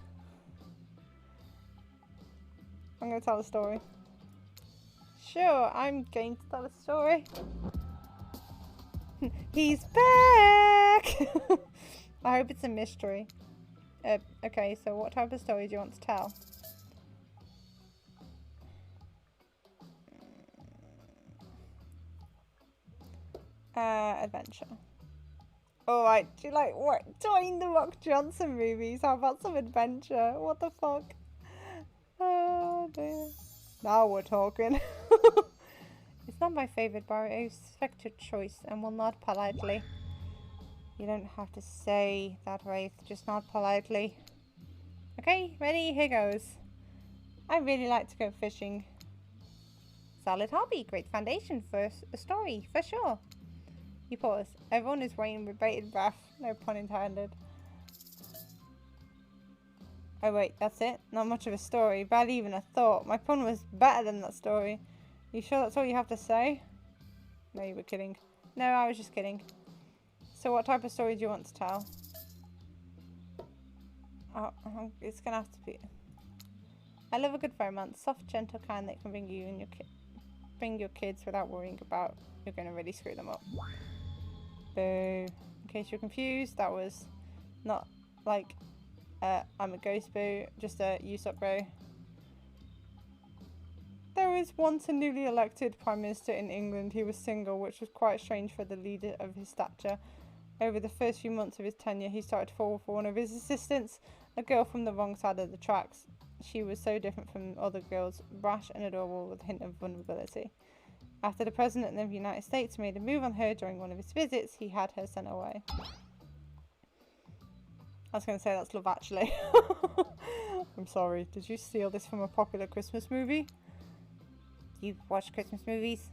I'm going to tell a story. Sure, I'm going to tell a story. He's back! I hope it's a mystery. Okay, so what type of story do you want to tell? Adventure. Alright, do you like what? Dwayne The Rock Johnson movies? How about some adventure? What the fuck? Oh dear. Now we're talking. It's not my favourite, but I respect your choice and will nod politely. You don't have to say that, Wraith. Just nod politely. Okay, ready? Here goes. I really like to go fishing. Solid hobby. Great foundation for a story, for sure. You pause. Everyone is waiting with bated breath. No pun intended. Oh wait, that's it? Not much of a story. Barely even a thought. My pun was better than that story. You sure that's all you have to say? No, you were kidding. No, I was just kidding. So what type of story do you want to tell? Oh, it's gonna have to be... I love a good romance. Soft, gentle kind that can bring you and your kids without worrying about you're gonna really screw them up. Boo. Okay, case you're confused, that was not like I'm a ghost boo, just a Usopp bro. There was once a newly elected Prime Minister in England. He was single, which was quite strange for the leader of his stature. Over the first few months of his tenure, he started to fall for one of his assistants, a girl from the wrong side of the tracks. She was so different from other girls, brash and adorable with a hint of vulnerability. After the President of the United States made a move on her during one of his visits, he had her sent away. I was going to say that's Love Actually. I'm sorry, did you steal this from a popular Christmas movie? You watch Christmas movies?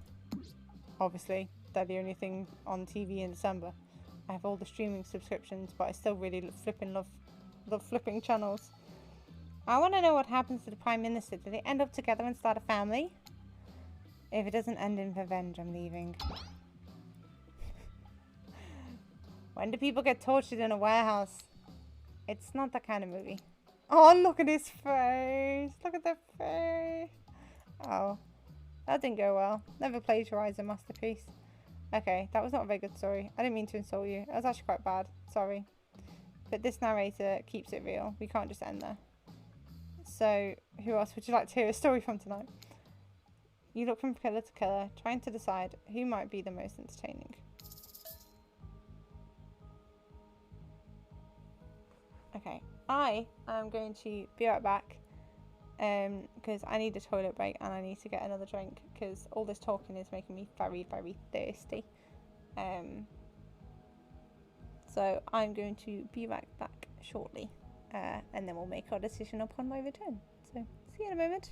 Obviously, they're the only thing on TV in December. I have all the streaming subscriptions, but I still really love flipping channels. I want to know what happens to the Prime Minister. Do they end up together and start a family? If it doesn't end in revenge, I'm leaving. When do people get tortured in a warehouse? It's not that kind of movie. Oh, look at his face. Look at the face. Oh, that didn't go well. Never plagiarise a masterpiece. Okay, that was not a very good story. I didn't mean to insult you. It was actually quite bad. Sorry. But this narrator keeps it real. We can't just end there. So, who else would you like to hear a story from tonight? You look from killer to killer, trying to decide who might be the most entertaining. Okay, I am going to be right back because I need a toilet break and I need to get another drink because all this talking is making me very, very thirsty. So I'm going to be right back shortly and then we'll make our decision upon my return. So see you in a moment.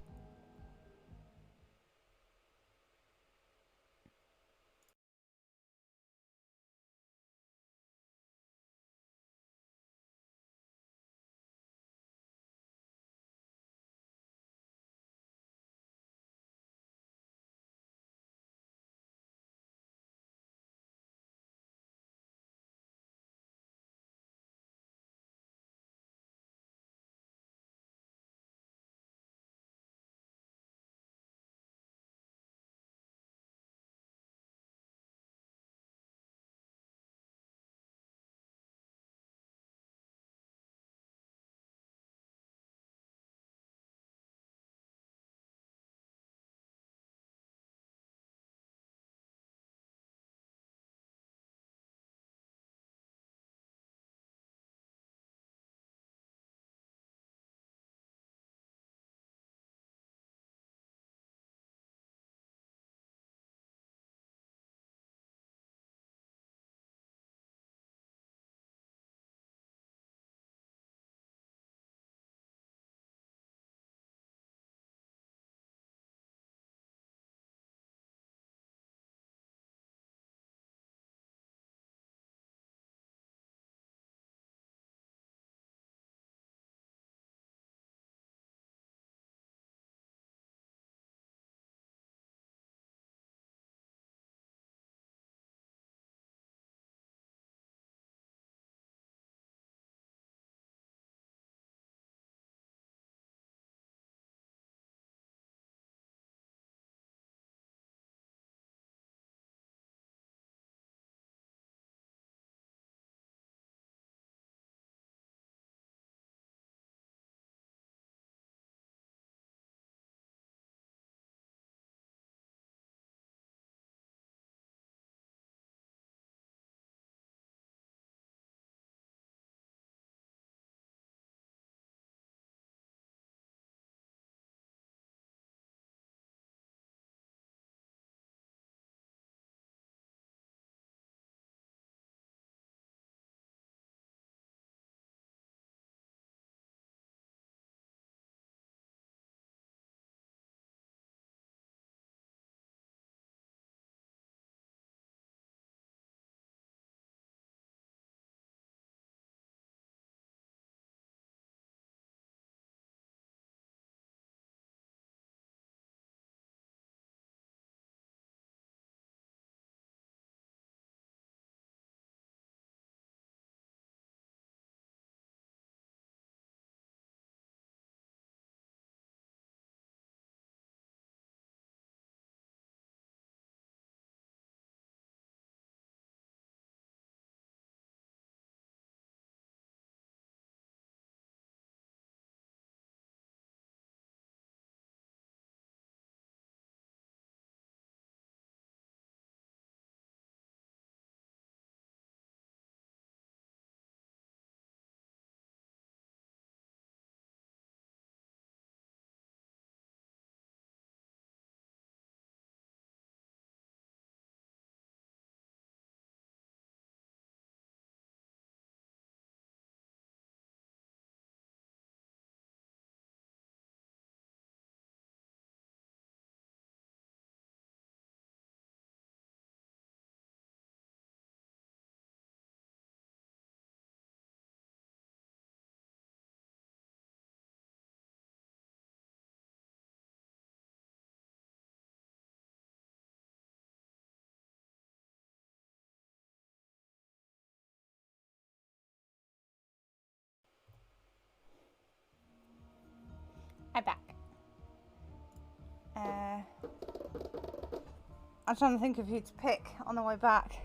I'm trying to think of who to pick on the way back.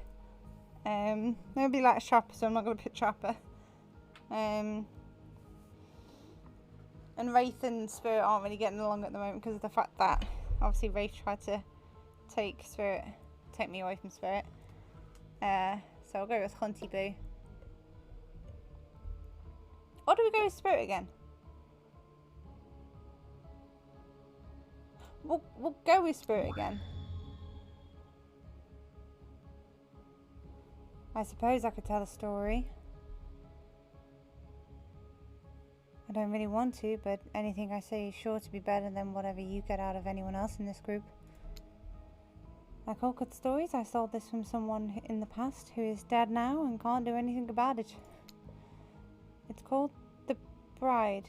Maybe like Chopper, so I'm not going to pick Chopper. And Wraith and Spirit aren't really getting along at the moment because of the fact that obviously Wraith tried to take me away from Spirit. So I'll go with Hunty Boo. Or do we go with Spirit again? We'll go with Spirit again. I suppose I could tell a story. I don't really want to, but anything I say is sure to be better than whatever you get out of anyone else in this group. Like all good stories, I stole this from someone in the past who is dead now and can't do anything about it. It's called The Bride.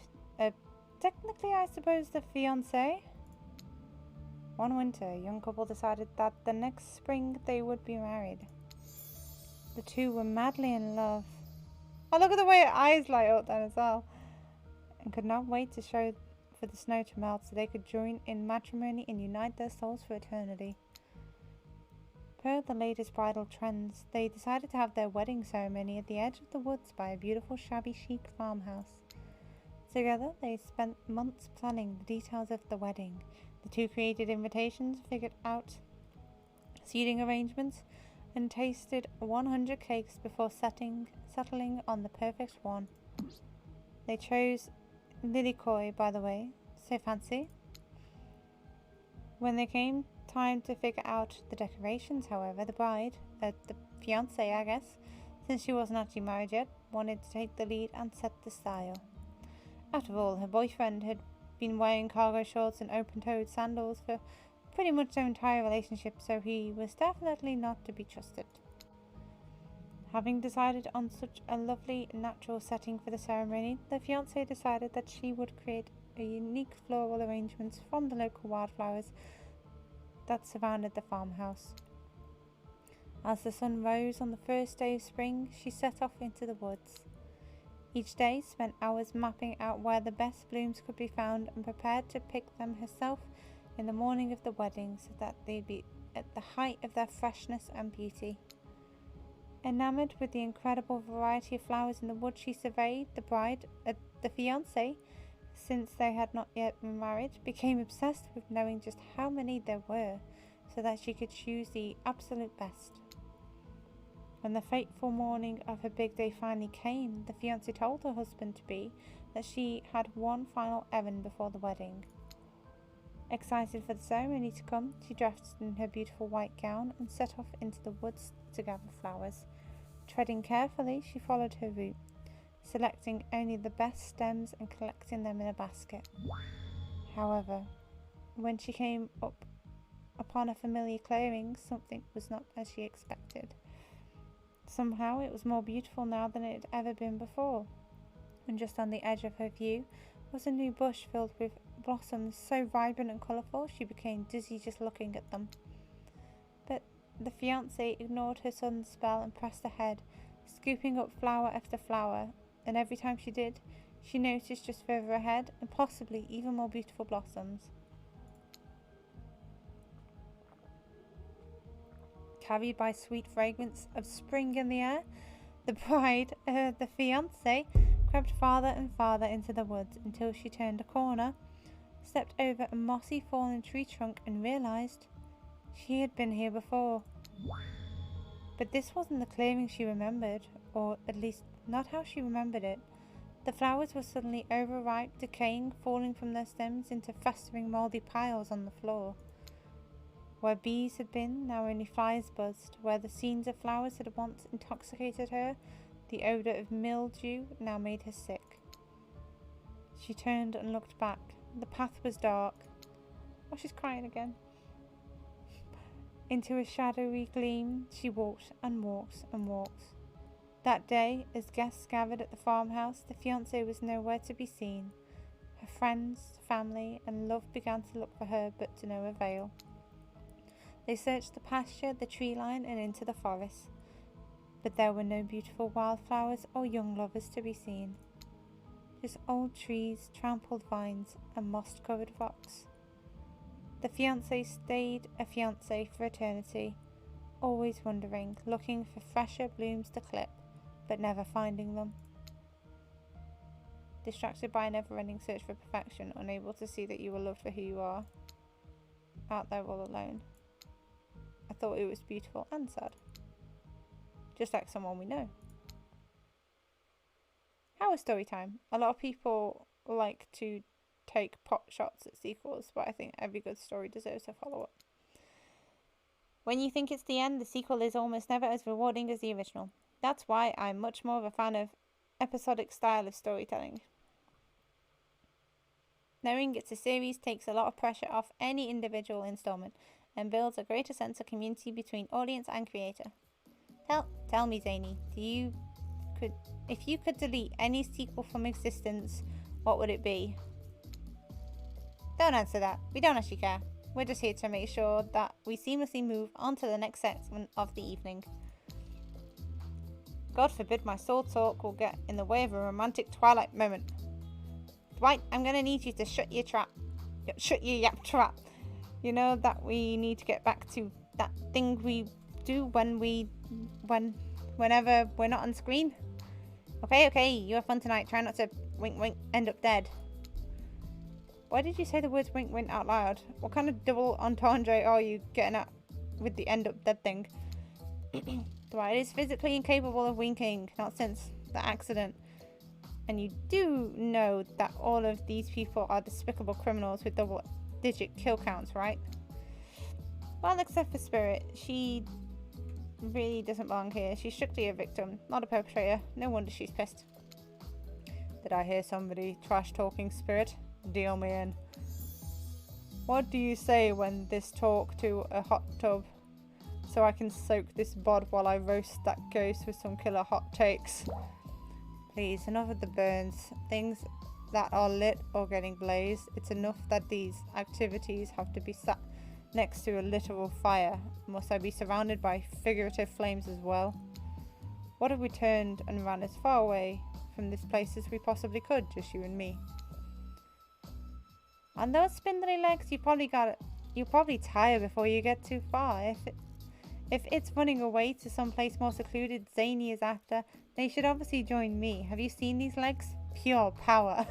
Technically, I suppose the fiancé. One winter, a young couple decided that the next spring they would be married. The two were madly in love. Oh, look at the way her eyes light up then as well. And could not wait for the snow to melt so they could join in matrimony and unite their souls for eternity. Per the latest bridal trends, they decided to have their wedding ceremony at the edge of the woods by a beautiful shabby chic farmhouse. Together, they spent months planning the details of the wedding. The two created invitations, figured out seating arrangements, and tasted 100 cakes before settling on the perfect one. They chose Lilikoi, by the way, so fancy. When they came time to figure out the decorations, however, the bride, the fiancée, I guess, since she wasn't actually married yet, wanted to take the lead and set the style. After all, her boyfriend had been wearing cargo shorts and open-toed sandals for pretty much their entire relationship, so he was definitely not to be trusted. Having decided on such a lovely natural setting for the ceremony, the fiancée decided that she would create a unique floral arrangements from the local wildflowers that surrounded the farmhouse. As the sun rose on the first day of spring, she set off into the woods. Each day spent hours mapping out where the best blooms could be found and prepared to pick them herself in the morning of the wedding so that they'd be at the height of their freshness and beauty. Enamored with the incredible variety of flowers in the wood, she surveyed the fiancé, since they had not yet been married, became obsessed with knowing just how many there were so that she could choose the absolute best. When the fateful morning of her big day finally came, the fiancée told her husband-to-be that she had one final errand before the wedding. Excited for the ceremony to come, she dressed in her beautiful white gown and set off into the woods to gather flowers. Treading carefully, she followed her route, selecting only the best stems and collecting them in a basket. However, when she came upon a familiar clearing, something was not as she expected. Somehow it was more beautiful now than it had ever been before, and just on the edge of her view was a new bush filled with blossoms so vibrant and colourful she became dizzy just looking at them. But the fiancée ignored her son's spell and pressed ahead, scooping up flower after flower, and every time she did, she noticed just further ahead and possibly even more beautiful blossoms. Carried by sweet fragrance of spring in the air, the fiancée, crept farther and farther into the woods until she turned a corner, stepped over a mossy fallen tree trunk and realised she had been here before. But this wasn't the clearing she remembered, or at least not how she remembered it. The flowers were suddenly overripe, decaying, falling from their stems into festering mouldy piles on the floor. Where bees had been, now only flies buzzed. Where the scenes of flowers had once intoxicated her, the odour of mildew now made her sick. She turned and looked back. The path was dark. Oh, she's crying again. Into a shadowy gleam, she walked and walked and walked. That day, as guests gathered at the farmhouse, the fiancé was nowhere to be seen. Her friends, family, and love began to look for her, but to no avail. They searched the pasture, the tree line, and into the forest, but there were no beautiful wildflowers or young lovers to be seen. Just old trees, trampled vines, and moss-covered rocks. The fiancé stayed a fiancé for eternity, always wondering, looking for fresher blooms to clip, but never finding them. Distracted by a never-ending search for perfection, unable to see that you were loved for who you are, out there all alone. I thought it was beautiful and sad, just like someone we know. How was story time? A lot of people like to take pot shots at sequels, but I think every good story deserves a follow-up. When you think it's the end, the sequel is almost never as rewarding as the original. That's why I'm much more of a fan of episodic style of storytelling. Knowing it's a series takes a lot of pressure off any individual installment and builds a greater sense of community between audience and creator. Tell me, Zany, if you could delete any sequel from existence, what would it be? Don't answer that. We don't actually care. We're just here to make sure that we seamlessly move on to the next segment of the evening. God forbid my sword talk will get in the way of a romantic twilight moment. Dwight, I'm going to need you to shut your yap trap. You know that we need to get back to that thing we do whenever we're not on screen. Okay, you have fun tonight. Try not to wink, end up dead. Why did you say the words wink, out loud? What kind of double entendre are you getting at with the end up dead thing? Dwight is physically incapable of winking, not since the accident. And you do know that all of these people are despicable criminals with double-digit kill counts, right? Well, except for Spirit. She really doesn't belong here. She's strictly a victim, not a perpetrator. No wonder she's pissed. Did I hear somebody trash-talking Spirit? Deal me in. What do you say when this talk to a hot tub? So I can soak this bod while I roast that ghost with some killer hot takes. Please, enough of the burns. Things that are lit or getting blazed. It's enough that these activities have to be sat next to a literal fire. Must I be surrounded by figurative flames as well? What if we turned and ran as far away from this place as we possibly could, just you and me? On those spindly legs, you'll probably tire before you get too far. If it's running away to someplace more secluded Zany is after, then you should obviously join me. Have you seen these legs? Pure power.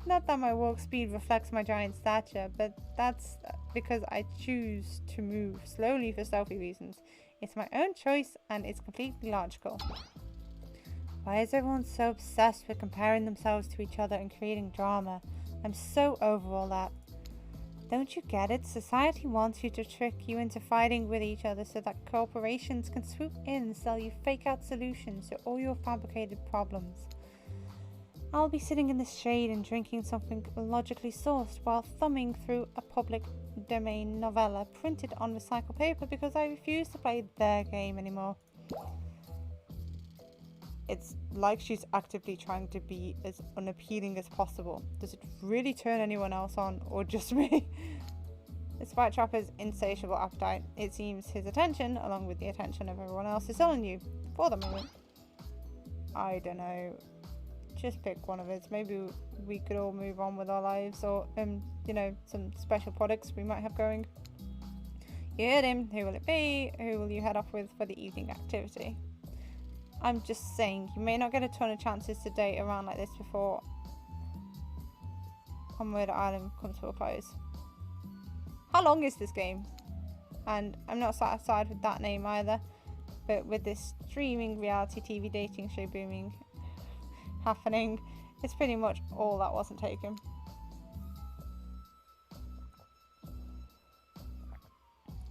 Not that my walk speed reflects my giant stature, but that's because I choose to move slowly for stealthy reasons. It's my own choice and it's completely logical. Why is everyone so obsessed with comparing themselves to each other and creating drama? I'm so over all that. Don't you get it? Society wants you to trick you into fighting with each other so that corporations can swoop in and sell you fake-out solutions to all your fabricated problems. I'll be sitting in the shade and drinking something logically sourced while thumbing through a public domain novella printed on recycled paper because I refuse to play their game anymore. It's like she's actively trying to be as unappealing as possible. Does it really turn anyone else on, or just me? Despite Trapper's insatiable appetite, it seems his attention, along with the attention of everyone else, is all on you, for the moment. I don't know. Just pick one of us. Maybe we could all move on with our lives, or, some special products we might have going. You heard him. Who will it be? Who will you head off with for the evening activity? I'm just saying, you may not get a ton of chances to date around like this before Onward Island comes to a close. How long is this game? And I'm not satisfied with that name either, but with this streaming reality TV dating show happening, it's pretty much all that wasn't taken.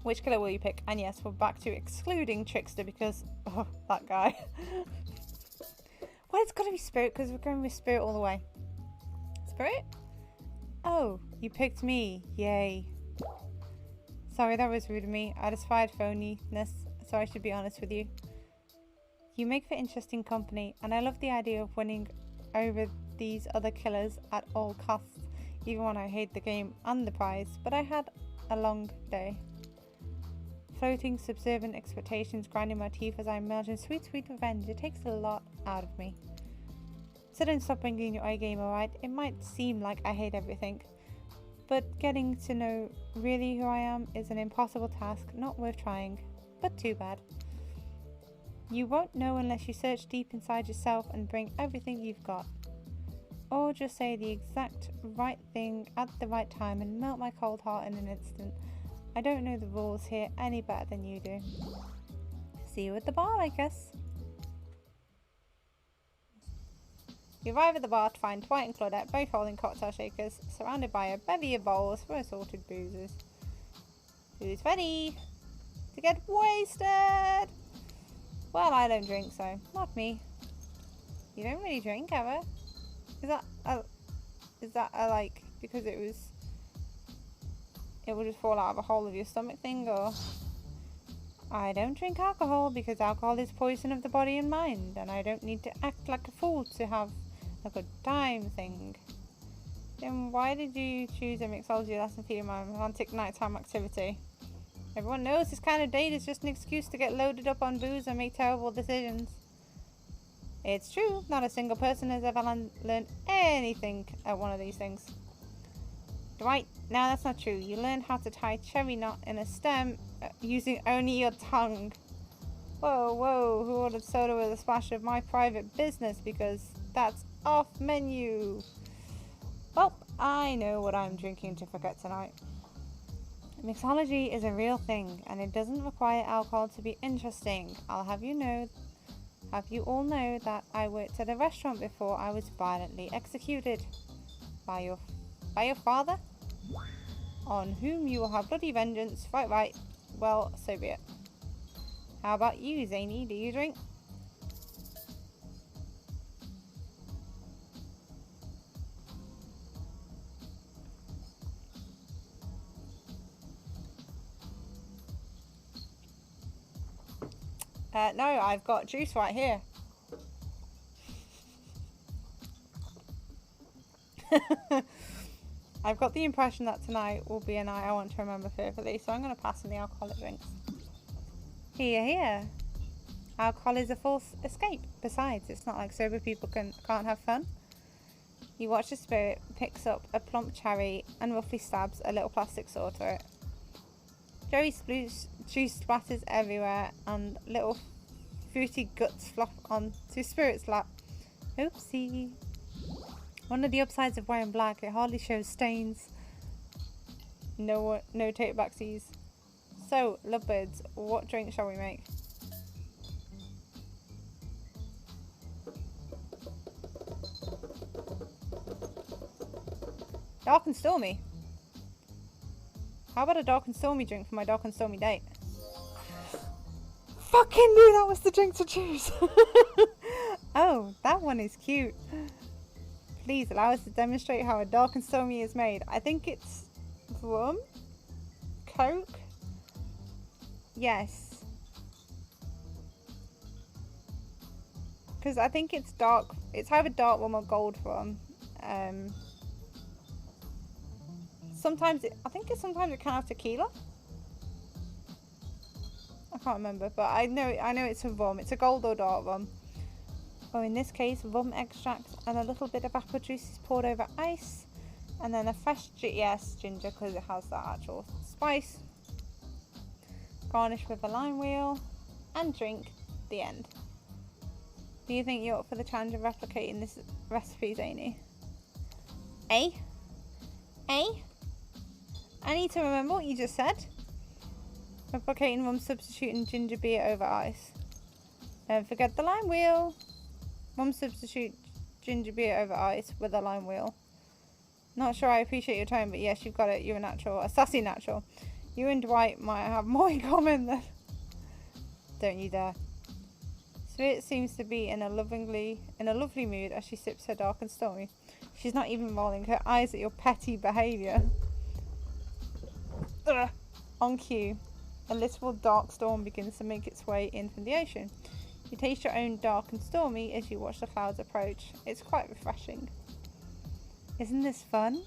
Which killer will you pick? And yes, we're back to excluding Trickster because, that guy. Well, it's gotta be Spirit because we're going with Spirit all the way. Spirit? Oh, you picked me. Yay. Sorry, that was rude of me. I aspired phoniness, so I should be honest with you. You make for interesting company, and I love the idea of winning over these other killers at all costs, even when I hate the game and the prize, but I had a long day. Floating, subservient expectations grinding my teeth as I imagine sweet revenge. It takes a lot out of me. So don't stop bringing your A game, alright? It might seem like I hate everything, But getting to know really who I am is an impossible task, not worth trying. But too bad. You won't know unless you search deep inside yourself and bring everything you've got. Or just say the exact right thing at the right time and melt my cold heart in an instant. I don't know the rules here any better than you do. See you at the bar, I guess. You arrive at the bar to find Dwight and Claudette both holding cocktail shakers, surrounded by a bevy of bowls for assorted boozes. Who's ready to get wasted? Well, I don't drink, so not me. You don't really drink, ever? Is that a like because it will just fall out of a hole of your stomach thing, or? I don't drink alcohol because alcohol is poison of the body and mind, and I don't need to act like a fool to have a good time thing. Then why did you choose a mixology lesson for my romantic nighttime activity? Everyone knows this kind of date is just an excuse to get loaded up on booze and make terrible decisions. It's true, not a single person has ever learned anything at one of these things. Dwight, no, that's not true. You learned how to tie cherry knot in a stem using only your tongue. Whoa, who ordered soda with a splash of my private business, because that's off menu. Well, I know what I'm drinking to forget tonight. Mixology is a real thing, and it doesn't require alcohol to be interesting. I'll have you all know that I worked at a restaurant before I was violently executed. By your father? On whom you will have bloody vengeance. Right. Well, so be it. How about you, Zany? Do you drink? No, I've got juice right here. I've got the impression that tonight will be a night I want to remember vividly, so I'm going to pass on the alcoholic drinks. Here. Alcohol is a false escape. Besides, it's not like sober people can't have fun. You watch the spirit picks up a plump cherry and roughly stabs a little plastic sword through it. Jerry's juice splatters everywhere and little fruity guts flop onto Spirit's lap. Oopsie. One of the upsides of wearing black, it hardly shows stains. No take backsies. So, lovebirds, what drink shall we make? Dark and stormy. How about a dark and stormy drink for my dark and stormy date? Fucking knew that was the drink to choose. Oh, that one is cute. Please allow us to demonstrate how a dark and stormy is made. I think it's rum? Coke? Yes. Because I think it's dark. It's either dark rum or gold rum. Sometimes it can have tequila. I can't remember, but I know it's a rum. It's a gold or dark rum. Or in this case, rum extract and a little bit of apple juice is poured over ice, and then a fresh ginger because it has that actual spice. Garnish with a lime wheel and drink. The end. Do you think you're up for the challenge of replicating this recipe, Zany? Eh? I need to remember what you just said. Replicating rum, substituting ginger beer over ice. Don't forget the lime wheel. Rum, substitute ginger beer over ice with a lime wheel. Not sure I appreciate your tone, but yes, you've got it. You're a sassy natural. You and Dwight might have more in common than... Don't you dare. Spirit seems to be in a lovely mood as she sips her dark and stormy. She's not even rolling her eyes at your petty behaviour. On cue, a little dark storm begins to make its way in from the ocean. You taste your own dark and stormy as you watch the clouds approach. It's quite refreshing. Isn't this fun?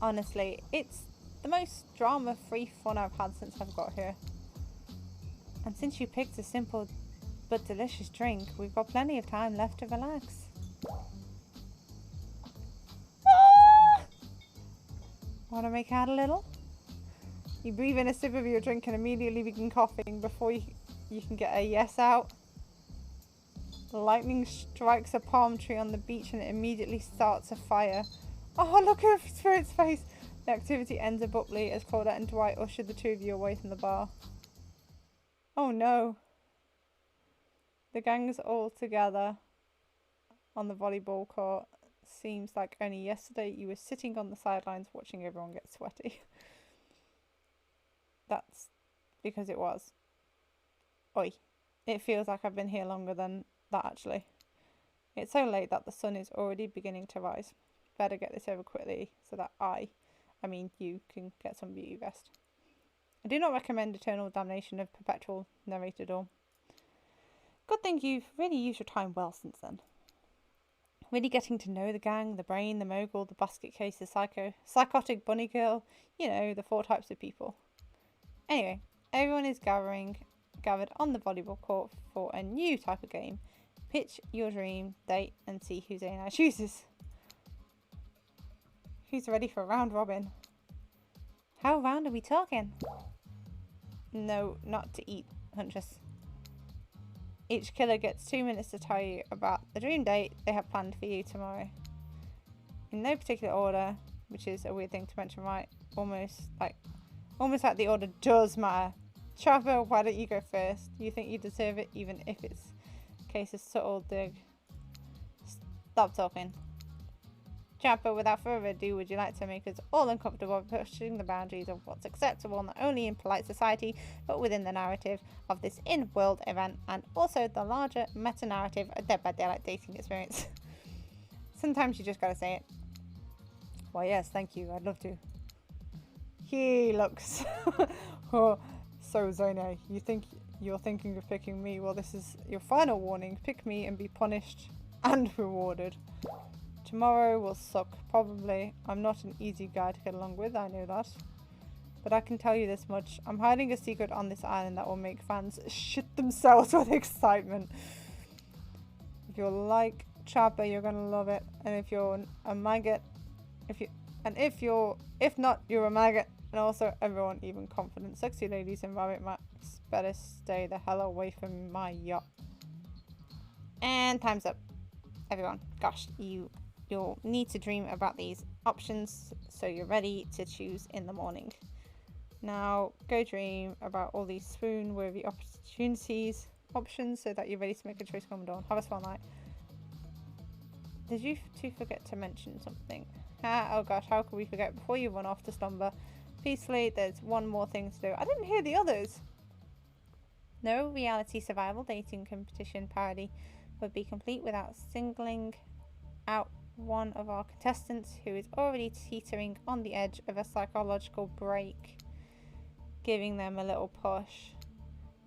Honestly, it's the most drama-free fun I've had since I've got here. And since you picked a simple but delicious drink, we've got plenty of time left to relax. Want to make out a little? You breathe in a sip of your drink and immediately begin coughing before you can get a yes out. The lightning strikes a palm tree on the beach and it immediately starts a fire. Oh, look at Spirit's face! The activity ends abruptly as Claudette and Dwight usher the two of you away from the bar. Oh no. The gang's all together on the volleyball court. Seems like only yesterday you were sitting on the sidelines watching everyone get sweaty. That's because it was. Oi. It feels like I've been here longer than that actually. It's so late that the sun is already beginning to rise. Better get this over quickly so that you can get some beauty rest. I do not recommend eternal damnation of perpetual narrated or. Good thing you've really used your time well since then. Really getting to know the gang, the brain, the mogul, the basket case, the psychotic bunny girl, you know, the 4 types of people. Anyway, everyone is gathered on the volleyball court for a new type of game. Pitch your dream date and see who Zainab chooses. Who's ready for a round robin? How round are we talking? No, not to eat, Huntress. Each killer gets 2 minutes to tell you about the dream date they have planned for you tomorrow. In no particular order, which is a weird thing to mention, right? Almost like the order does matter. Chopper, why don't you go first? You think you deserve it, even if it's a case of subtle dig. Stop talking. Chopper, without further ado, would you like to make us all uncomfortable pushing the boundaries of what's acceptable not only in polite society, but within the narrative of this in-world event, and also the larger meta-narrative of Dead by Daylight dating experience? Sometimes you just gotta say it. Well, yes, thank you, I'd love to. He looks. Oh, so Zone, you think you're thinking of picking me? Well, this is your final warning. Pick me and be punished and rewarded. Tomorrow will suck, probably. I'm not an easy guy to get along with, I know that. But I can tell you this much. I'm hiding a secret on this island that will make fans shit themselves with excitement. If you're like Chopper, you're gonna love it. And if you're a maggot, if not, you're a maggot. And also everyone, even confident, sexy ladies in Rabbit Max, better stay the hell away from my yacht. And time's up. Everyone, gosh, you'll need to dream about these options so you're ready to choose in the morning. Now, go dream about all these swoon-worthy options so that you're ready to make a choice come dawn. Have a swell night. Did you two forget to mention something? Oh gosh, how could we forget? Before you run off to slumber peacefully, there's one more thing to do. I didn't hear the others. No reality survival dating competition parody would be complete without singling out one of our contestants who is already teetering on the edge of a psychological break. Giving them a little push.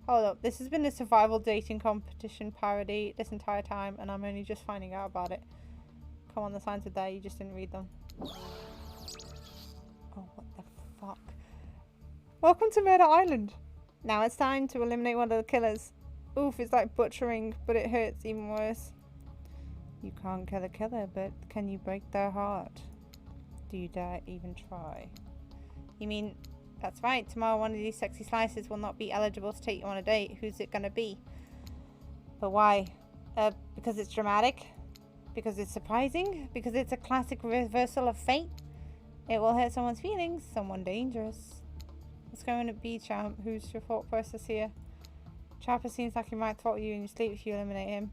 Hold up, this has been a survival dating competition parody this entire time and I'm only just finding out about it. Come on, the signs are there, you just didn't read them. Oh, what the fuck. Welcome to Murder Island. Now it's time to eliminate one of the killers. Oof, it's like butchering, but it hurts even worse. You can't kill a killer, but can you break their heart? Do you dare even try? You mean, that's right, tomorrow one of these sexy slices will not be eligible to take you on a date. Who's it gonna be? But why? Because it's dramatic? Because it's surprising? Because it's a classic reversal of fate? It will hurt someone's feelings, someone dangerous. What's going to be, champ? Who's your thought process here? Chopper seems like he might throttle you in your sleep if you eliminate him.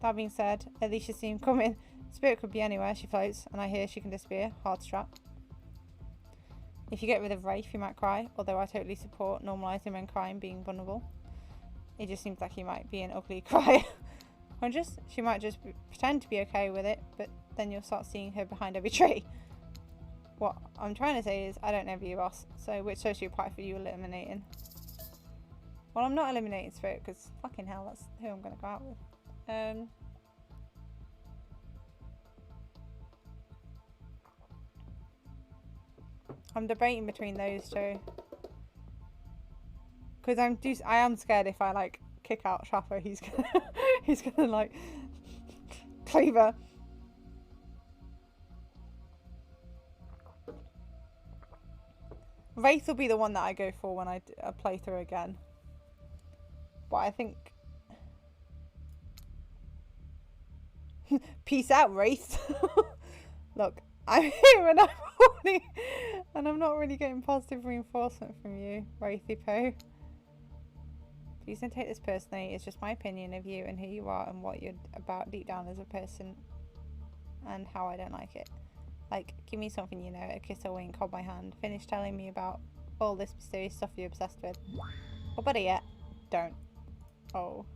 That being said, at least you see him coming. Spirit could be anywhere, she floats, and I hear she can disappear. Hard strap. If you get rid of Rafe, you might cry, although I totally support normalising men crying being vulnerable. It just seems like he might be an ugly crier. She might just pretend to be okay with it, but then you'll start seeing her behind every tree. What I'm trying to say is, I don't envy you, boss. So which sociopath are you eliminating? Well, I'm not eliminating Spirit, because fucking hell, that's who I'm going to go out with. I'm debating between those two. Because I am scared if I, like, kick out Chopper, he's gonna, like, Cleaver. Wraith will be the one that I go for when I play through again. But I think... Peace out, Wraith. Look, I'm here and I'm not really getting positive reinforcement from you, Wraithy Po. Please don't take this personally. It's just my opinion of you and who you are and what you're about deep down as a person and how I don't like it. Like, give me something, you know, a kiss or wink, hold my hand. Finish telling me about all this mysterious stuff you're obsessed with. Or better yet, don't. Oh.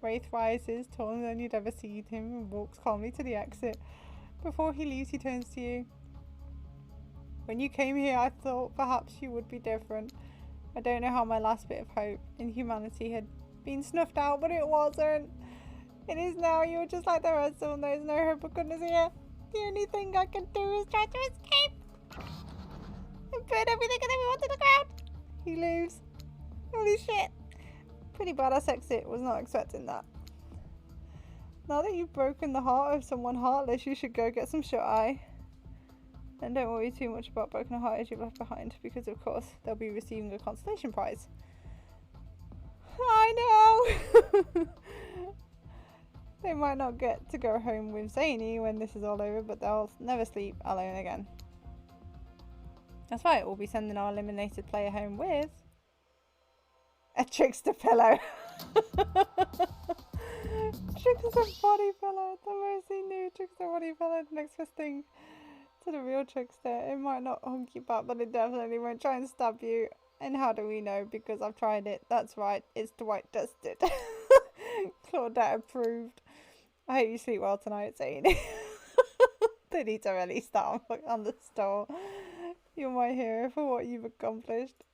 Wraith rises, taller than you'd ever seen him, and walks calmly to the exit. Before he leaves, he turns to you. When you came here, I thought perhaps you would be different. I don't know how my last bit of hope in humanity had been snuffed out, but it wasn't. It is now. You're just like the rest of them. There's no hope of goodness here. The only thing I can do is try to escape. And burn everything and everyone to the ground. He leaves. Holy shit. Pretty badass exit. Was not expecting that. Now that you've broken the heart of someone heartless, you should go get some shut-eye. And don't worry too much about broken hearted you've left behind, because of course they'll be receiving a consolation prize. I know! They might not get to go home with Zany when this is all over, but they'll never sleep alone again. That's right, we'll be sending our eliminated player home with a trickster pillow. Trickster body pillow, the mercy new trickster body pillow, the next best thing to the real trickster. It might not hug you back, but it definitely won't try and stab you. And how do we know? Because I've tried it. That's right, it's Dwight dusted. Claudette approved. I hope you sleep well tonight, Zane. They need to release that on the store. You're my hero for what you've accomplished.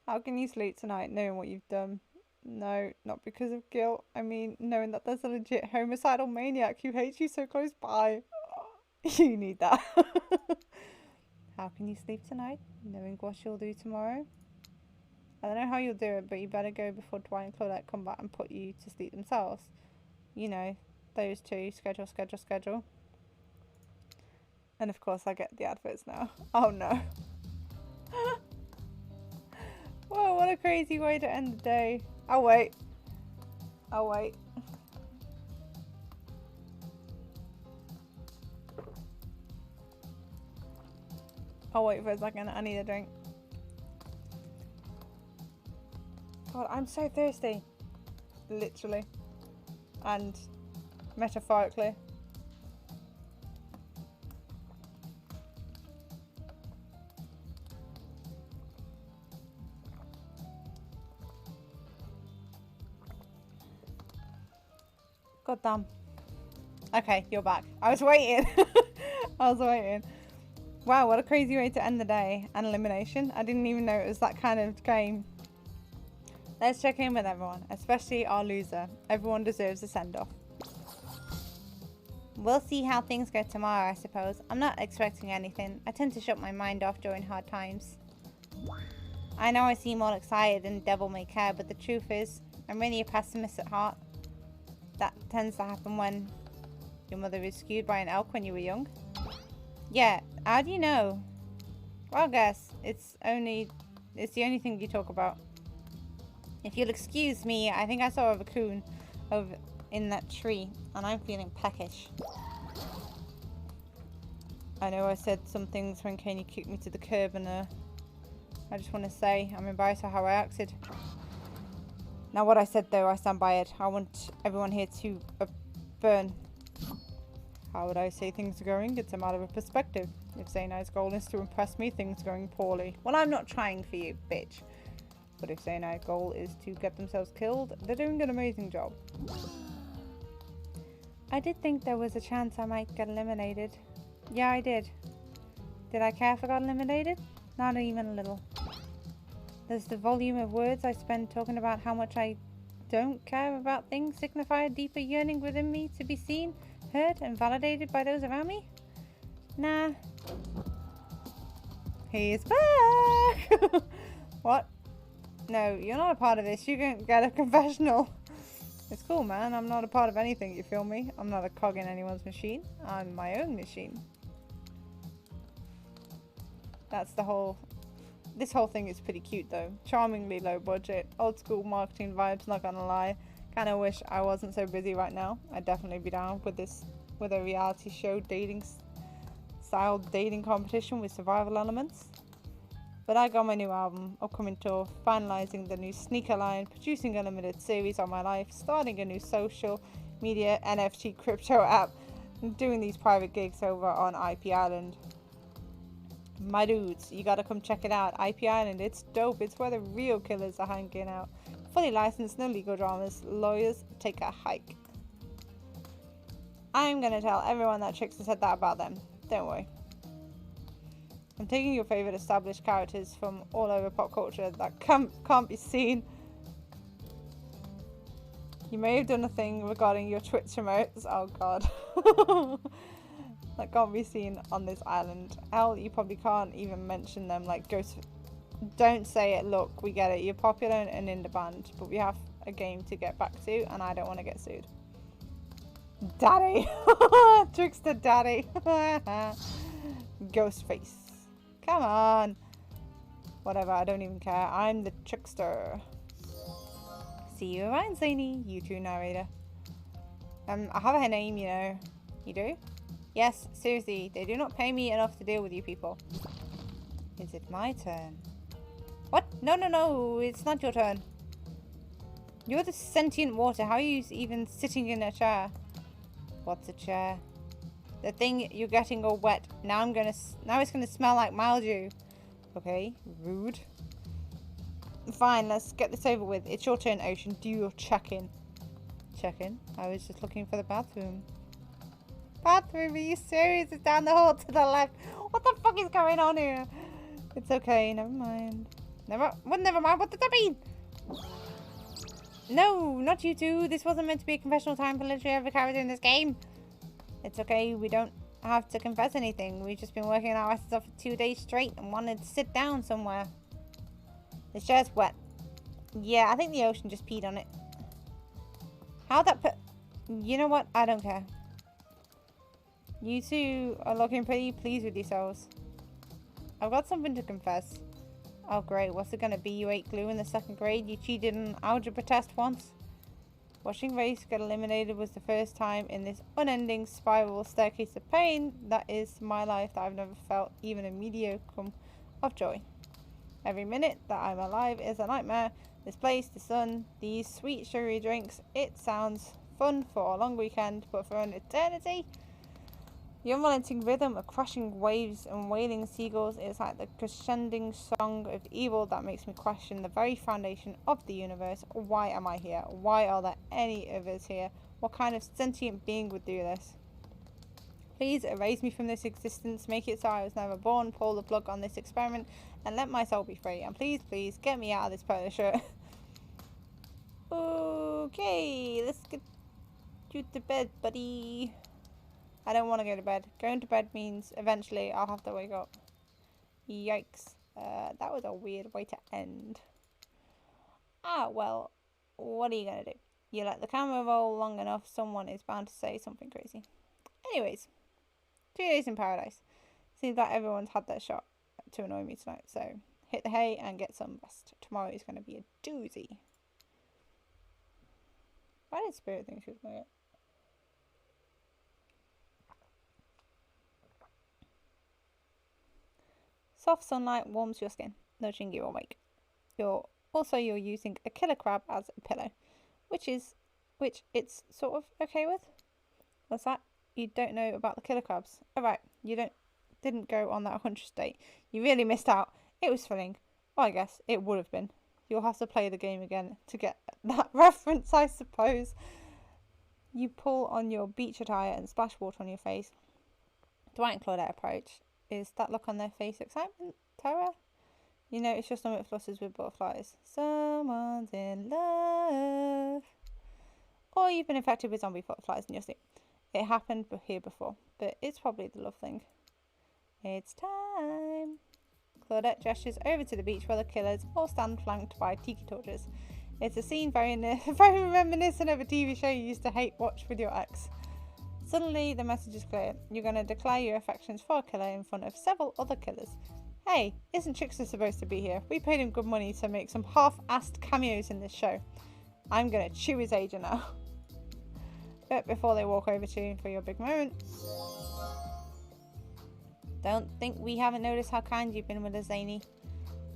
How can you sleep tonight knowing what you've done? No, not because of guilt. I mean, knowing that there's a legit homicidal maniac who hates you so close by. You need that. How can you sleep tonight knowing what you'll do tomorrow? I don't know how you'll do it, but you better go before Dwight and Claudette come back and put you to sleep themselves. You know, those two. Schedule, schedule, schedule. And of course I get the adverts now. Oh no. Whoa, what a crazy way to end the day. I'll wait. I'll wait. I'll wait for a second. I need a drink. God, I'm so thirsty. Literally. And metaphorically. God damn. Okay, you're back. I was waiting. I was waiting. Wow, what a crazy way to end the day. And elimination. I didn't even know it was that kind of game. Let's check in with everyone, especially our loser. Everyone deserves a send-off. We'll see how things go tomorrow, I suppose. I'm not expecting anything. I tend to shut my mind off during hard times. I know I seem all excited and devil may care, but the truth is, I'm really a pessimist at heart. That tends to happen when your mother was skewed by an elk when you were young. Yeah, how do you know? Well, guess it's the only thing you talk about. If you'll excuse me, I think I saw a raccoon over in that tree, and I'm feeling peckish. I know I said some things when Kenny kicked me to the curb, and I just want to say I'm embarrassed for how I acted. Now, what I said though, I stand by it. I want everyone here to burn. How would I say things are going? It's a matter of perspective. If Zaynai's goal is to impress me, things are going poorly. Well, I'm not trying for you, bitch. But if Zaynai's goal is to get themselves killed, they're doing an amazing job. I did think there was a chance I might get eliminated. Yeah, I did. Did I care if I got eliminated? Not even a little. Does the volume of words I spend talking about how much I don't care about things signify a deeper yearning within me to be seen, heard, and validated by those around me? Nah. He's back! What? No, you're not a part of this. You can get a confessional. It's cool, man. I'm not a part of anything, you feel me? I'm not a cog in anyone's machine. I'm my own machine. That's the whole This whole thing is pretty cute though. Charmingly low budget, old school marketing vibes, not gonna lie. Kinda wish I wasn't so busy right now. I'd definitely be down with this, with a reality show style dating competition with survival elements. But I got my new album, upcoming tour, finalising the new sneaker line, producing a limited series on my life, starting a new social media NFT crypto app, and doing these private gigs over on IP Island. My dudes, you gotta come check it out. IP Island, it's dope. It's where the real killers are hanging out. Fully licensed, no legal dramas. Lawyers, take a hike. I'm gonna tell everyone that Trickster said that about them. Don't worry. I'm taking your favourite established characters from all over pop culture that can't be seen. You may have done a thing regarding your Twitch remotes. Oh god. That can't be seen on this island. Hell, you probably can't even mention them. Like, don't say it. Look, we get it. You're popular and in demand, but we have a game to get back to, and I don't want to get sued. Daddy. Trickster daddy. Ghostface. Come on. Whatever, I don't even care. I'm the trickster. See you around, Zany. You too, narrator. I have a name, you know. You do? Yes, seriously. They do not pay me enough to deal with you people. Is it my turn? What? No, no, no. It's not your turn. You're the sentient water. How are you even sitting in a chair? What's a chair? The thing you're getting all wet. Now it's gonna smell like mildew. Okay, rude. Fine, let's get this over with. It's your turn, Ocean. Do your check-in. Check-in? I was just looking for the bathroom. Bathroom? Are you serious? It's down the hall to the left. What the fuck is going on here? It's okay. Never mind. Never mind. What does that mean? No, not you two. This wasn't meant to be a confessional time for literally every character in this game. It's okay, we don't have to confess anything. We've just been working our asses off for 2 days straight and wanted to sit down somewhere. This chair's wet. Yeah, I think the ocean just peed on it. How'd that put... You know what? I don't care. You two are looking pretty pleased with yourselves. I've got something to confess. Oh great, what's it gonna be? You ate glue in the 2nd grade? You cheated in an algebra test once? Watching Race get eliminated was the first time in this unending spiral staircase of pain that is my life that I've never felt even a mediocre of joy. Every minute that I'm alive is a nightmare. This place, the sun, these sweet sugary drinks, it sounds fun for a long weekend, but for an eternity? The unrelenting rhythm of crashing waves and wailing seagulls is like the crescending song of evil that makes me question the very foundation of the universe. Why am I here? Why are there any of us here? What kind of sentient being would do this? Please erase me from this existence, make it so I was never born, pull the plug on this experiment, and let my soul be free. And please, please, get me out of this polo shirt. Okay, let's get you to bed, buddy. I don't want to go to bed. Going to bed means eventually I'll have to wake up. Yikes. That was a weird way to end. Ah, well, what are you going to do? You let the camera roll long enough, someone is bound to say something crazy. Anyways, 2 days in paradise. Seems like everyone's had their shot to annoy me tonight, so hit the hay and get some rest. Tomorrow is going to be a doozy. Why did Spirit think she was going to get? Soft sunlight warms your skin, nudging you awake. You're using a killer crab as a pillow, which it's sort of okay with. What's that? You don't know about the killer crabs? Alright, you didn't go on that huntress date. You really missed out. It was thrilling. Well, I guess it would have been. You'll have to play the game again to get that reference, I suppose. You pull on your beach attire and splash water on your face. Dwight and Claudette approach. Is that look on their face excitement? Terror? You know, it's your stomach flutters with butterflies. Someone's in love. Or you've been infected with zombie butterflies in your sleep. It happened here before, but it's probably the love thing. It's time. Claudette gestures over to the beach where the killers all stand flanked by tiki torches. It's a scene very reminiscent of a TV show you used to hate watch with your ex. Suddenly, the message is clear. You're going to declare your affections for a killer in front of several other killers. Hey, isn't Trickster supposed to be here? We paid him good money to make some half-assed cameos in this show. I'm gonna chew his agent now. But before they walk over to you for your big moment, don't think we haven't noticed how kind you've been with us, Zany.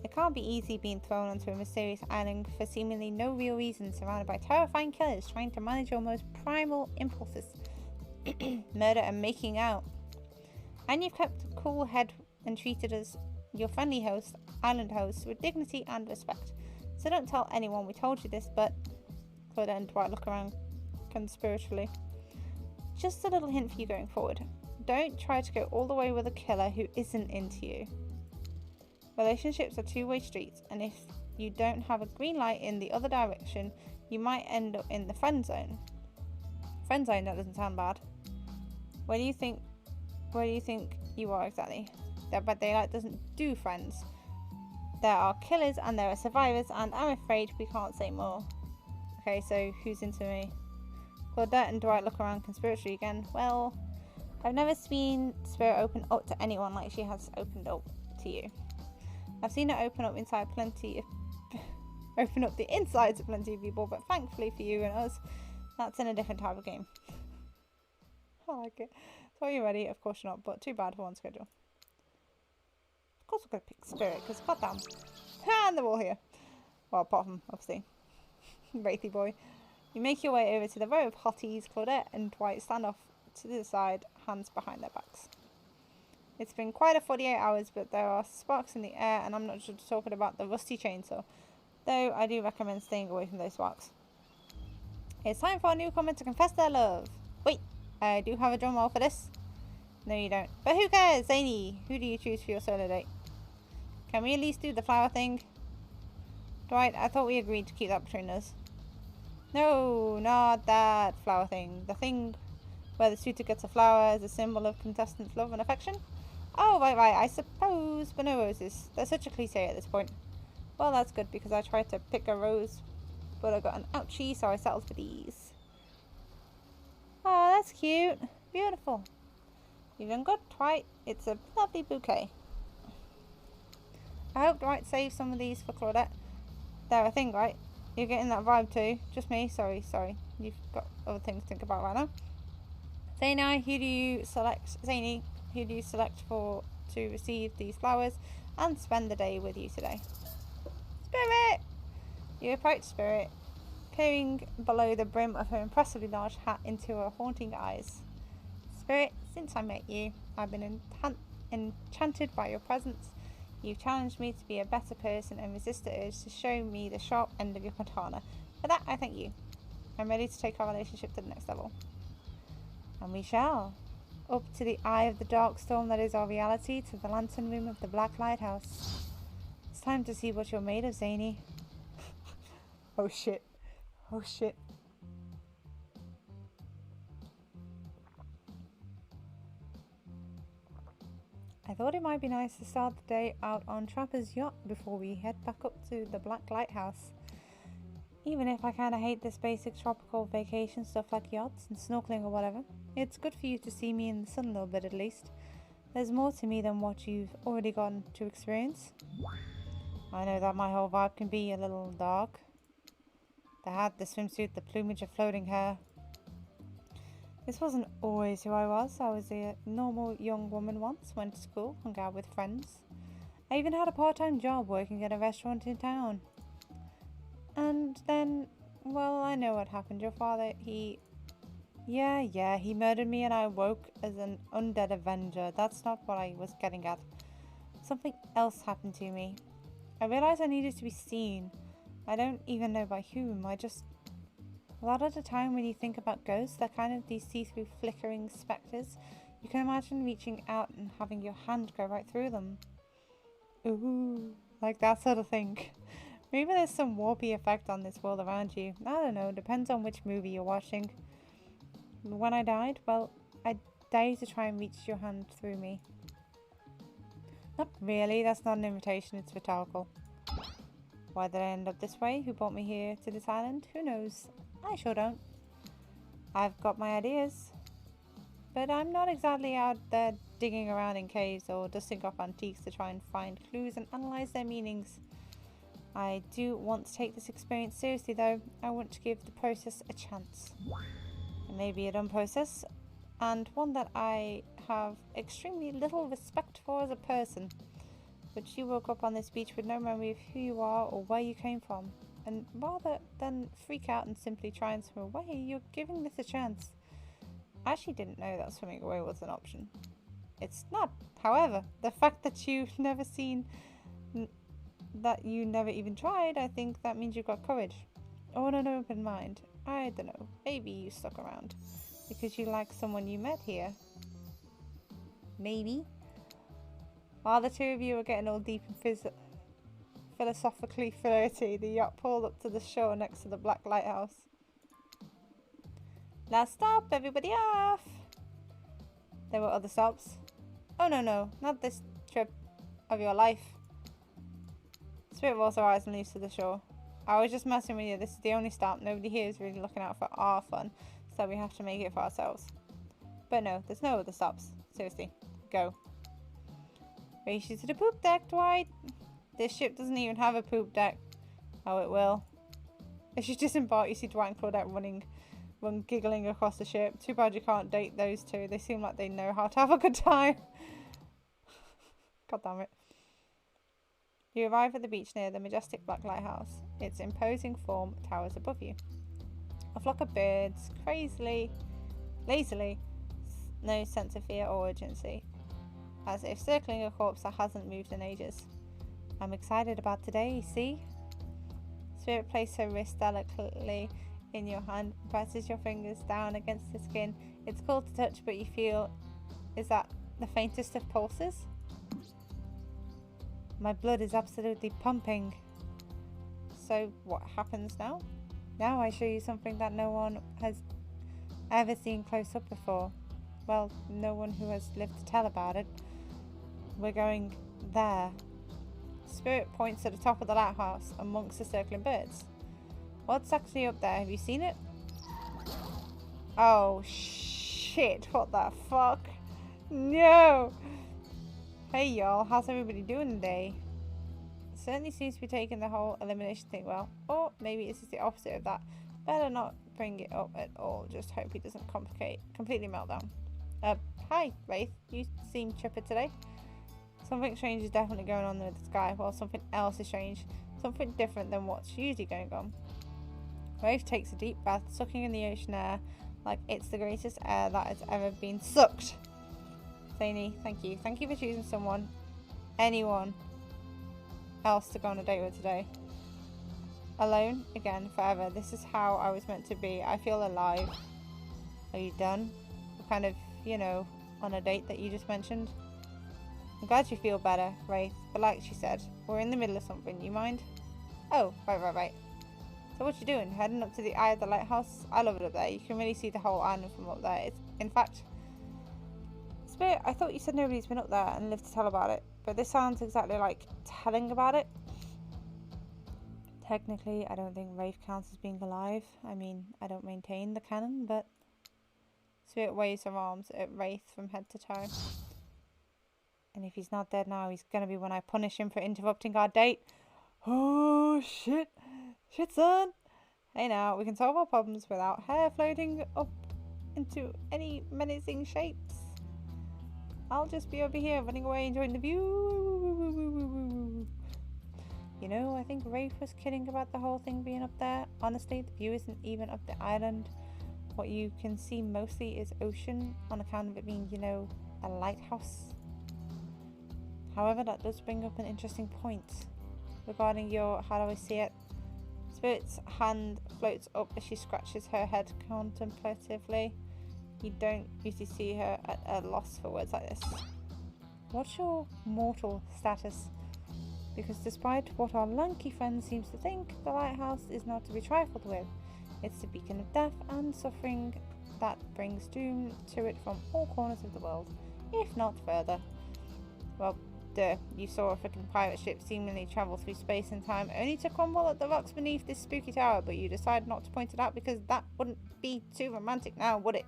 It can't be easy being thrown onto a mysterious island for seemingly no real reason, surrounded by terrifying killers trying to manage your most primal impulses. Murder and making out. And you've kept a cool head and treated us, your friendly host, island hosts, with dignity and respect. So don't tell anyone we told you this, but... Claudette and Dwight look around conspiratorially. Just a little hint for you going forward. Don't try to go all the way with a killer who isn't into you. Relationships are two-way streets, and if you don't have a green light in the other direction, you might end up in the friend zone. Friend zone, that doesn't sound bad. Where do you think you are exactly? Dead by Daylight doesn't do friends. There are killers and there are survivors, and I'm afraid we can't say more. Okay, so who's into me? Claudette and Dwight look around conspiratorially again. Well, I've never seen Spirit open up to anyone like she has opened up to you. I've seen her open up the insides of plenty of people, but thankfully for you and us, that's in a different type of game. I like it. So are you ready? Of course you're not, but too bad for one schedule. Of course we're going to pick Spirit, because goddamn. And they're all here. Well, apart from, obviously, Wraithy Boy. You make your way over to the row of hotties. Claudette and Dwight stand off to the side, hands behind their backs. It's been quite a 48 hours, but there are sparks in the air, and I'm not just talking about the rusty chainsaw, though I do recommend staying away from those sparks. It's time for a newcomer to confess their love. Wait, I do have a drum roll for this. No, you don't. But who cares? Zany, who do you choose for your solo date? Can we at least do the flower thing? Dwight, I thought we agreed to keep that between us. No, not that flower thing. The thing where the suitor gets a flower as a symbol of contestant's love and affection? Oh, right, I suppose. But no roses. They're such a cliche at this point. Well, that's good, because I tried to pick a rose, but I got an ouchie, so I settled for these. Oh, that's cute. Beautiful. You've done good, Dwight. It's a lovely bouquet. I hope Dwight saves some of these for Claudette. They're a thing, right? You're getting that vibe too. Just me? Sorry. You've got other things to think about right now. Zany, who do you select for to receive these flowers and spend the day with you today? Spirit! You approach Spirit, peering below the brim of her impressively large hat into her haunting eyes. Spirit, since I met you, I've been enchanted by your presence. You've challenged me to be a better person and resist the urge to show me the sharp end of your katana. For that, I thank you. I'm ready to take our relationship to the next level. And we shall. Up to the eye of the dark storm that is our reality, to the lantern room of the Black Lighthouse. It's time to see what you're made of, Zany. Oh shit. Oh shit. I thought it might be nice to start the day out on Trapper's yacht before we head back up to the Black Lighthouse. Even if I kinda hate this basic tropical vacation stuff like yachts and snorkeling or whatever, it's good for you to see me in the sun a little bit at least. There's more to me than what you've already gotten to experience. I know that my whole vibe can be a little dark. The hat, the swimsuit, the plumage of floating hair. This wasn't always who I was. I was a normal young woman once, went to school, hung out with friends. I even had a part-time job working at a restaurant in town. And then, well, I know what happened. Your father, he murdered me and I woke as an undead avenger. That's not what I was getting at. Something else happened to me. I realized I needed to be seen. I don't even know by whom. A lot of the time when you think about ghosts, they're kind of these see-through flickering spectres. You can imagine reaching out and having your hand go right through them. Ooh, like that sort of thing. Maybe there's some warpy effect on this world around you. I don't know, depends on which movie you're watching. When I died, well, I died to try and reach your hand through me. Not really, that's not an invitation, it's rhetorical. Why did I end up this way? Who brought me here to this island? Who knows? I sure don't. I've got my ideas. but I'm not exactly out there digging around in caves or dusting off antiques to try and find clues and analyse their meanings. I do want to take this experience seriously though. I want to give the process a chance. It may be a dumb process, and one that I have extremely little respect for as a person. But you woke up on this beach with no memory of who you are or where you came from. And rather than freak out and simply try and swim away, you're giving this a chance. I actually didn't know that swimming away was an option. It's not. However, the fact that you've never that you never even tried, I think that means you've got courage. Or an open mind. I don't know. Maybe you stuck around because you like someone you met here. Maybe. While the two of you were getting all deep and philosophically flirty, the yacht pulled up to the shore next to the Black Lighthouse. Last stop, everybody off! There were other stops. Oh no, not this trip of your life. Spirit rolls her eyes and leaves to the shore. I was just messing with you. This is the only stop. Nobody here is really looking out for our fun, so we have to make it for ourselves. But no, there's no other stops. Seriously, go. Race you to the poop deck, Dwight. This ship doesn't even have a poop deck. Oh, it will. As you disembark, you see Dwight and Claudette run giggling across the ship. Too bad you can't date those two. They seem like they know how to have a good time. God damn it. You arrive at the beach near the majestic Black Lighthouse. Its imposing form towers above you. A flock of birds, lazily, no sense of fear or urgency, as if circling a corpse that hasn't moved in ages. I'm excited about today, see? Spirit places her wrist delicately in your hand, presses your fingers down against the skin. It's cool to touch, but you feel, is that the faintest of pulses? My blood is absolutely pumping. So what happens now? Now I show you something that no one has ever seen close up before. Well, no one who has lived to tell about it. We're going there. Spirit points to the top of the lighthouse amongst the circling birds. What's actually up there? Have you seen it? Oh shit, what the fuck? No! Hey y'all, how's everybody doing today? It certainly seems to be taking the whole elimination thing well. Or maybe it's just the opposite of that. Better not bring it up at all. Just hope he doesn't completely melt down. Hi, Wraith. You seem chipper today. Something strange is definitely going on with the sky, while something else is strange. Something different than what's usually going on. Wraith takes a deep breath, sucking in the ocean air like it's the greatest air that has ever been sucked. Zany, thank you. Thank you for choosing anyone else to go on a date with today. Alone, again, forever. This is how I was meant to be. I feel alive. Are you done? What kind of, on a date that you just mentioned? I'm glad you feel better, Wraith, but like she said, we're in the middle of something. You mind? Oh, right. So what you doing? Heading up to the eye of the lighthouse? I love it up there. You can really see the whole island from up there. In fact, Spirit, I thought you said nobody's been up there and lived to tell about it, but this sounds exactly like telling about it. Technically, I don't think Wraith counts as being alive. I mean, I don't maintain the canon, but Spirit waves her arms at Wraith from head to toe. And if he's not dead now, he's gonna be when I punish him for interrupting our date. Oh, shit. Shit, son. Hey now, we can solve our problems without hair floating up into any menacing shapes. I'll just be over here running away enjoying the view. I think Wraith was kidding about the whole thing being up there. Honestly, the view isn't even up the island. What you can see mostly is ocean on account of it being, a lighthouse. However, that does bring up an interesting point regarding your, how do I see it? Spirit's hand floats up as she scratches her head contemplatively. You don't usually see her at a loss for words like this. What's your mortal status? Because despite what our lanky friend seems to think, the lighthouse is not to be trifled with. It's the beacon of death and suffering that brings doom to it from all corners of the world, if not further. Well, you saw a freaking pirate ship seemingly travel through space and time only to crumble at the rocks beneath this spooky tower, but you decided not to point it out because that wouldn't be too romantic now, would it?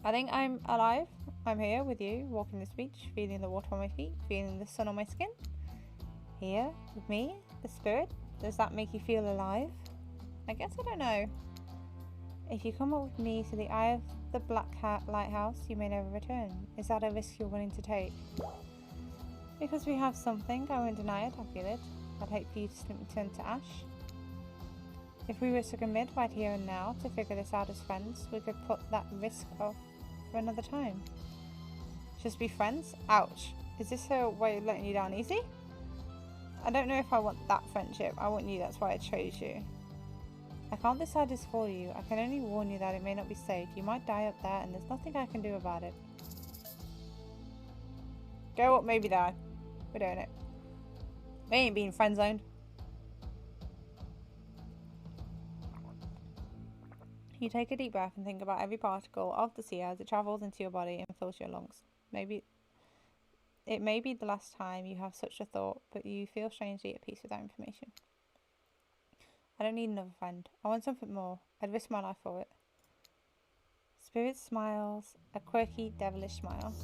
I think I'm alive. I'm here with you, walking this beach, feeling the water on my feet, feeling the sun on my skin. Here with me, the spirit. Does that make you feel alive? I guess I don't know. If you come up with me to the eye of the Black Hat Lighthouse, you may never return. Is that a risk you're willing to take? Because we have something, I won't deny it, I feel it. I'd hate for you to simply turn to ash. If we were to commit right here and now to figure this out as friends, we could put that risk off for another time. Just be friends? Ouch. Is this a way of letting you down easy? I don't know if I want that friendship. I want you, that's why I chose you. I can't decide this for you. I can only warn you that it may not be safe. You might die up there and there's nothing I can do about it. Go up, maybe die. We're doing it. We ain't being friend zoned. You take a deep breath and think about every particle of the sea as it travels into your body and fills your lungs. It may be the last time you have such a thought, but you feel strangely at peace with that information. I don't need another friend. I want something more. I'd risk my life for it. Spirit smiles, a quirky, devilish smile.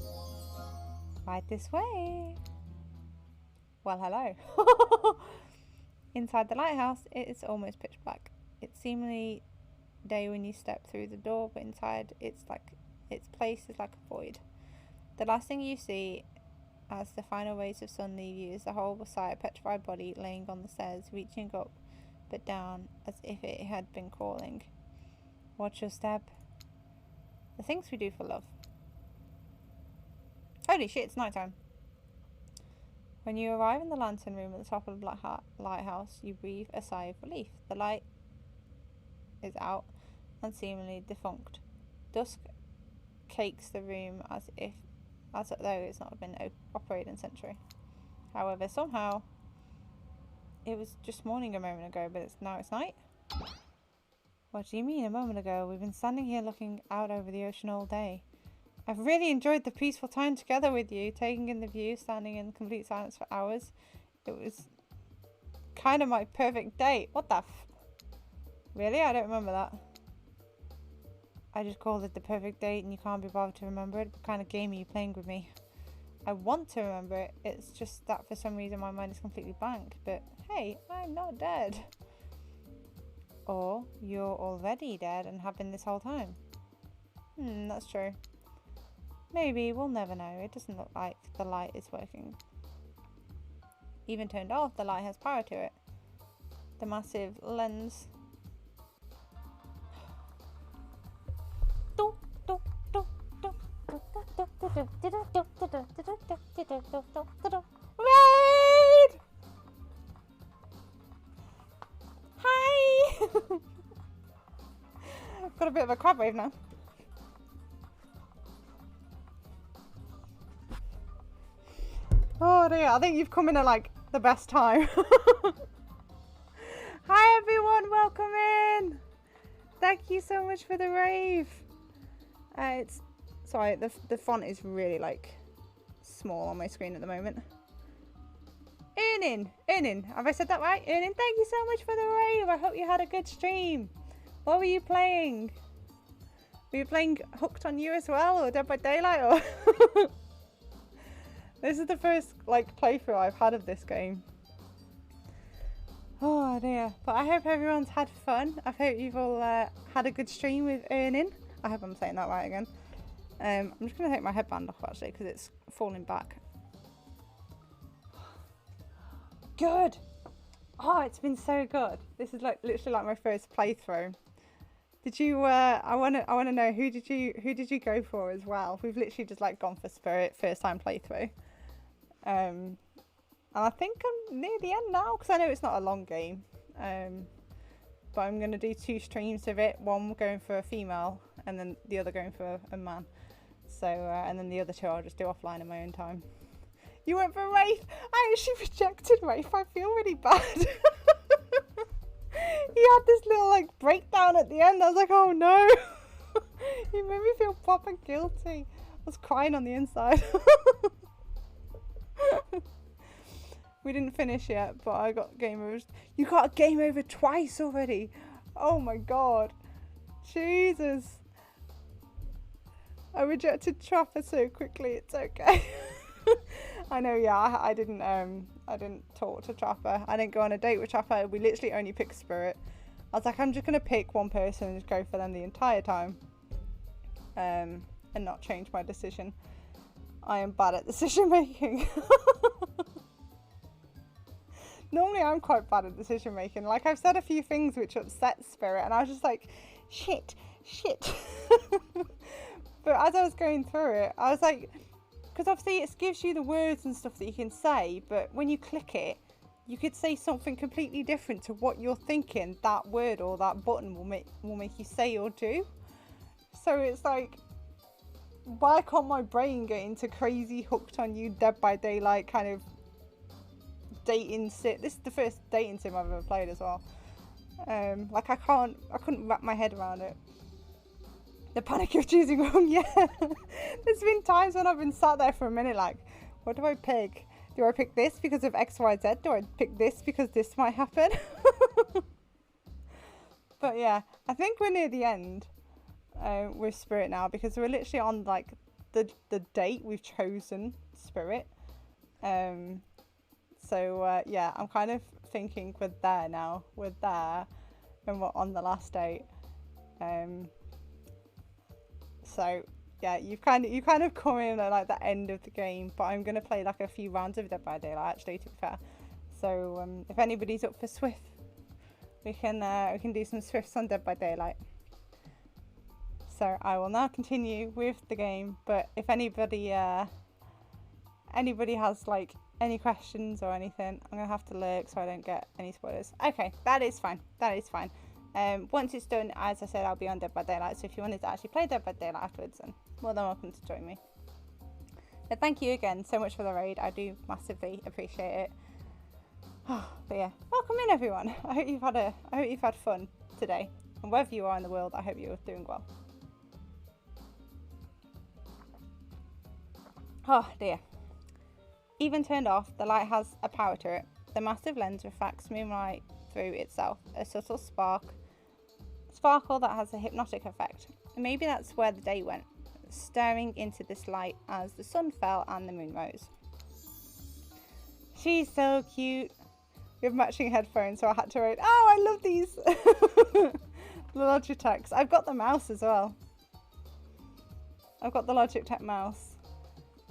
Right this way. Well, hello. Inside the lighthouse, it is almost pitch black. It's seemingly day when you step through the door, but inside its place is like a void. The last thing you see as the final rays of sun leave you is the horrible sight, a petrified body laying on the stairs, reaching up but down as if it had been crawling. Watch your step. The things we do for love. Holy shit, it's nighttime. When you arrive in the lantern room at the top of the Black Hat Lighthouse, you breathe a sigh of relief. The light is out and seemingly defunct. Dusk cakes the room as though it's not been operated in a century. However, somehow it was just morning a moment ago, but now it's night. What do you mean a moment ago? We've been standing here looking out over the ocean all day. I've really enjoyed the peaceful time together with you, taking in the view, standing in complete silence for hours. It was kind of my perfect date. What the Really? I don't remember that. I just called it the perfect date and you can't be bothered to remember it. What kind of game are you playing with me? I want to remember it. It's just that for some reason my mind is completely blank. But hey, I'm not dead. Or you're already dead and have been this whole time. That's true. Maybe, we'll never know. It doesn't look like the light is working. Even turned off, the light has power to it. The massive lens. Raid! Hi! Got a bit of a crab wave now. Oh dear, I think you've come in at like the best time. Hi everyone, welcome in. Thank you so much for the rave. Sorry, the font is really like small on my screen at the moment. Earnin, have I said that right? Earnin, thank you so much for the rave. I hope you had a good stream. What were you playing? Were you playing Hooked on You as well, or Dead by Daylight, or? This is the first like playthrough I've had of this game. Oh dear, but I hope everyone's had fun. I hope you've all had a good stream with Earnin. I hope I'm saying that right again. I'm just going to take my headband off actually because it's falling back. Good! Oh, it's been so good. This is like literally like my first playthrough. Did you, I want to know, who did you go for as well? We've literally just like gone for Spirit, first time playthrough. And I think I'm near the end now because I know it's not a long game. But I'm going to do 2 streams of it. One going for a female and then the other going for a man. So, and then the other 2 I'll just do offline in my own time. You went for Wraith! I actually rejected Wraith. I feel really bad. He had this little like breakdown at the end. I was like, oh no. He made me feel proper guilty. I was crying on the inside. We didn't finish yet, but I got game over. You got a game over twice already. Oh my god. Jesus. I rejected Trapper so quickly. It's okay. I know. Yeah, I didn't talk to Trapper. I didn't go on a date with Trapper. We literally only picked Spirit. I was like, I'm just gonna pick one person and just go for them the entire time, and not change my decision. I am bad at decision making. Normally I'm quite bad at decision making. Like, I've said a few things which upset Spirit, and I was just like, shit. But as I was going through it, I was like, because obviously it gives you the words and stuff that you can say, but when you click it, you could say something completely different to what you're thinking that word or that button will make you say or do. So it's like, why can't my brain get into crazy hooked on you Dead by Daylight kind of dating sim? This is the first dating sim I've ever played as well. Like, I couldn't wrap my head around it. The panic of choosing wrong. Yeah. There's been times when I've been sat there for a minute like, what do I pick? Do I pick this because of X, Y, Z? Do I pick this because this might happen? But yeah, I think we're near the end with Spirit now, because we're literally on like the date we've chosen Spirit. So yeah, I'm kind of thinking we're there now. We're there and we're on the last date. So yeah, you kind of come in at like the end of the game, but I'm gonna play like a few rounds of Dead by Daylight actually, to be fair. So if anybody's up for Swift, we can do some Swifts on Dead by Daylight. So I will now continue with the game, but if anybody has like any questions or anything, I'm gonna have to lurk so I don't get any spoilers. Okay, that is fine. Once it's done, as I said, I'll be on Dead by Daylight, so if you wanted to actually play Dead by Daylight afterwards, then more than welcome to join me. But thank you again so much for the raid. I do massively appreciate it. But yeah, welcome in everyone. I hope you've had fun today, and wherever you are in the world, I hope you're doing well. Oh dear. Even turned off, the light has a power to it. The massive lens refracts moonlight through itself, a subtle sparkle that has a hypnotic effect. Maybe that's where the day went, staring into this light as the sun fell and the moon rose. She's so cute. We have matching headphones, so I had to write, oh, I love these. The Logitechs. I've got the mouse as well. I've got the Logitech mouse.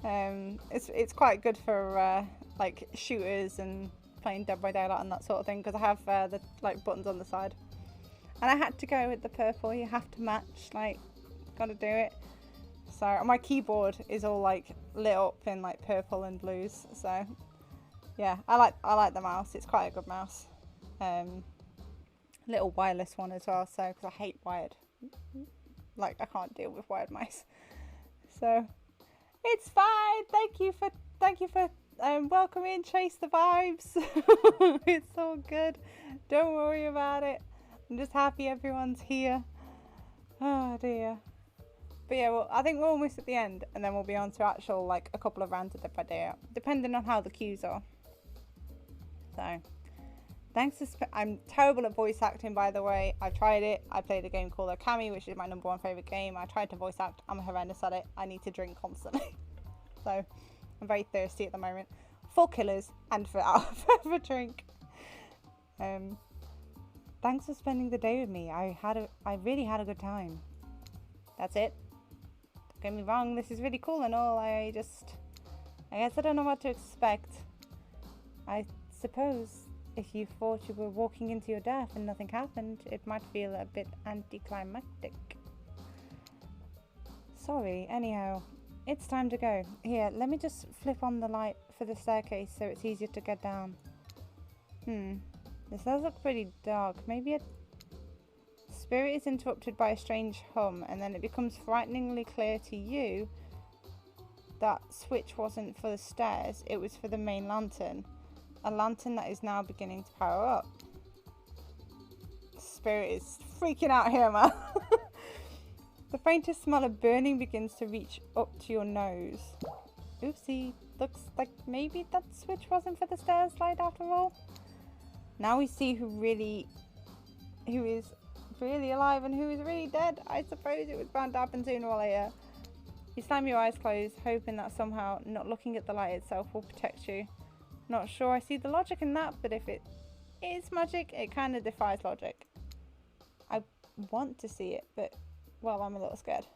It's quite good for like shooters and playing Dead by Daylight and that sort of thing, because I have the like buttons on the side, and I had to go with the purple. You have to match, like, gotta do it. So my keyboard is all like lit up in like purple and blues. So yeah, I like the mouse. It's quite a good mouse. Little wireless one as well. So because I hate wired, like I can't deal with wired mice. So it's fine. Thank you for welcoming Chase the Vibes. It's all good. Don't worry about it. I'm just happy everyone's here. Oh dear. But yeah, well, I think we're almost at the end, and then we'll be on to actual like a couple of rounds of Dead by Daylight, depending on how the queues are. So thanks to I'm terrible at voice acting, by the way. I tried it. I played a game called Okami, which is my #1 favourite game. I tried to voice act. I'm horrendous at it. I need to drink constantly. So I'm very thirsty at the moment. For killers and for a drink. Thanks for spending the day with me. I really had a good time. That's it. Don't get me wrong, this is really cool and all. I guess I don't know what to expect. I suppose if you thought you were walking into your death and nothing happened, it might feel a bit anticlimactic. Sorry, anyhow, it's time to go. Here, let me just flip on the light for the staircase so it's easier to get down. This does look pretty dark. Maybe a spirit is interrupted by a strange hum, and then it becomes frighteningly clear to you that switch wasn't for the stairs, it was for the main lantern. A lantern that is now beginning to power up. Spirit is freaking out here, man. The faintest smell of burning begins to reach up to your nose. Oopsie, looks like maybe that switch wasn't for the stairs light after all. Now we see who is really alive and who is really dead. I suppose it was bound to happen sooner or later. You slam your eyes closed, hoping that somehow not looking at the light itself will protect you. Not sure I see the logic in that, but if it is magic, it kind of defies logic. I want to see it, but, well, I'm a little scared.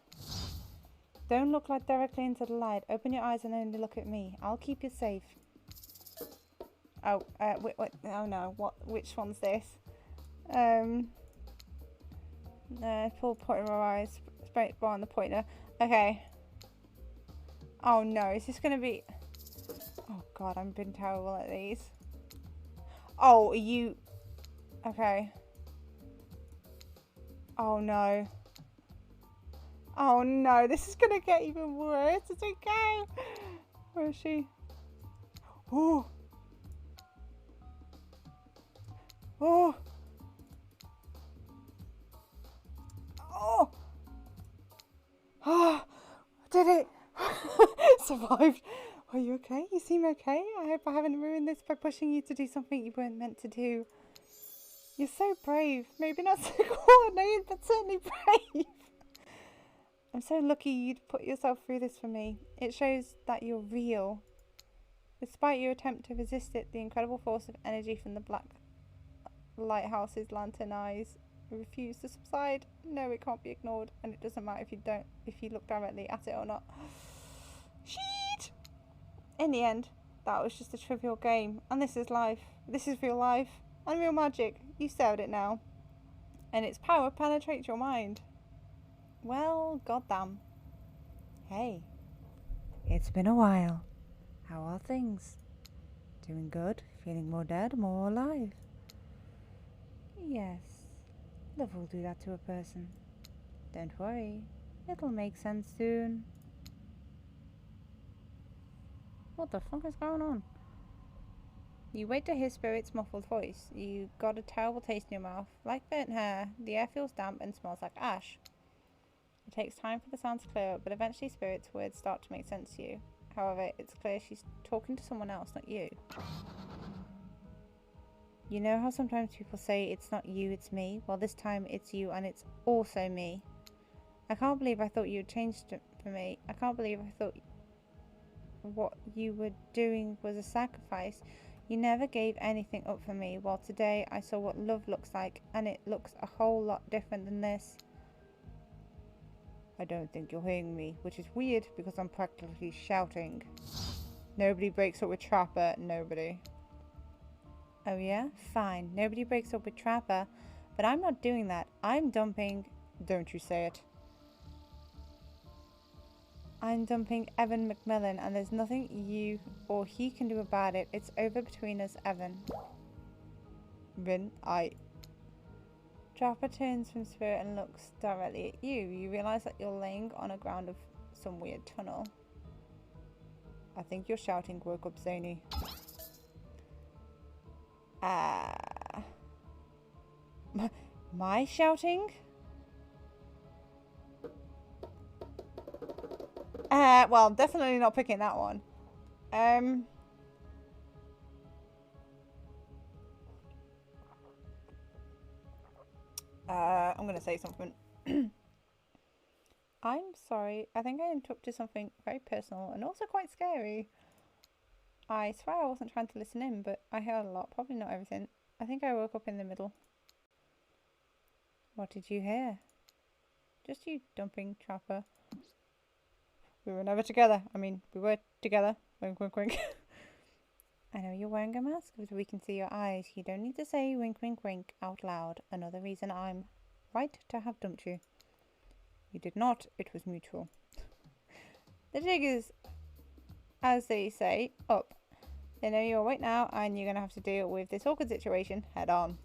Don't look like directly into the light. Open your eyes and only look at me. I'll keep you safe. Oh, wait, oh no, which one's this? Pull pointer in my eyes, straight bar on the pointer. Okay. Oh no, is this gonna be... Oh god, I've been terrible at these. Oh, are you... Okay. Oh no. Oh no, this is gonna get even worse. It's okay. Where is she? Oh. Oh. Oh. Oh. I did it. Survived. Are you okay? You seem okay. I hope I haven't ruined this by pushing you to do something you weren't meant to do. You're so brave. Maybe not so coordinated, but certainly brave. I'm so lucky you'd put yourself through this for me. It shows that you're real. Despite your attempt to resist it, the incredible force of energy from the black lighthouse's lantern eyes refuse to subside. No, it can't be ignored, and it doesn't matter if you look directly at it or not. Shit! In the end, that was just a trivial game, and this is life. This is real life, and real magic. You stared it now, and its power penetrates your mind. Well, goddamn. Hey, it's been a while. How are things? Doing good? Feeling more dead, more alive? Yes, love will do that to a person. Don't worry, it'll make sense soon. What the fuck is going on? You wait to hear Spirit's muffled voice. You got a terrible taste in your mouth, like burnt hair. The air feels damp and smells like ash. It takes time for the sound to clear up, but eventually Spirit's words start to make sense to you. However, it's clear she's talking to someone else, not you. You know how sometimes people say it's not you, it's me? Well, this time it's you and it's also me. I can't believe I thought you'd changed for me. I can't believe I thought what you were doing was a sacrifice. You never gave anything up for me. Well, today I saw what love looks like, and it looks a whole lot different than this. I don't think you're hearing me, which is weird because I'm practically shouting. Nobody breaks up with Trapper. Nobody. Oh yeah? Fine. Nobody breaks up with Trapper, but I'm not doing that. I'm dumping... Don't you say it. I'm dumping Evan McMillan, and there's nothing you or he can do about it. It's over between us, Evan. Rin, Trapper turns from Spirit and looks directly at you. You realise that you're laying on a ground of some weird tunnel. I think your shouting woke up Zany. My shouting? Well, I'm definitely not picking that one. I'm gonna say something. I'm sorry. I think I interrupted something very personal and also quite scary. I swear I wasn't trying to listen in, but I heard a lot. Probably not everything. I think I woke up in the middle. What did you hear? Just you dumping Trapper. We were never together. I mean, we were together. Wink, wink, wink. I know you're wearing a mask, but we can see your eyes. You don't need to say wink, wink, wink out loud. Another reason I'm right to have dumped you. You did not. It was mutual. The jig is, as they say, up. They know you're awake now, and you're going to have to deal with this awkward situation head on.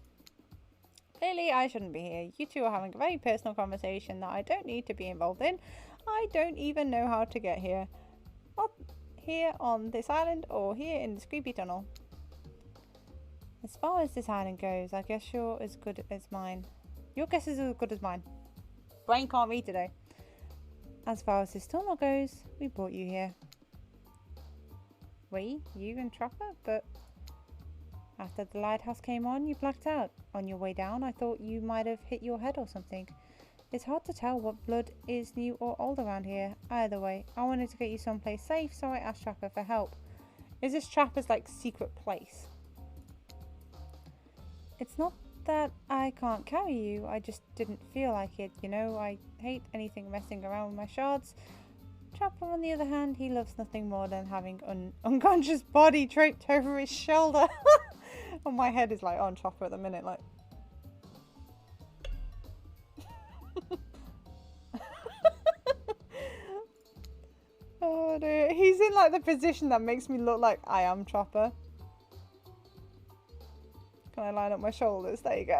Clearly, I shouldn't be here. You two are having a very personal conversation that I don't need to be involved in. I don't even know how to get here. Not here on this island or here in this creepy tunnel. As far as this island goes, I guess you're as good as mine. Your guess is as good as mine. Brain can't read today. As far as this tunnel goes, we brought you here. We? You and Trapper? But after the lighthouse came on, you blacked out. On your way down, I thought you might have hit your head or something. It's hard to tell what blood is new or old around here. Either way, I wanted to get you someplace safe, so I asked Trapper for help. Is this Trapper's, like, secret place? It's not that I can't carry you, I just didn't feel like it, you know? I hate anything messing around with my shards. Trapper, on the other hand, he loves nothing more than having an unconscious body draped over his shoulder. And my head is, like, on Trapper at the minute, like... Oh dear, he's in like the position that makes me look like I am Trapper. Can I line up my shoulders? There you go.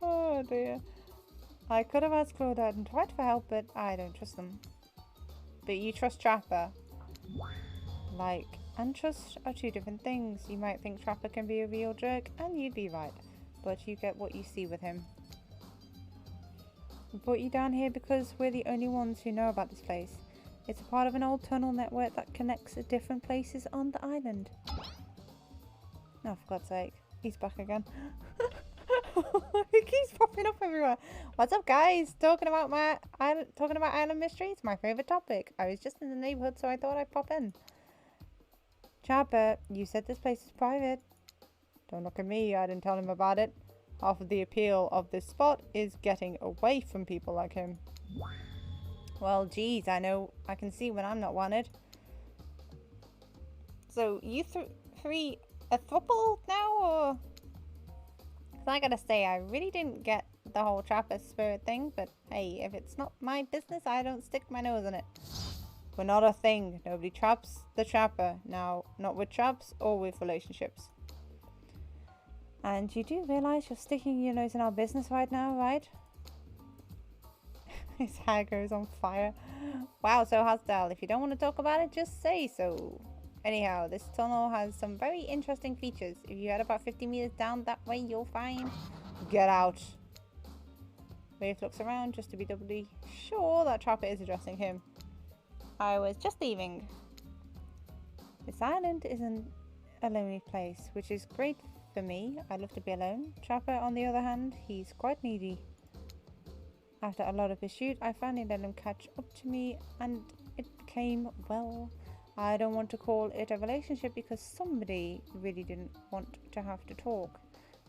Oh dear. I could have asked Claudette and tried for help, but I don't trust them. But you trust Trapper. Like and trust are two different things. You might think Trapper can be a real jerk, and you'd be right. But you get what you see with him. We brought you down here because we're the only ones who know about this place. It's a part of an old tunnel network that connects at different places on the island. Oh, for God's sake. He's back again. He keeps popping up everywhere. What's up, guys? Talking about island mysteries, my favourite topic. I was just in the neighbourhood, so I thought I'd pop in. Trapper, you said this place is private. Don't look at me, I didn't tell him about it. Half of the appeal of this spot is getting away from people like him. Well, geez, I know. I can see when I'm not wanted. So, you three a throuple now, or...? Because I gotta say, I really didn't get the whole Trapper spirit thing, but hey, if it's not my business, I don't stick my nose in it. We're not a thing. Nobody traps the Trapper. Now, not with traps or with relationships. And you do realise you're sticking your nose in our business right now, right? His hair goes on fire. Wow, so hostile. If you don't want to talk about it, just say so. Anyhow, this tunnel has some very interesting features. If you head about 50 meters down that way, you'll find... Get out. Rafe looks around just to be doubly sure that Trapper is addressing him. I was just leaving. This island isn't a lonely place, which is great for me. I love to be alone. Trapper, on the other hand, he's quite needy. After a lot of pursuit, I finally let him catch up to me, and it became, well, I don't want to call it a relationship because somebody really didn't want to have to talk,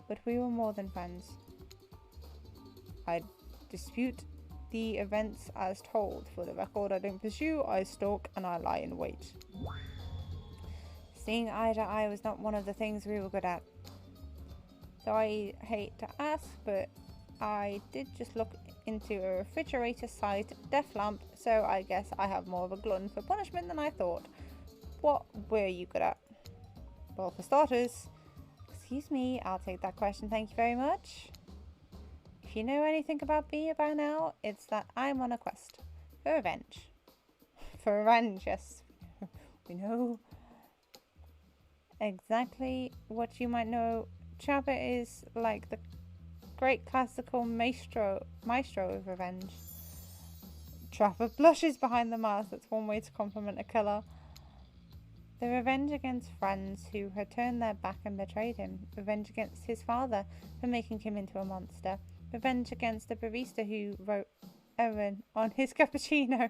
but we were more than friends. I dispute the events as told. For the record, I don't pursue, I stalk, and I lie in wait. Seeing eye to eye was not one of the things we were good at. So I hate to ask, but I did just look into a refrigerator-sized death lamp, so I guess I have more of a glutton for punishment than I thought. What were you good at? Well, for starters, excuse me, I'll take that question, thank you very much. If you know anything about me by now, it's that I'm on a quest for revenge. For revenge, yes. We know exactly what you might know. Trapper is like the great classical maestro of revenge. Trapper blushes behind the mask. That's one way to compliment a killer. The revenge against friends who had turned their back and betrayed him. Revenge against his father for making him into a monster. Revenge against the barista who wrote Evan on his cappuccino,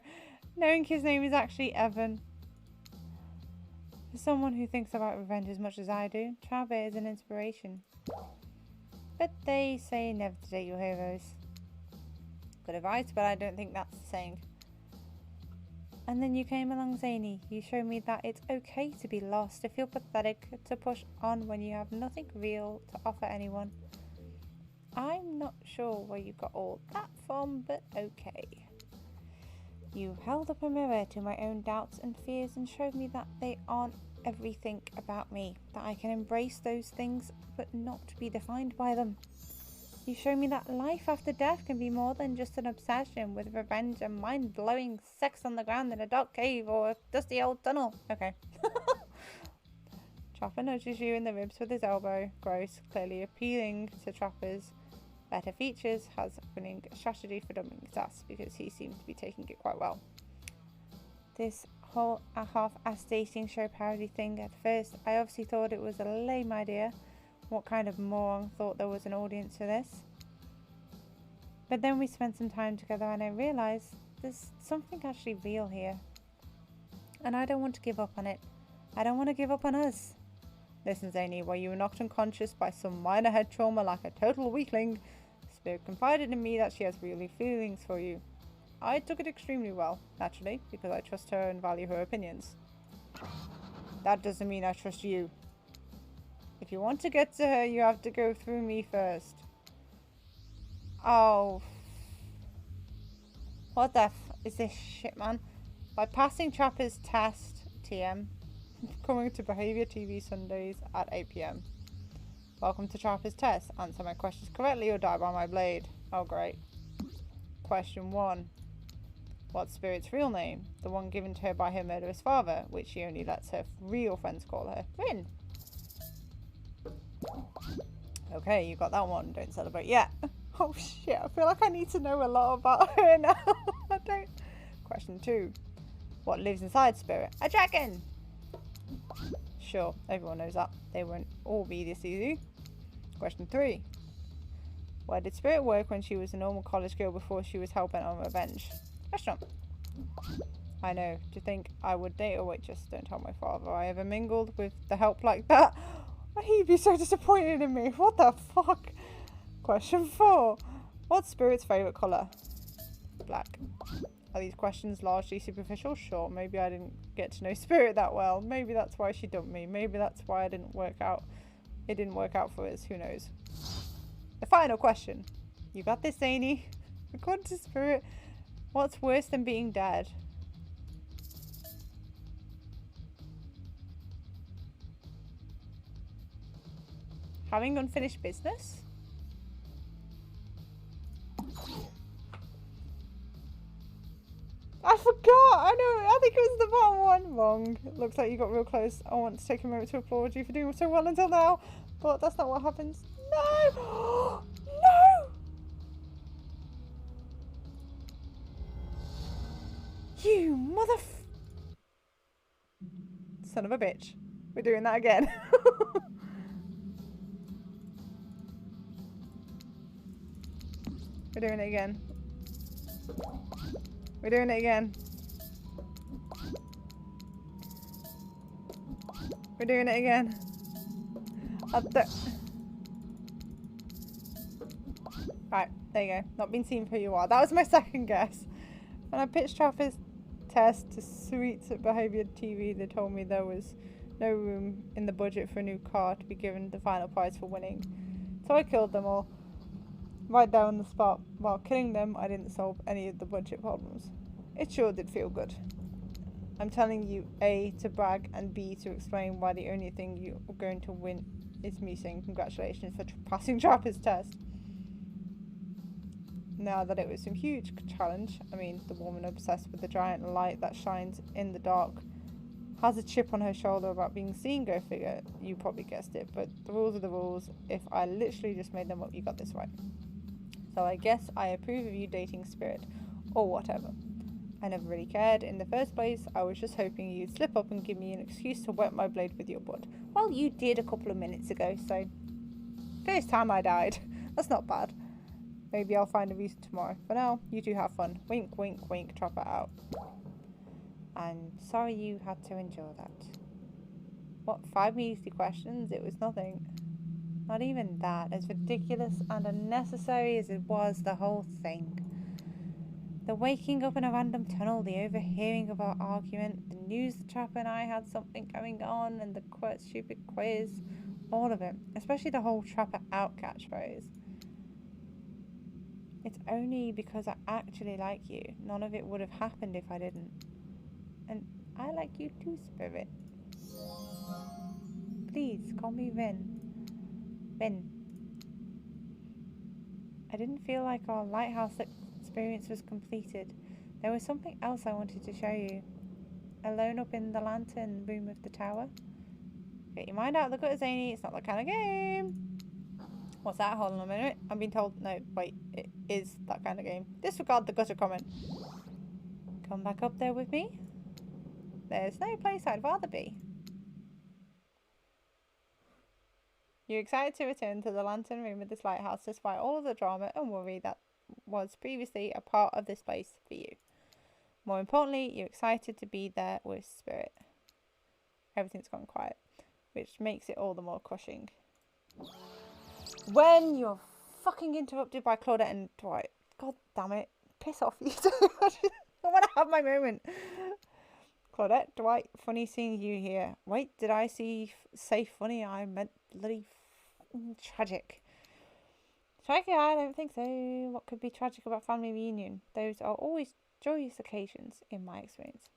knowing his name is actually Evan. For someone who thinks about revenge as much as I do, Trapper is an inspiration. But they say never to date your heroes. Good advice, but I don't think that's the saying. And then you came along, Zany. You showed me that it's okay to be lost, to feel pathetic, to push on when you have nothing real to offer anyone. I'm not sure where you got all that from, but okay. You held up a mirror to my own doubts and fears and showed me that they aren't everything about me, that I can embrace those things but not be defined by them. You showed me that life after death can be more than just an obsession with revenge and mind-blowing sex on the ground in a dark cave or a dusty old tunnel. Okay. Trapper nudges you in the ribs with his elbow. Gross, clearly appealing to Trapper's better features, has winning a strategy for dumping his ass because he seems to be taking it quite well. This whole half-ass dating show parody thing, at first I obviously thought it was a lame idea. what kind of moron thought there was an audience for this. But then we spent some time together and I realised there's something actually real here. And I don't want to give up on it. I don't want to give up on us. Listen, Zany, while you were knocked unconscious by some minor head trauma like a total weakling, Spirit confided in me that she has real feelings for you. I took it extremely well, naturally, because I trust her and value her opinions. That doesn't mean I trust you. If you want to get to her, you have to go through me first. Oh. What the f is this shit, man? By passing Trapper's test, TM. Coming to Behaviour TV Sundays at 8 PM. Welcome to Trapper's test. Answer my questions correctly or die by my blade. Oh, great. Question 1. What's Spirit's real name? The one given to her by her murderous father, which she only lets her real friends call her. Rin. Okay, you got that one. Don't celebrate yet. Oh shit, I feel like I need to know a lot about her now. I don't. Question 2. What lives inside Spirit? A dragon! Sure, everyone knows that. They won't all be this easy. Question 3. Where did Spirit work when she was a normal college girl before she was hell-bent on revenge? Restaurant. I know. Do you think I would date a waitress? Don't tell my father I ever mingled with the help like that. He'd be so disappointed in me. What the fuck? Question 4. What's Spirit's favourite colour? Black. Are these questions largely superficial? Sure, maybe I didn't get to know Spirit that well. Maybe that's why she dumped me. Maybe that's why it didn't work out for us. Who knows? The final question. You got this, Zany. According to Spirit, what's worse than being dead? Having unfinished business? I forgot! I know! I think it was the bottom one! Wrong. Looks like you got real close. I want to take a moment to applaud you for doing so well until now. But that's not what happens. No! No! You son of a bitch. We're doing that again. We're doing it again. We're doing it again. We're doing it again. Right, there you go. Not been seen for who you are. That was my second guess. When I pitched Trapper's test to Suites at Behaviour TV, they told me there was no room in the budget for a new car to be given the final prize for winning. So I killed them all. Right there on the spot. While killing them, I didn't solve any of the budget problems. It sure did feel good. I'm telling you, A, to brag, and B, to explain why the only thing you're going to win is me saying congratulations for passing Trapper's test. Now that it was some huge challenge, I mean, the woman obsessed with the giant light that shines in the dark has a chip on her shoulder about being seen, go figure. You probably guessed it, but the rules are the rules. If I literally just made them up, you got this right. So I guess I approve of you dating Spirit, or whatever. I never really cared in the first place. I was just hoping you'd slip up and give me an excuse to wet my blade with your blood. Well, you did a couple of minutes ago, so first time I died. That's not bad. Maybe I'll find a reason tomorrow. For now, you two have fun. Wink, wink, wink, Trapper out. I'm sorry you had to endure that. What, 5 easy questions? It was nothing. Not even that. As ridiculous and unnecessary as it was, the whole thing. The waking up in a random tunnel, the overhearing of our argument, the news that Trapper and I had something going on, and the stupid quiz. All of it. Especially the whole Trapper out catchphrase. It's only because I actually like you. None of it would have happened if I didn't. And I like you too, Spirit. Please, call me Rin. Rin. I didn't feel like our lighthouse experience was completed. There was something else I wanted to show you. Alone up in the lantern room of the tower. Get your mind out of the gutter, Zany. It's not that kind of game. What's that? Hold on a minute. I'm being told... No, wait. It is that kind of game. Disregard the gutter comment. Come back up there with me. There's no place I'd rather be. You're excited to return to the lantern room of this lighthouse despite all of the drama and worry that was previously a part of this place for you. More importantly, you're excited to be there with Spirit. Everything's gone quiet, which makes it all the more crushing. When you're fucking interrupted by Claudette and Dwight. God damn it. Piss off, you two. I want to have my moment. Claudette, Dwight, funny seeing you here. Wait, did I say funny? I meant bloody tragic. Tragic? I don't think so. What could be tragic about family reunion? Those are always joyous occasions, in my experience.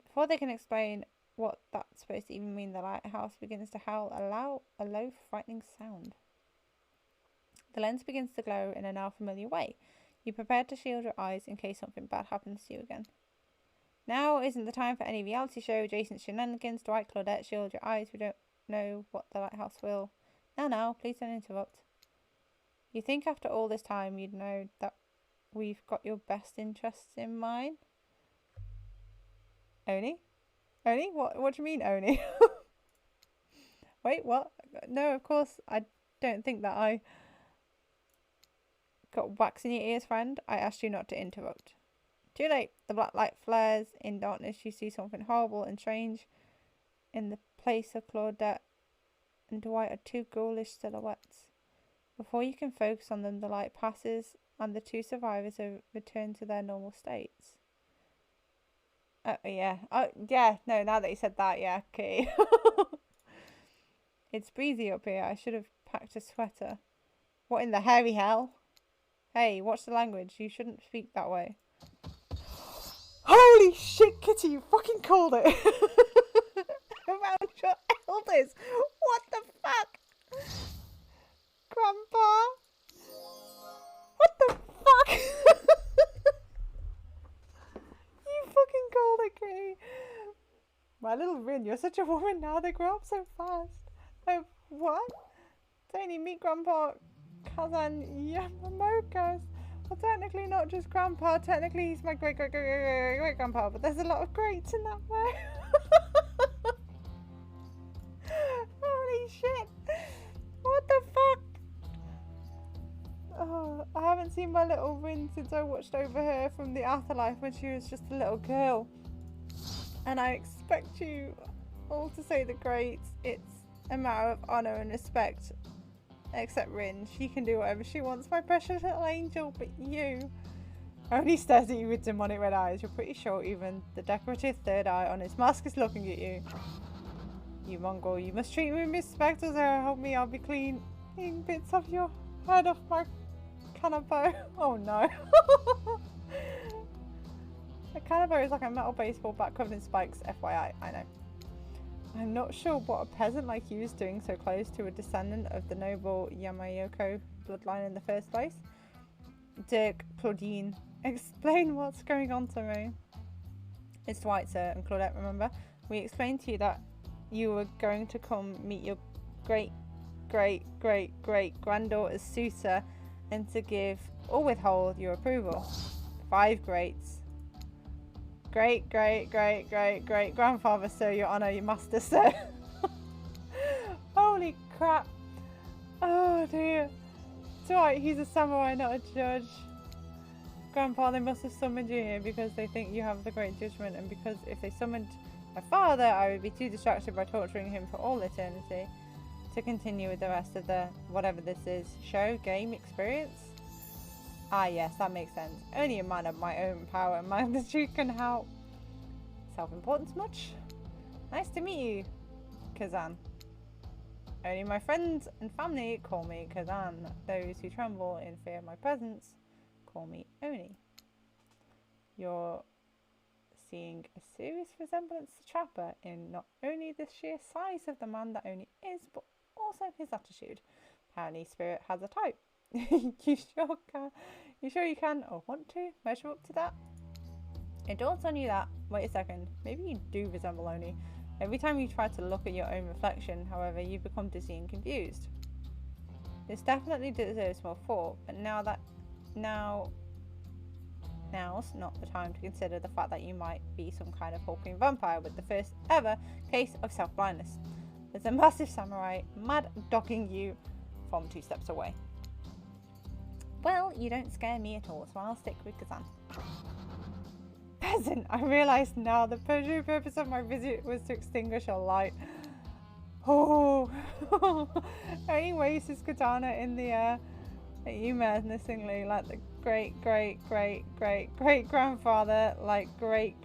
Before they can explain what that's supposed to even mean, the lighthouse begins to howl a low, frightening sound. The lens begins to glow in a now familiar way. You prepare to shield your eyes in case something bad happens to you again. Now isn't the time for any reality show adjacent shenanigans. Dwight, Claudette, shield your eyes. We don't know what the lighthouse will. Now, please don't interrupt. You think after all this time you'd know that we've got your best interests in mind? Oni? Oni? What do you mean, Oni? Wait, what? No, of course, I don't think that I got wax in your ears, friend. I asked you not to interrupt. Too late. The black light flares. In darkness, you see something horrible and strange. In the place of Claudette and Dwight are two ghoulish silhouettes. Before you can focus on them, the light passes and the two survivors have returned to their normal states. Yeah. Oh, yeah. No, now that you said that, yeah, okay. It's breezy up here. I should have packed a sweater. What in the hairy hell? Hey, watch the language. You shouldn't speak that way. Holy shit, Kitty, you fucking called it. Around your elders. What the fuck? Grandpa? What the fuck? You fucking called it, Kitty. My little Rin, you're such a woman now. They grow up so fast. Oh, what? Tony, meet Grandpa Kazan Yamamokas. Well, technically not just Grandpa. Technically he's my great-great-great-great-great-grandpa. But there's a lot of greats in that way. Holy shit. What the fuck? Oh, I haven't seen my little Rin since I watched over her from the afterlife when she was just a little girl. And I expect you all to say the greats. It's a matter of honour and respect. Except Rin, she can do whatever she wants, my precious little angel, but you only stares at you with demonic red eyes. You're pretty sure even the decorative third eye on his mask is looking at you. You mongrel, you must treat me with respect, or help me, I'll be cleaning bits of your head off my canopy. Oh no. A canopy is like a metal baseball bat covered in spikes, FYI, I know. I'm not sure what a peasant like you is doing so close to a descendant of the noble Yamayoko bloodline in the first place. Dirk, Claudine, explain what's going on to me. It's Dwight, sir, and Claudette, remember? We explained to you that you were going to come meet your great-great-great-great-granddaughter's suitor and to give or withhold your approval. 5 greats. Great-great-great-great-great-grandfather, sir, your honour, your master, sir. Holy crap. Oh dear. Dwight, he's a samurai, not a judge. Grandpa, they must have summoned you here because they think you have the great judgment, and because if they summoned my father, I would be too distracted by torturing him for all eternity to continue with the rest of the, whatever this is, show, game, experience. Ah yes, that makes sense. Only a man of my own power and magnitude can help. Self-importance much? Nice to meet you, Kazan. Only my friends and family call me Kazan. Those who tremble in fear of my presence call me Oni. You're seeing a serious resemblance to Trapper in not only the sheer size of the man that Oni is, but also his attitude. Apparently Spirit has a type. You sure you can or want to measure up to that? It dawns on you that, wait a second, maybe you do resemble Oni. Every time you try to look at your own reflection, however, you become dizzy and confused. This definitely deserves more thought, but now's not the time to consider the fact that you might be some kind of hulking vampire with the first ever case of self-blindness. There's a massive samurai mad dogging you from 2 steps away. Well, you don't scare me at all, so I'll stick with Kazan. Peasant, I realise now the true purpose of my visit was to extinguish a light. Oh, he waves his katana in the air at you menacingly, like the great grandfather, like great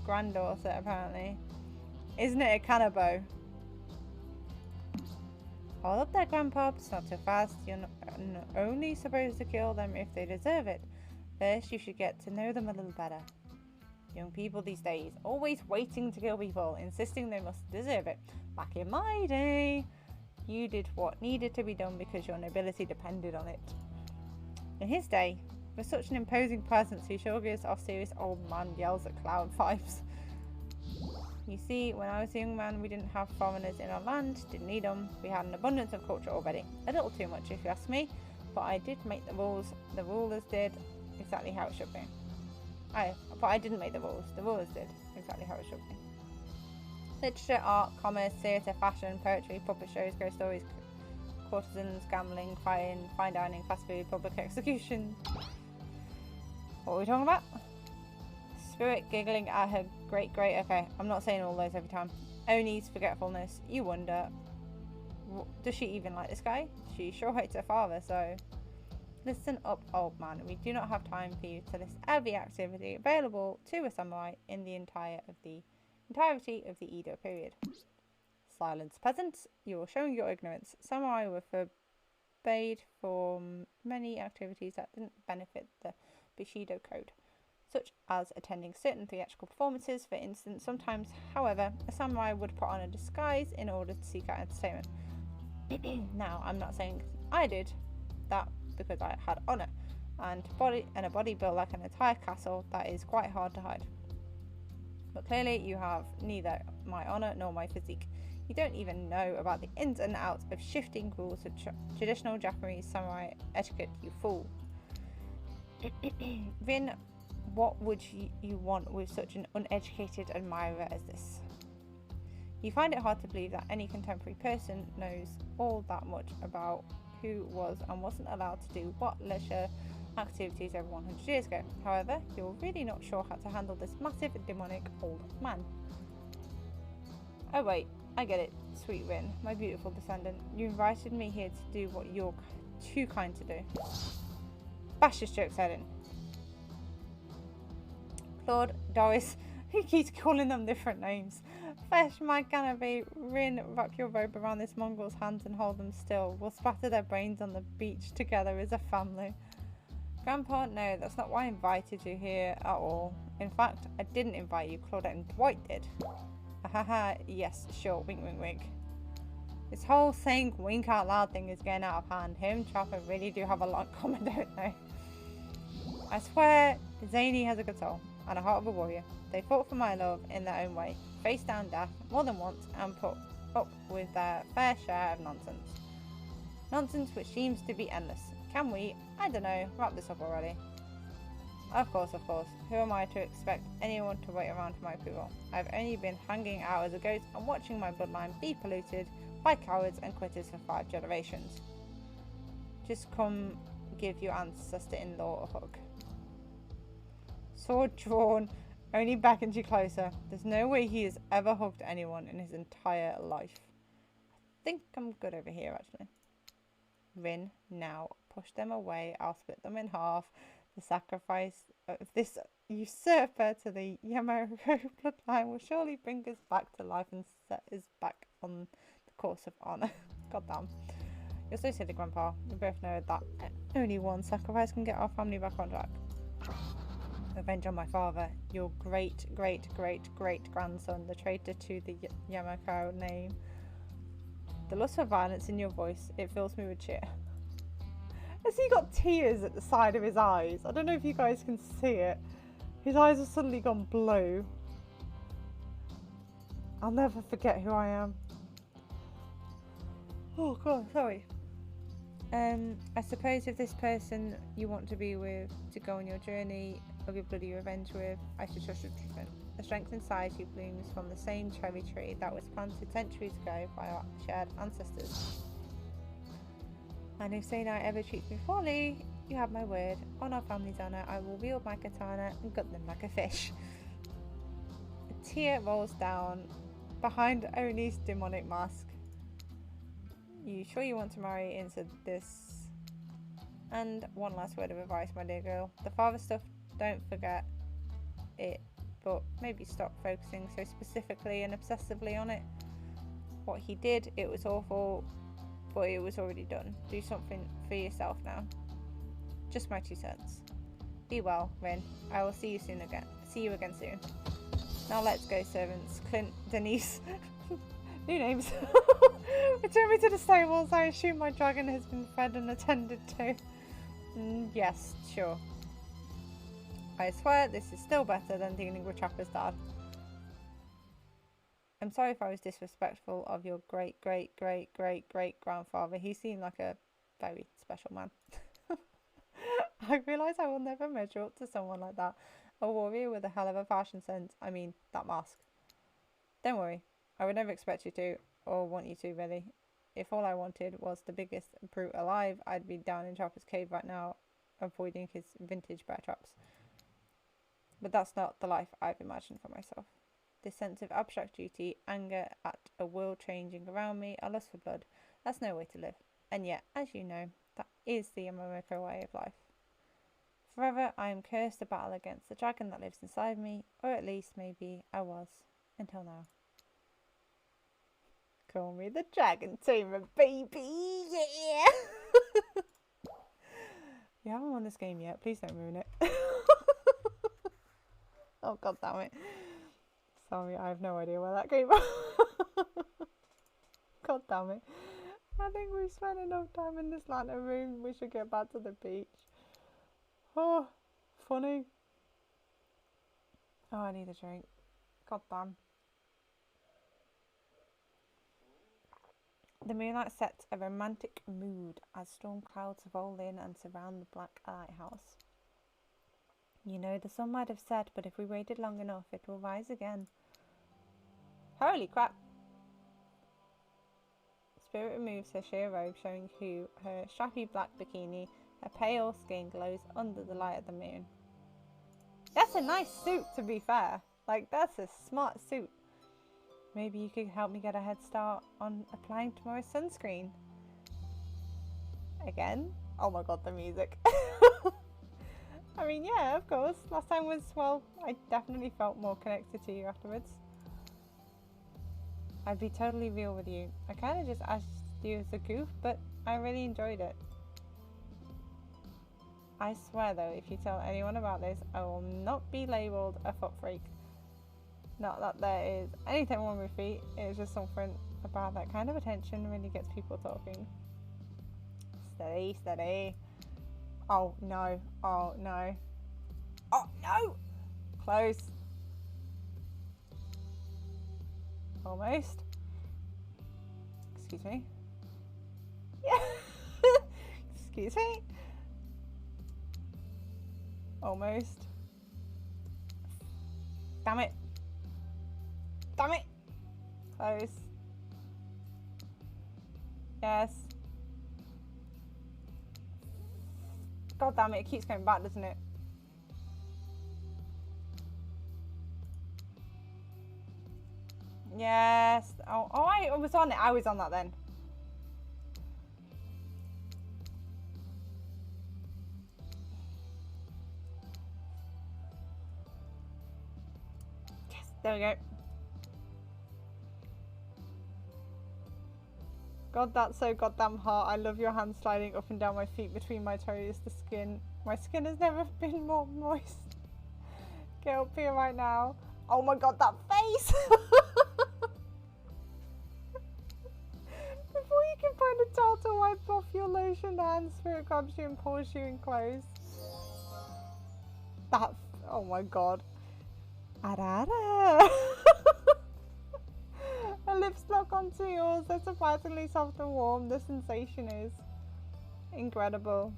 granddaughter apparently. Isn't it a kanabo? Hold up there, Grandpa, it's not so fast. You're not only supposed to kill them if they deserve it. First, you should get to know them a little better. Young people these days, always waiting to kill people, insisting they must deserve it. Back in my day, you did what needed to be done because your nobility depended on it. In his day, with such an imposing presence, he sure gives off serious old man yells at cloud vibes. You see, when I was a young man, we didn't have foreigners in our land, didn't need them. We had an abundance of culture already. A little too much if you ask me, but I did make the rules. The rulers did exactly how it should be. But I didn't make the rules. The rulers did exactly how it should be. Literature, art, commerce, theatre, fashion, poetry, puppet shows, ghost stories, courtesans, gambling, fighting, fine dining, fast food, public execution. What are we talking about? Spirit giggling at her great. Okay, I'm not saying all those every time. Oni's forgetfulness. You wonder, does she even like this guy? She sure hates her father, so... Listen up, old man. We do not have time for you to list every activity available to a samurai in the entirety of the Edo period. Silence, peasants. You are showing your ignorance. Samurai were forbade from many activities that didn't benefit the Bushido code, such as attending certain theatrical performances. For instance, sometimes, however, a samurai would put on a disguise in order to seek out entertainment. Now, I'm not saying I did that because I had honour and a body built like an entire castle that is quite hard to hide. But clearly you have neither my honour nor my physique. You don't even know about the ins and outs of shifting rules of traditional Japanese samurai etiquette, you fool. Rin, what would you want with such an uneducated admirer as this? You find it hard to believe that any contemporary person knows all that much about who was and wasn't allowed to do what leisure activities over 100 years ago. However, you're really not sure how to handle this massive demonic old man. Oh wait, I get it, sweet Rin, my beautiful descendant. You invited me here to do what you're too kind to do. Bash his jokes head in. Claude, Doris, he keeps calling them different names. Fetch my canopy, Rin, wrap your robe around this Mongol's hands and hold them still. We'll spatter their brains on the beach together as a family. Grandpa, no, that's not why I invited you here at all. In fact, I didn't invite you, Claudette and Dwight did. Haha, yes, sure, wink, wink, wink. This whole saying wink out loud thing is getting out of hand. Him and Chopper really do have a lot in common, don't they? I swear, Zany has a good soul and a heart of a warrior. They fought for my love in their own way, faced down death more than once, and put up with their fair share of nonsense. Nonsense which seems to be endless. Can we, I don't know, wrap this up already? Of course. Who am I to expect anyone to wait around for my approval? I've only been hanging out as a ghost and watching my bloodline be polluted by cowards and quitters for 5 generations. Just come give your ancestor-in-law a hug. Sword drawn, only beckons you closer. There's no way he has ever hugged anyone in his entire life. I think I'm good over here, actually. Rin, now push them away. I'll split them in half. The sacrifice of this usurper to the Yamato bloodline will surely bring us back to life and set us back on the course of honour. God damn. You're so silly, Grandpa. We both know that only one sacrifice can get our family back on track. Revenge on my father, your great-great-great-great-grandson, the traitor to the Yamato name. The lust for violence in your voice, it fills me with cheer. Has he got tears at the side of his eyes? I don't know if you guys can see it. His eyes have suddenly gone blue. I'll never forget who I am. Oh god, sorry. I suppose if this person you want to be with, to go on your journey of your bloody revenge with, I should trust your judgment. The strength inside you blooms from the same cherry tree that was planted centuries ago by our shared ancestors. And if Saint ever treats me poorly, you have my word. On our family's honour, I will wield my katana and gut them like a fish. A tear rolls down behind Oni's demonic mask. You sure you want to marry into this? And one last word of advice, my dear girl. The father stuff, don't forget it, but maybe stop focusing so specifically and obsessively on it. What he did, it was awful, but it was already done. Do something for yourself now. Just my 2 cents. Be well, Rin. I will see you again soon. Now let's go, servants. Clint, Denise. New names. Return me to the stables. I assume my dragon has been fed and attended to. Yes, sure. I swear this is still better than dealing with Trapper's dad. I'm sorry if I was disrespectful of your great-great-great-great-great-grandfather. He seemed like a very special man. I realise I will never measure up to someone like that. A warrior with a hell of a fashion sense. I mean, that mask. Don't worry. I would never expect you to, or want you to, really. If all I wanted was the biggest brute alive, I'd be down in Trapper's cave right now, avoiding his vintage bear traps. But that's not the life I've imagined for myself. This sense of abstract duty, anger at a world changing around me, a lust for blood, that's no way to live. And yet, as you know, that is the Yamamoko way of life. Forever I am cursed to battle against the dragon that lives inside me, or at least maybe I was, until now. Call me the Dragon Tamer, baby! Yeah! You haven't won this game yet, please don't ruin it. Oh, god damn it. Sorry, I have no idea where that came from. God damn it. I think we've spent enough time in this lantern room. We should get back to the beach. Oh, funny. Oh, I need a drink. God damn. The moonlight sets a romantic mood as storm clouds roll in and surround the black lighthouse. You know, the sun might have set, but if we waited long enough, it will rise again. Holy crap! Spirit removes her sheer robe, showing her strappy black bikini. Her pale skin glows under the light of the moon. That's a nice suit, to be fair. Like, that's a smart suit. Maybe you could help me get a head start on applying tomorrow's sunscreen. Again? Oh my god, the music. I mean, yeah, of course. Last time was, well, I definitely felt more connected to you afterwards. I'd be totally real with you. I kind of just asked you as a goof, but I really enjoyed it. I swear though, if you tell anyone about this, I will not be labelled a foot freak. Not that there is anything wrong with feet, it's just something about that kind of attention really gets people talking. Steady, steady. Oh no, oh no. Oh no! Close. Almost. Excuse me. Yeah. Excuse me. Almost. Damn it. Damn it. Close. Yes. God damn it, it keeps going back, doesn't it? Yes. Oh, I was on it. I was on that then. Yes, there we go. God, that's so goddamn hot. I love your hand sliding up and down my feet between my toes. The skin. My skin has never been more moist. Get up here right now. Oh my god, that face! Before you can find a towel to wipe off your lotion, the hand spirit grabs you and pulls you in close. That. Oh my god. Arara! Her lips lock onto yours. They're surprisingly soft and warm. The sensation is incredible.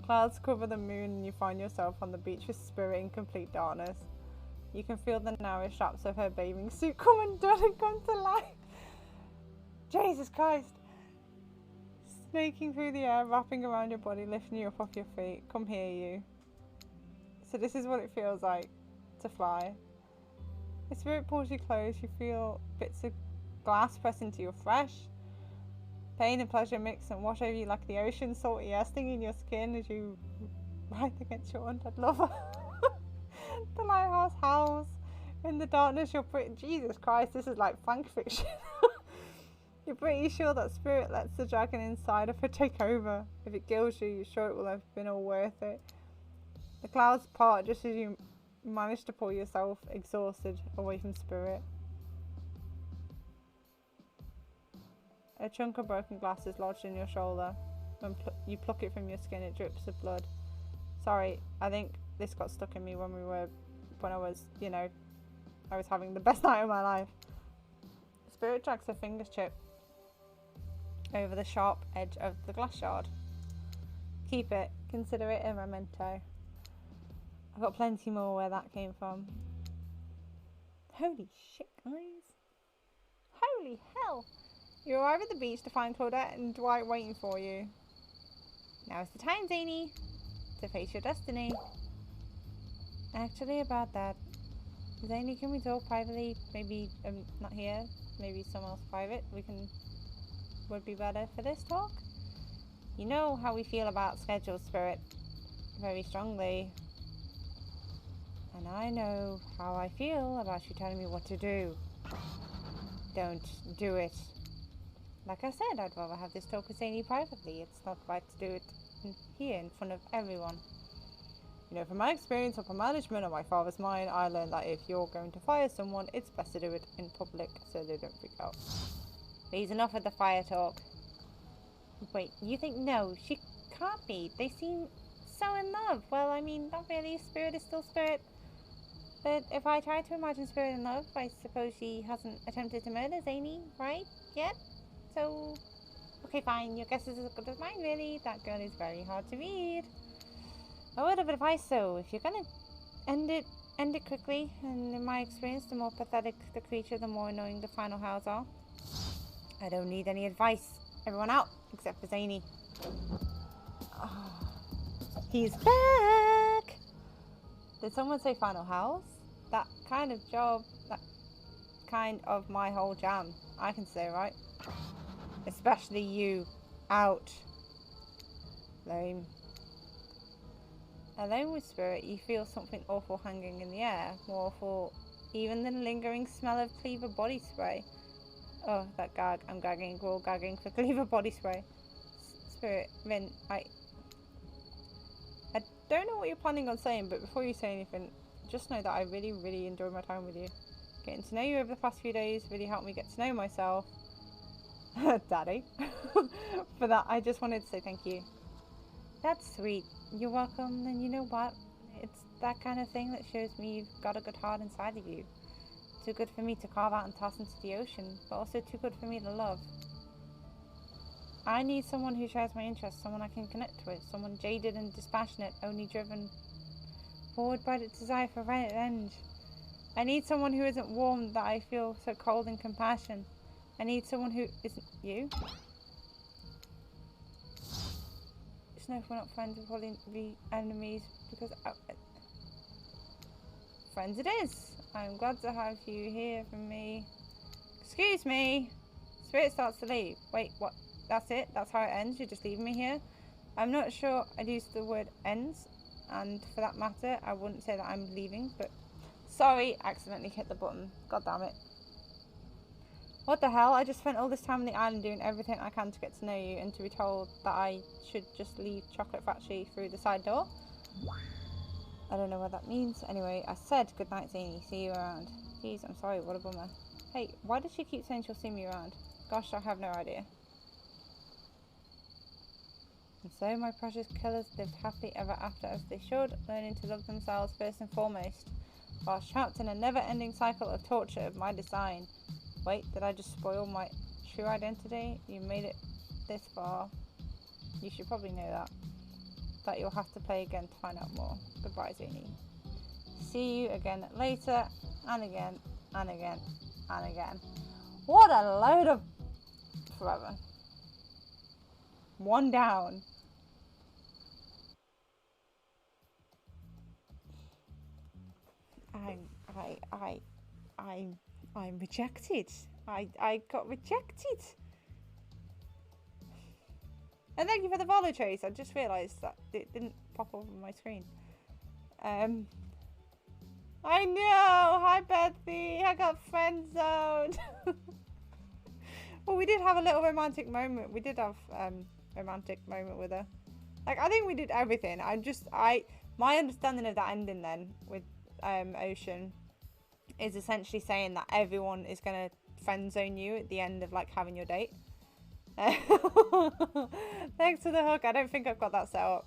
Clouds cover the moon and you find yourself on the beach with Spirit in complete darkness. You can feel the narrow straps of her bathing suit come undone and come to life. Jesus Christ. Snaking through the air, wrapping around your body, lifting you up off your feet. Come here, you. So this is what it feels like to fly. The spirit pulls you close. You feel bits of glass press into your flesh. Pain and pleasure mix and wash over you like the ocean, salty air stinging your skin as you ride against your undead lover. The lighthouse howls. In the darkness, you're pretty... Jesus Christ, this is like fan fiction. You're pretty sure that spirit lets the dragon inside of her take over. If it kills you, you're sure it will have been all worth it. The clouds part just as you manage to pull yourself, exhausted, away from spirit. A chunk of broken glass is lodged in your shoulder. When you pluck it from your skin, it drips of blood. Sorry, I think this got stuck in me when I was, you know, I was having the best night of my life. Spirit drags her fingertip over the sharp edge of the glass shard. Keep it. Consider it a memento. I've got plenty more where that came from. Holy shit, guys. Holy hell. You arrive at the beach to find Claudette and Dwight waiting for you. Now's the time, Zany, to face your destiny. Actually, about that, Zany, can we talk privately? Maybe not here, maybe somewhere else private. Would be better for this talk. You know how we feel about scheduled spirit very strongly. And I know how I feel about you telling me what to do. Don't do it. Like I said, I'd rather have this talk with Zany privately. It's not right to do it here in front of everyone. You know, from my experience upper management of my father's mine, I learned that if you're going to fire someone, it's best to do it in public so they don't freak out. Please, enough of the fire talk. Wait, you think no, she can't be. They seem so in love. Well, I mean, not really. Spirit is still spirit. But if I try to imagine spirit in love, I suppose she hasn't attempted to murder Zany, right? Yet? So, okay, fine. Your guess is as good as mine, really. That girl is very hard to read. A word of advice, though. If you're gonna end it quickly. And in my experience, the more pathetic the creature, the more annoying the final howls are. I don't need any advice. Everyone out, except for Zany. Oh, he's back! Did someone say final house? That kind of job, that kind of my whole jam. I can say, right? Especially you. Out. Lame. Alone with spirit, you feel something awful hanging in the air. More awful even than lingering smell of Cleaver body spray. Oh, that gag. I'm gagging. We're all gagging for Cleaver body spray. Spirit, Rin, I don't know what you're planning on saying, but before you say anything, just know that I really, really enjoyed my time with you. Getting to know you over the past few days really helped me get to know myself. Daddy. For that, I just wanted to say thank you. That's sweet. You're welcome, and you know what? It's that kind of thing that shows me you've got a good heart inside of you. Too good for me to carve out and toss into the ocean, but also too good for me to love. I need someone who shares my interests, someone I can connect with, someone jaded and dispassionate, only driven forward by the desire for revenge. I need someone who isn't warm, that I feel so cold in compassion. I need someone who isn't you. Just know if we're not friends, we'll probably be enemies, because friends it is. I'm glad to have you here from me. Excuse me. Spirit starts to leave. Wait, what? That's it? That's how it ends? You're just leaving me here? I'm not sure I'd use the word ends, and for that matter, I wouldn't say that I'm leaving, but sorry, accidentally hit the button. God damn it. What the hell? I just spent all this time on the island doing everything I can to get to know you, and to be told that I should just leave Chocolate Factory through the side door? I don't know what that means. Anyway, I said goodnight, Zany. See you around. Jeez, I'm sorry, what a bummer. Hey, why does she keep saying she'll see me around? Gosh, I have no idea. And so my precious killers lived happily ever after, as they should, learning to love themselves first and foremost, while trapped in a never-ending cycle of torture of my design. Wait, did I just spoil my true identity? You made it this far. You should probably know that. That you'll have to play again to find out more. Goodbye, Zany. See you again later, and again, and again, and again. What a load of forever. One down. I, I'm rejected. I got rejected. And thank you for the follow, Trace. I just realised that it didn't pop up on my screen. I know. Hi, Betsy. I got friend zoned. Well, we did have a little romantic moment. We did have romantic moment with her. Like, I think we did everything. My understanding of that ending then with Ocean is essentially saying that everyone is gonna friend zone you at the end of like having your date. Thanks for the hook. I don't think I've got that set up.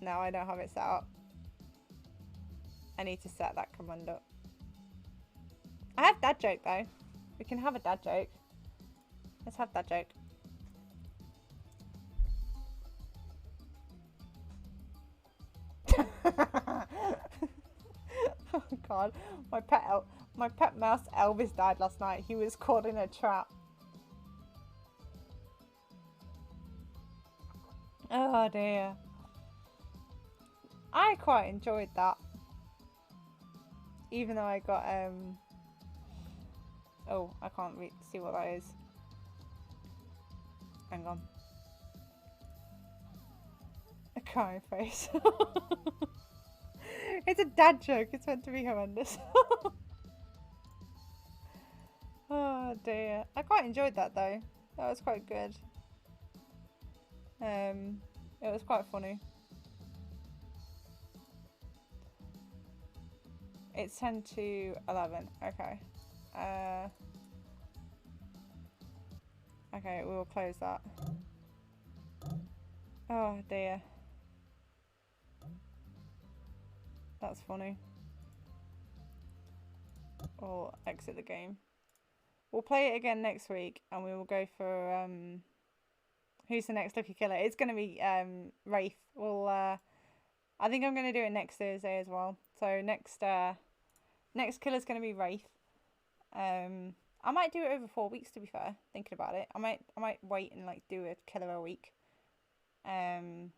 No, I don't have it set up. I need to set that command up. I have dad joke though. We can have a dad joke. Let's have that joke. Oh god, my pet mouse Elvis died last night. He was caught in a trap. Oh dear. I quite enjoyed that. Even though I got oh, I can't see what that is. Hang on. A crying face. It's a dad joke. It's meant to be horrendous. Oh dear. I quite enjoyed that though. That was quite good. It was quite funny. It's 10 to 11. Okay. Okay, we will close that. Oh dear. That's funny. We'll exit the game. We'll play it again next week and we will go for who's the next lucky killer. It's gonna be Wraith. We'll I think I'm gonna do it next Thursday as well. So next killer's gonna be Wraith. I might do it over 4 weeks to be fair, thinking about it. I might wait and like do a killer a week. Because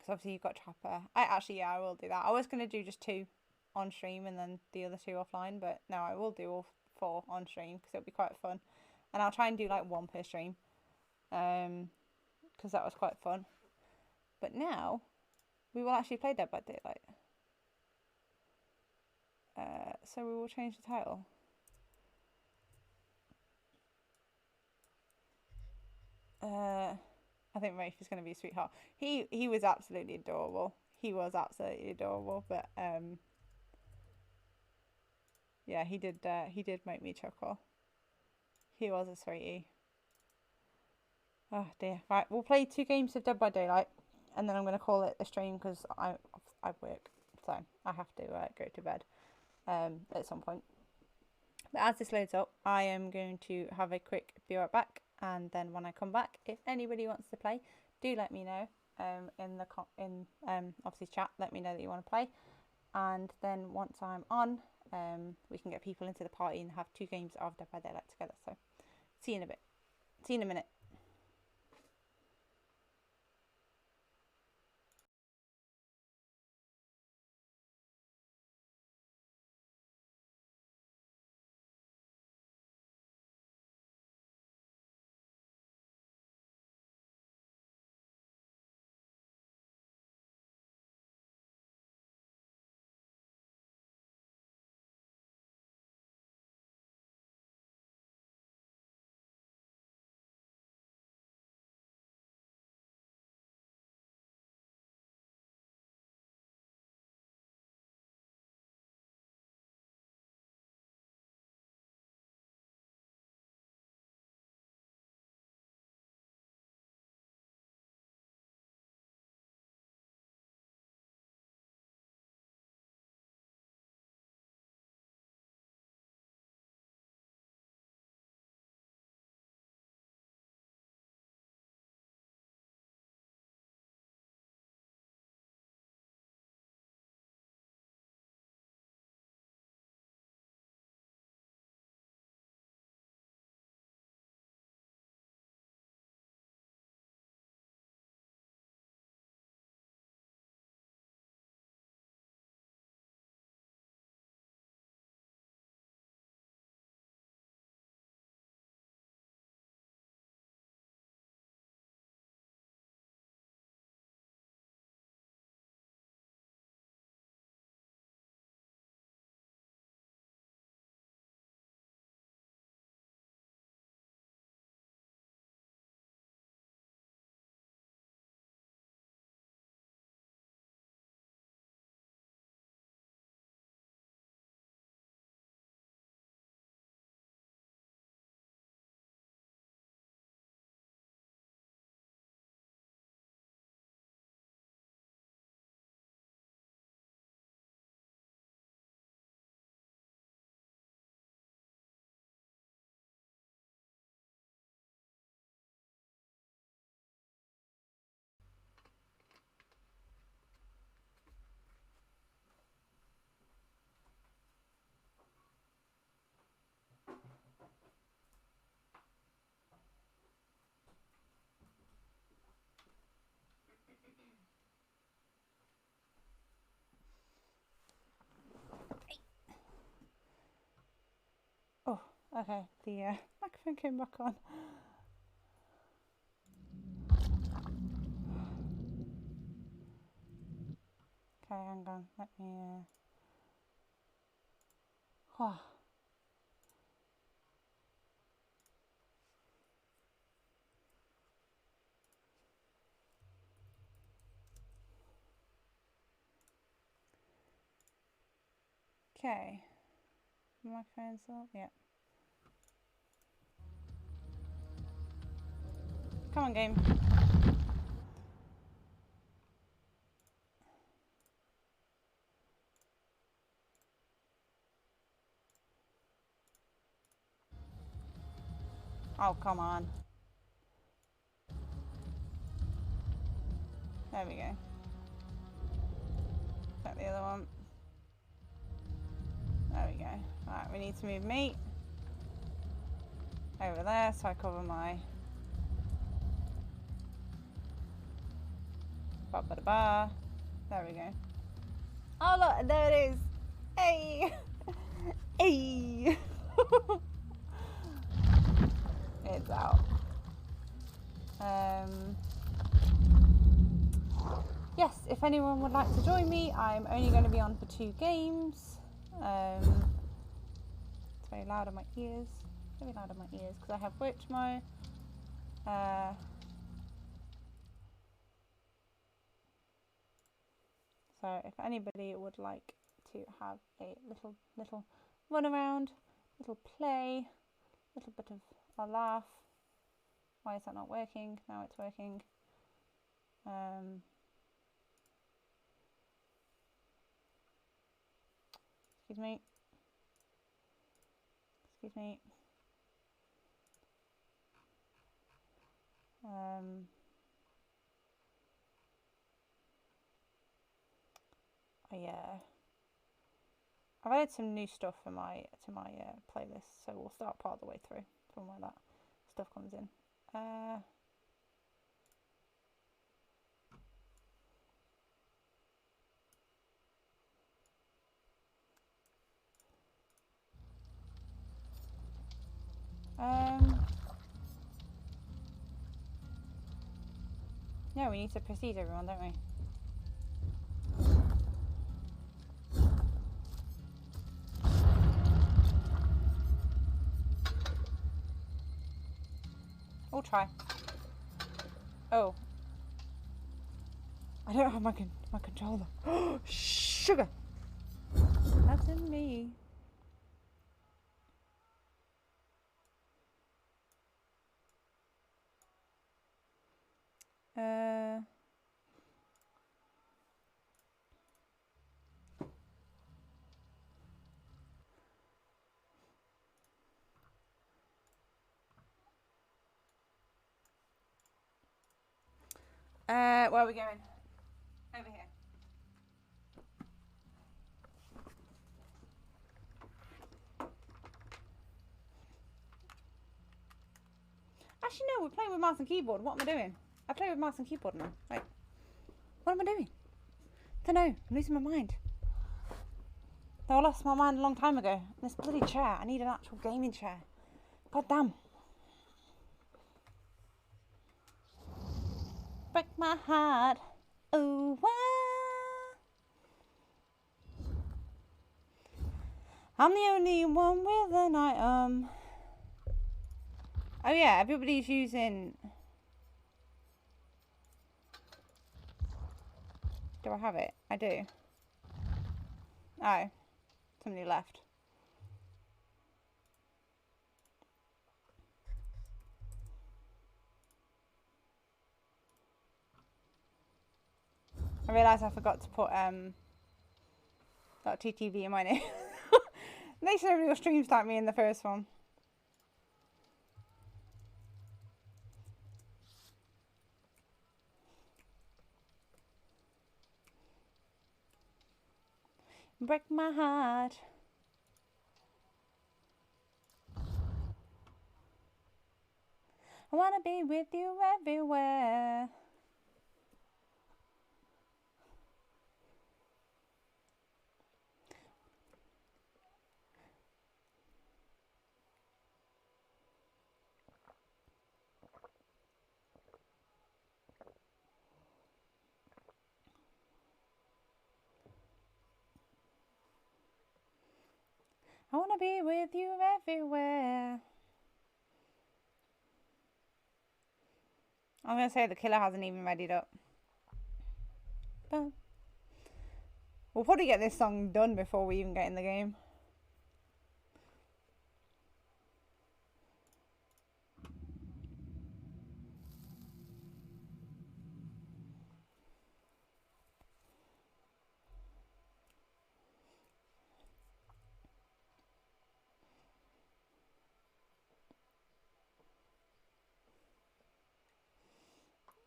obviously you've got Trapper. I will do that. I was gonna do just 2 on stream and then the other 2 offline, but no, I will do all 4 on stream because it'll be quite fun. And I'll try and do like 1 per stream. Because that was quite fun. But now we will actually play Dead by Daylight. So we will change the title. I think Rafe is going to be a sweetheart. He was absolutely adorable. He was absolutely adorable, but yeah, he did make me chuckle. He was a sweetie. Oh dear. Right, we'll play 2 games of Dead by Daylight, and then I'm going to call it a stream because I work, so I have to go to bed at some point. But as this loads up, I am going to have a quick be right back, and then when I come back, if anybody wants to play, do let me know in obviously chat. Let me know that you want to play, and then once I'm on, we can get people into the party and have 2 games of Dead by Daylight together. So see you in a bit. See you in a minute. Okay, the microphone came back on. Okay, hang on. Let me. Okay. Microphone's up. Yeah. Come on, game. Oh, come on. There we go. Check the other one. There we go. Alright, we need to move meat over there so I cover my ba-ba-da-ba. There we go. Oh look, there it is. Hey! Hey! It's out. Yes, if anyone would like to join me, I'm only going to be on for 2 games. It's very loud in my ears. Very loud in my ears because I have work tomorrow. So if anybody would like to have a little run around, little play, little bit of a laugh. Why is that not working? Now it's working. Excuse me. Excuse me. I've added some new stuff to my playlist, so we'll start part of the way through from where that stuff comes in. Yeah, we need to proceed, everyone, don't we? We'll try. Oh. I don't have my controller. Sugar! That's in me. Where are we going? Over here. Actually, no, we're playing with mouse and keyboard. What am I doing? I play with mouse and keyboard now. Like, what am I doing? I don't know. I'm losing my mind. I lost my mind a long time ago. This bloody chair. I need an actual gaming chair. God damn. Break my heart. Oh, why? I'm the only one with an item. Oh yeah, everybody's using... Do I have it? I do. Oh. Somebody left. I realised I forgot to put .ttv in my name. They said everybody will stream start me in the first one. Break my heart. I wanna be with you everywhere. I wanna be with you everywhere. I'm gonna say the killer hasn't even readied up. But we'll probably get this song done before we even get in the game.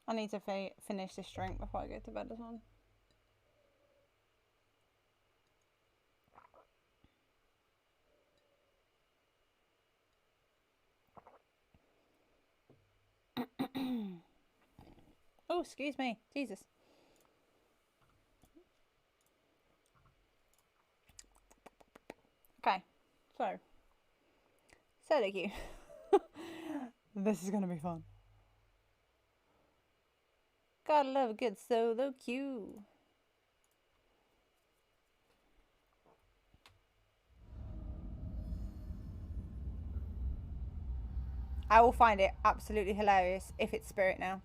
I need to finish this drink before I go to bed as well. Oh, excuse me. Jesus. Okay, so thank you. This is gonna be fun. Gotta love a good solo queue. I will find it absolutely hilarious if it's Spirit now.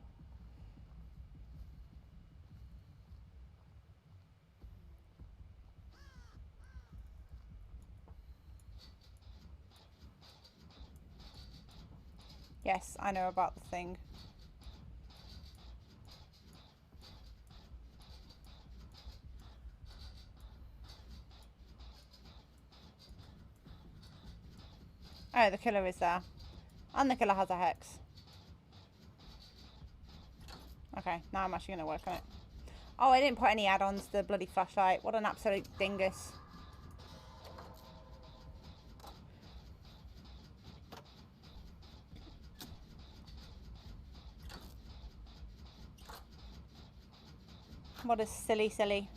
Yes, I know about the thing. Oh, the killer is there. And the killer has a hex. Okay, now I'm actually going to work on it. Oh, I didn't put any add-ons to the bloody flashlight. What an absolute dingus. What a silly.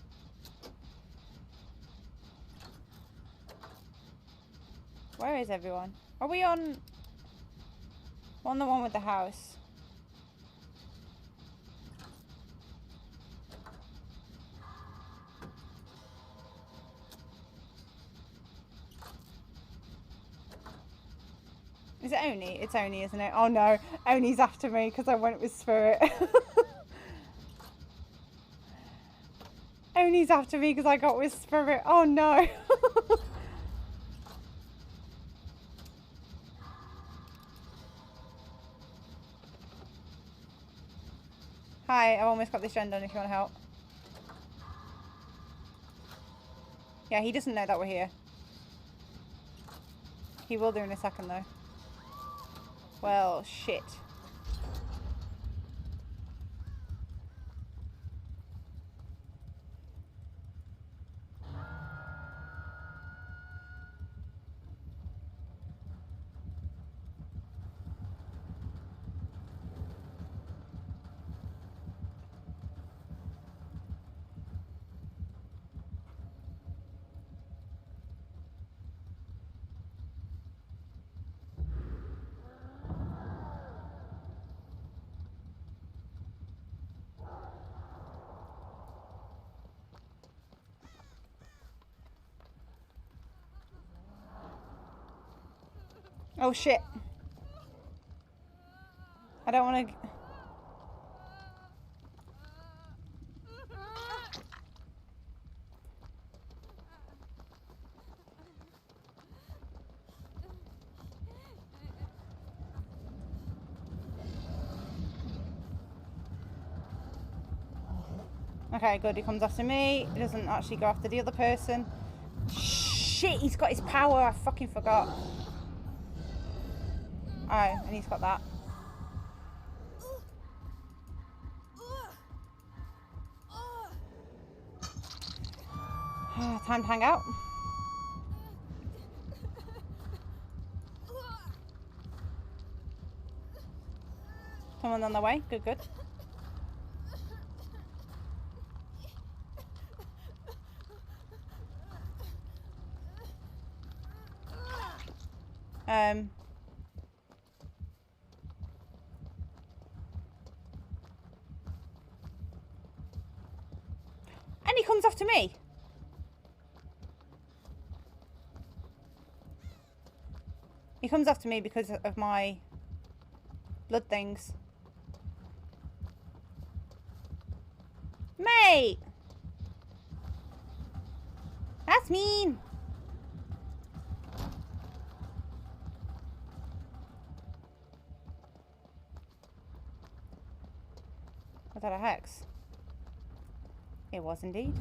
Where is everyone? Are we on the one with the house? Is it Oni? It's Oni, isn't it? Oh no, Oni's after me because I went with Spirit. Oni's after me because I got with Spirit. Oh no. Hi, I've almost got this gen done if you want to help. Yeah, he doesn't know that we're here. He will do in a second though. Well, shit. Oh shit. I don't want to... Okay, good. He comes after me. He doesn't actually go after the other person. Shit, he's got his power. I fucking forgot. Oh, and he's got that. Time to hang out. Someone on the way. Good, good. And he comes after me. comes after me because of my blood things. Mate! That's mean! Was that a hex? It was indeed.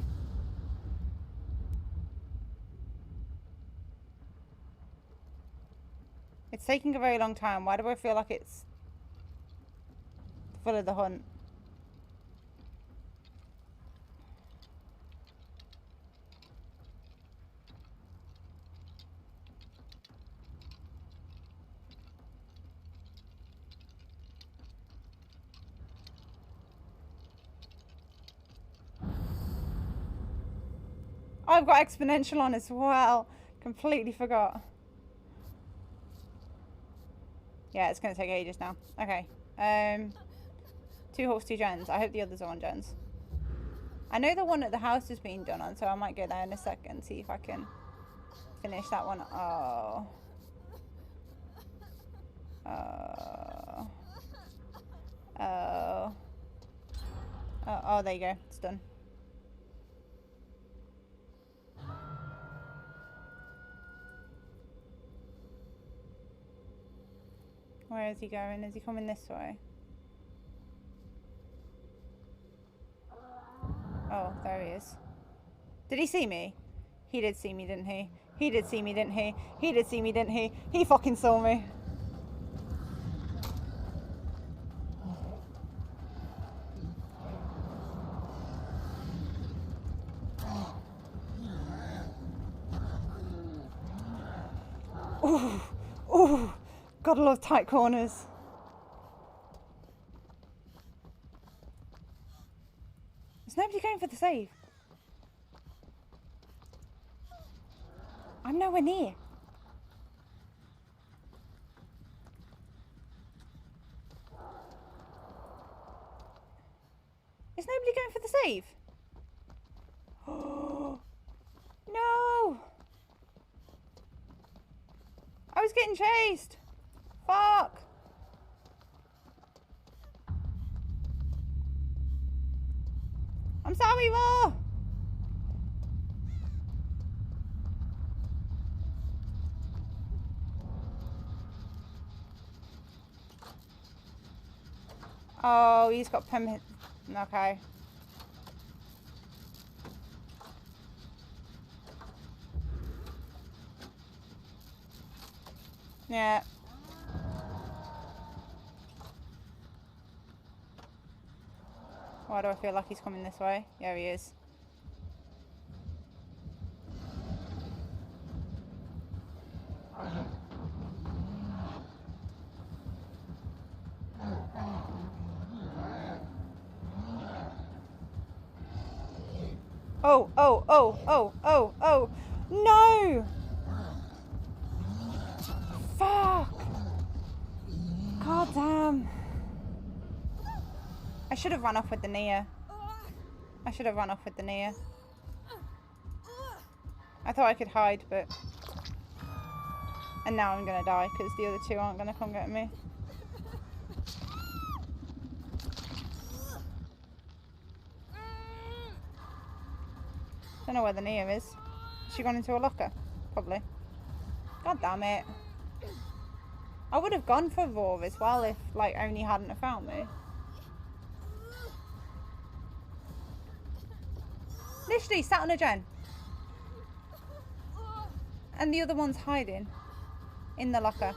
It's taking a very long time. Why do I feel like it's full of the hunt? I've got exponential on as well. Completely forgot. Yeah, it's going to take ages now. Okay. 2 hawks, 2 gens. I hope the others are on gens. I know the one at the house has been done on, so I might go there in a second, see if I can finish that one. Oh. Oh. Oh. Oh, there you go. It's done. Where is he going? Is he coming this way? Oh, there he is. Did he see me? He did see me, didn't he? He did see me, didn't he? He did see me, didn't he? He fucking saw me. Ooh, ooh, gotta love tight corners. Is nobody going for the save? I'm nowhere near. Is nobody going for the save? Oh, no! I was getting chased. Fuck. I'm sorry, Ma. Oh, he's got permit. Okay. Yeah. Why do I feel like he's coming this way? Yeah, he is. Oh, oh, oh, oh, oh, oh. No! Fuck! God damn. I should have run off with the Nia. I should have run off with the Nia. I thought I could hide, but... And now I'm gonna die, because the other 2 aren't gonna come get me. Don't know where the Nia is. Has she gone into a locker? Probably. God damn it. I would have gone for Roar as well if, like, Oni hadn't have found me. Literally sat on a gen. And the other one's hiding in the locker.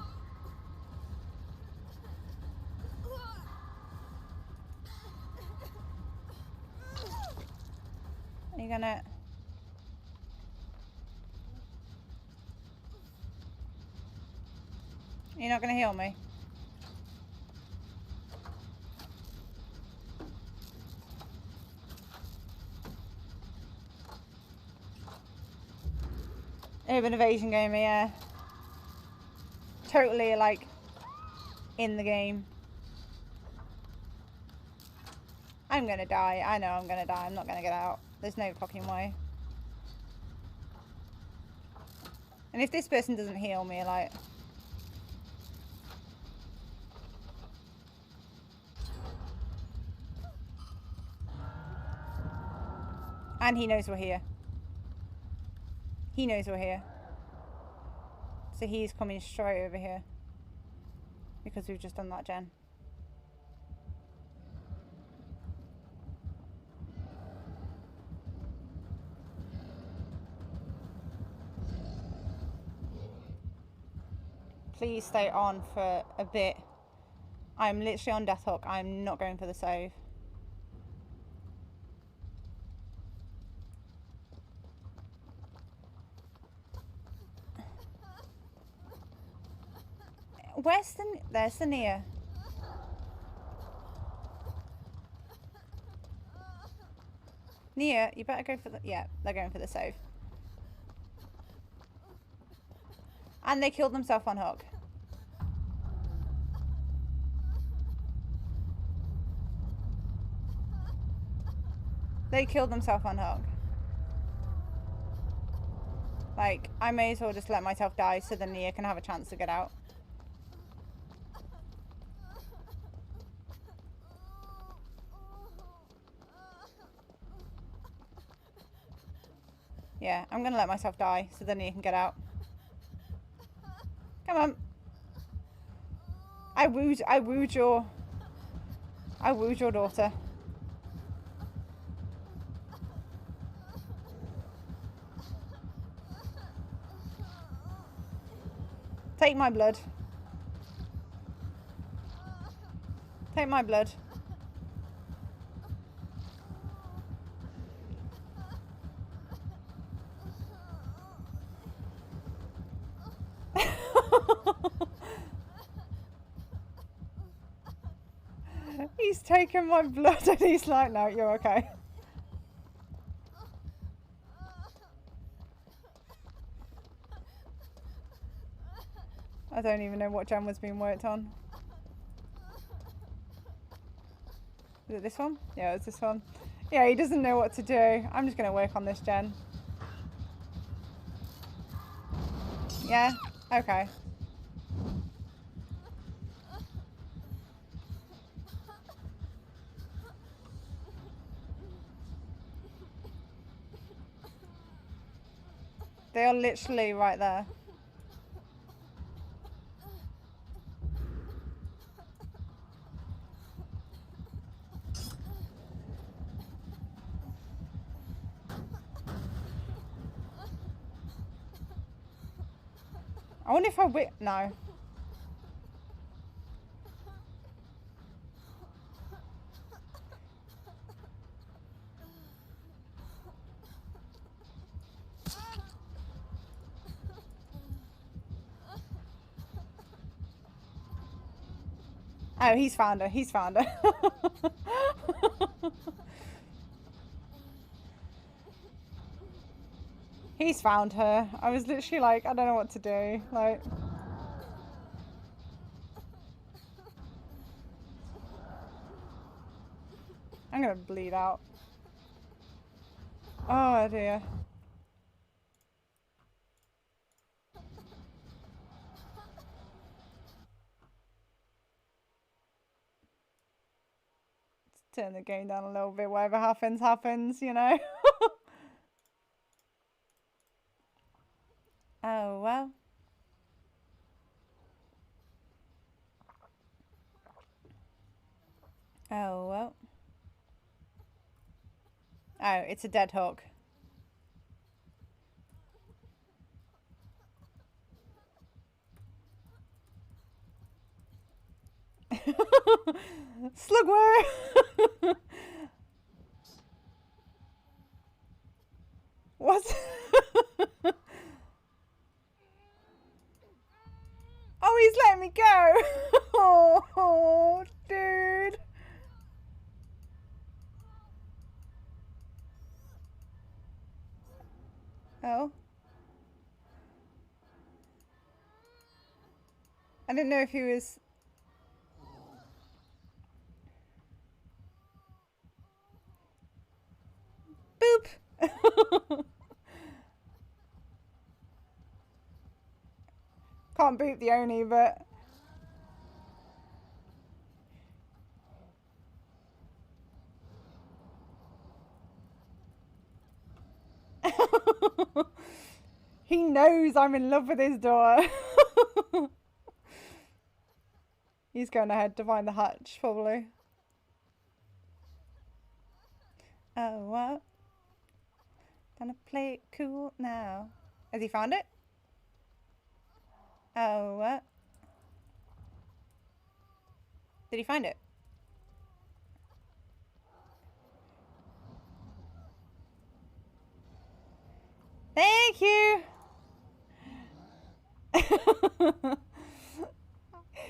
Are you gonna... You're not gonna heal me? Urban Evasion game, yeah. Totally, like, in the game. I'm gonna die. I know I'm gonna die. I'm not gonna get out. There's no fucking way. And if this person doesn't heal me, like... And he knows we're here. He knows we're here. So he's coming straight over here. Because we've just done that, Jen. Please stay on for a bit. I'm literally on death hook. I'm not going for the save. Where's the... There's the Nia. Nia, you better go for the... Yeah, they're going for the save. And they killed themselves on hook. They killed themselves on hook. Like, I may as well just let myself die so then Nia can have a chance to get out. Yeah, I'm gonna let myself die so then Nia can get out. Come on. I wooed your daughter. Take my blood. Take my blood. He's taken my blood and he's like, no, you're okay. I don't even know what Jen was being worked on. Is it this one? Yeah, it's this one. Yeah, he doesn't know what to do. I'm just going to work on this, Jen. Yeah? Okay. They are literally right there. I wonder if I whip... No. Oh, he's found her. He's found her. He's found her. I was literally like, I don't know what to do. Like... I'm gonna bleed out. Oh dear. Let's turn the game down a little bit. Whatever happens, happens, you know? Oh, well. Oh, well. Oh, it's a dead hook. Slugworth! What? Oh, he's letting me go! Oh, dude. Oh. I didn't know if he was... Boop! Can't boot the Oni, but... He knows I'm in love with his daughter. He's going ahead to find the hatch, probably. Oh, what? Gonna play it cool now. Has he found it? Oh, what? Did he find it? Thank you!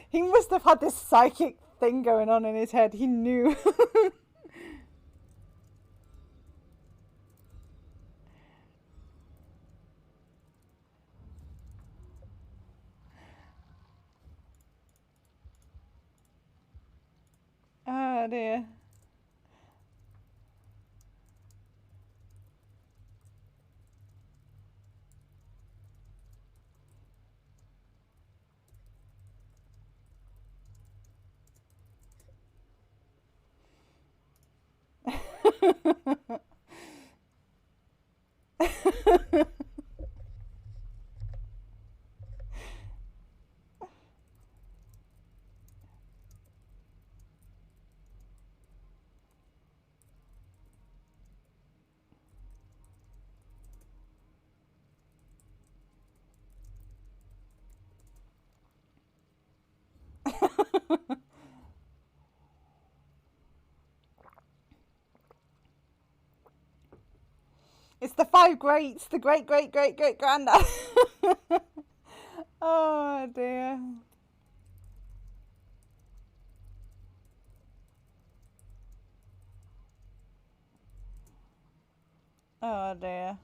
He must have had this psychic thing going on in his head. He knew. Oh dear. It's the five greats, the great great great great granddad. Oh dear. Oh dear.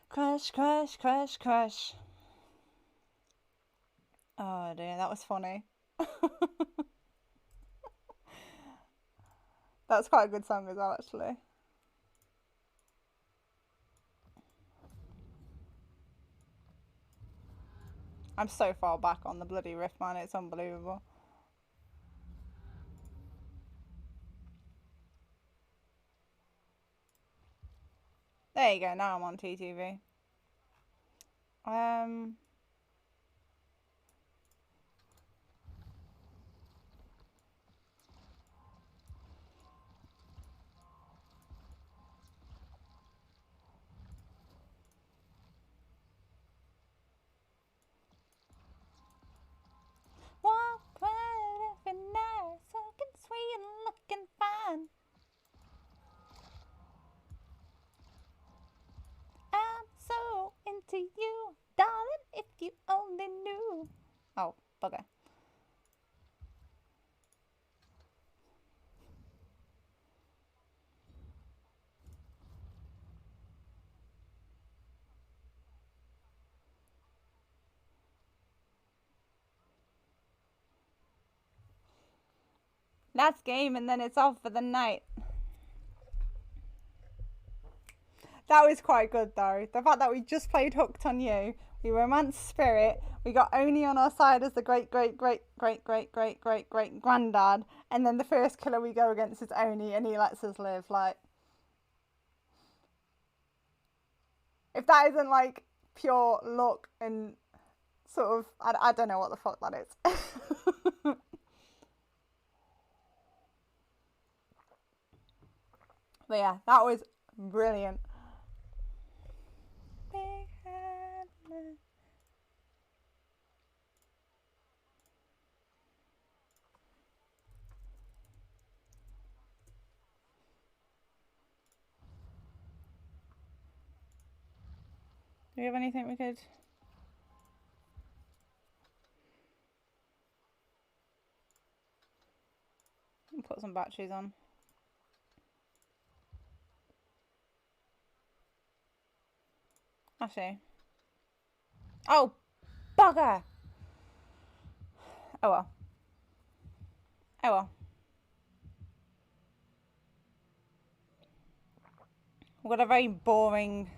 Crash, crash, crash, crash. Oh dear, that was funny. That's quite a good song as well, actually. I'm so far back on the bloody riff, man. It's unbelievable. There you go. Now I'm on TTV. Walk right every night, looking sweet and looking fine. I'm so into you, darling, if you only knew. Oh, bugger. Last game and then it's off for the night. That was quite good though. The fact that we just played Hooked on You, we romanced Spirit, we got Oni on our side as the great great great great great great great great granddad, and then the first killer we go against is Oni and he lets us live. Like, if that isn't like pure luck and sort of, I don't know what the fuck that is. But yeah, that was brilliant. Do we have anything we could... Put some batteries on. Actually. Oh, bugger! Oh well. Oh well. We've got a very boring...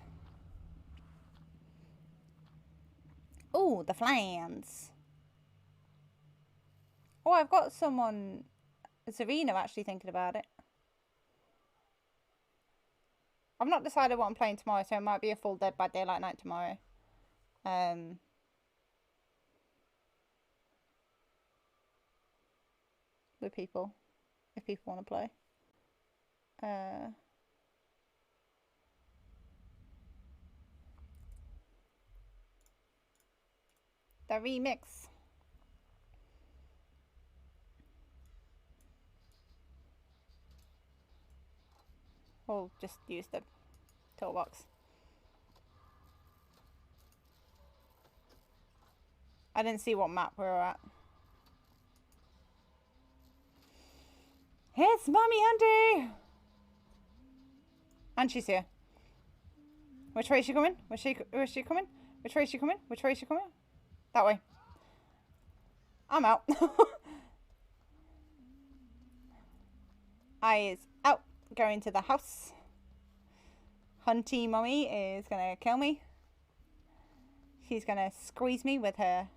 Ooh, the flans. Oh, I've got someone... Serena actually thinking about it. I've not decided what I'm playing tomorrow, so it might be a full Dead by Daylight night tomorrow. With people, if people want to play. The remix. Or just use the toolbox. I didn't see what map we were at. It's Mummy Andy! And she's here. Which way is she coming? Where is she coming? Which way is she coming? Which way is she coming? That way. I'm out. I is out. Going to the house. Hunty Mummy is gonna kill me. She's gonna squeeze me with her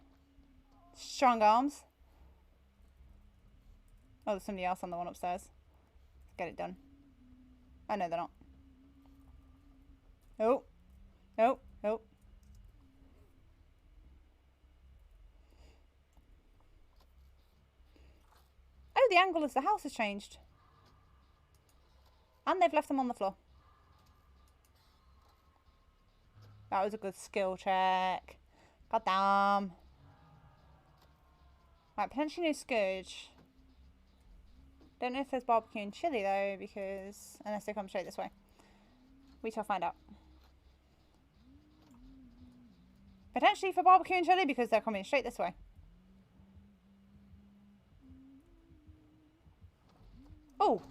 strong arms. Oh, there's somebody else on the one upstairs. Let's get it done. Oh, no, they're not. Oh. Oh. Oh. Oh, the angle of the house has changed. And they've left them on the floor. That was a good skill check. God damn. Right, potentially no Scourge. Don't know if there's barbecue and chili though, because unless they come straight this way. We shall find out. Potentially for barbecue and chili because they're coming straight this way. Oh!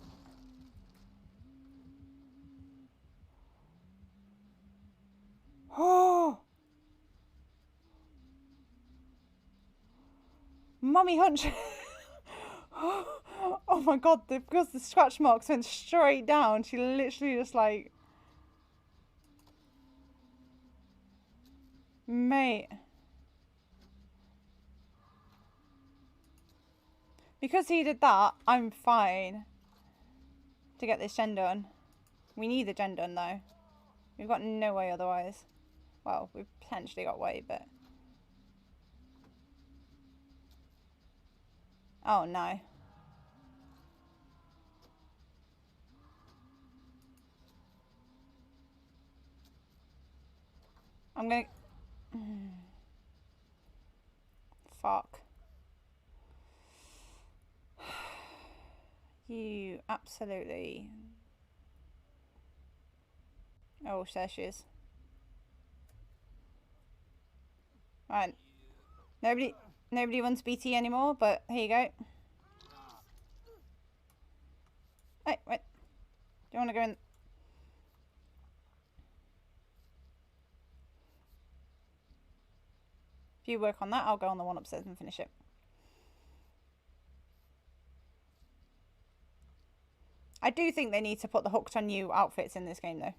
Oh! Mummy Hunch! Oh my god, because the scratch marks went straight down, she literally just like... Mate. Because he did that, I'm fine to get this gen done. We need the gen done though. We've got no way otherwise. Well, we've potentially got way, but... Oh no. I'm gonna... Fuck. You absolutely... Oh, there she is. Right. Nobody wants BT anymore, but here you go. Hey, wait. Do you want to go in? If you work on that, I'll go on the one upstairs and finish it. I do think they need to put the hooked on you outfits in this game though.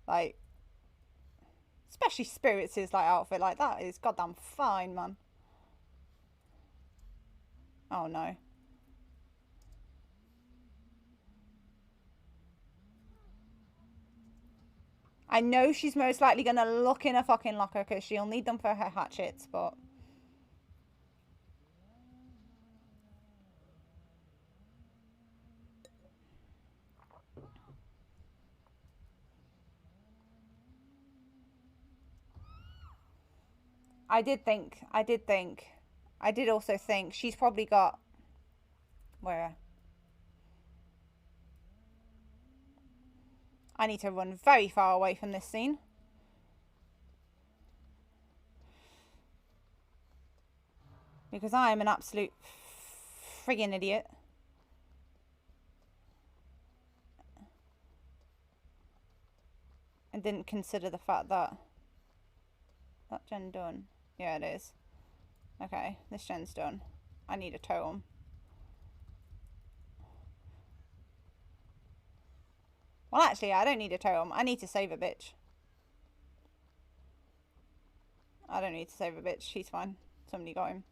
Like, especially Spirits' like outfit like that is goddamn fine, man. Oh no. I know she's most likely gonna look in a fucking locker because she'll need them for her hatchets, but... I did also think she's probably got... Where? I need to run very far away from this scene. Because I am an absolute friggin' idiot. And didn't consider the fact that... That gen done? Yeah, it is. Okay, this gen's done. I need a totem. Well, actually, I don't need a totem. I need to save a bitch. I don't need to save a bitch. He's fine. Somebody got him.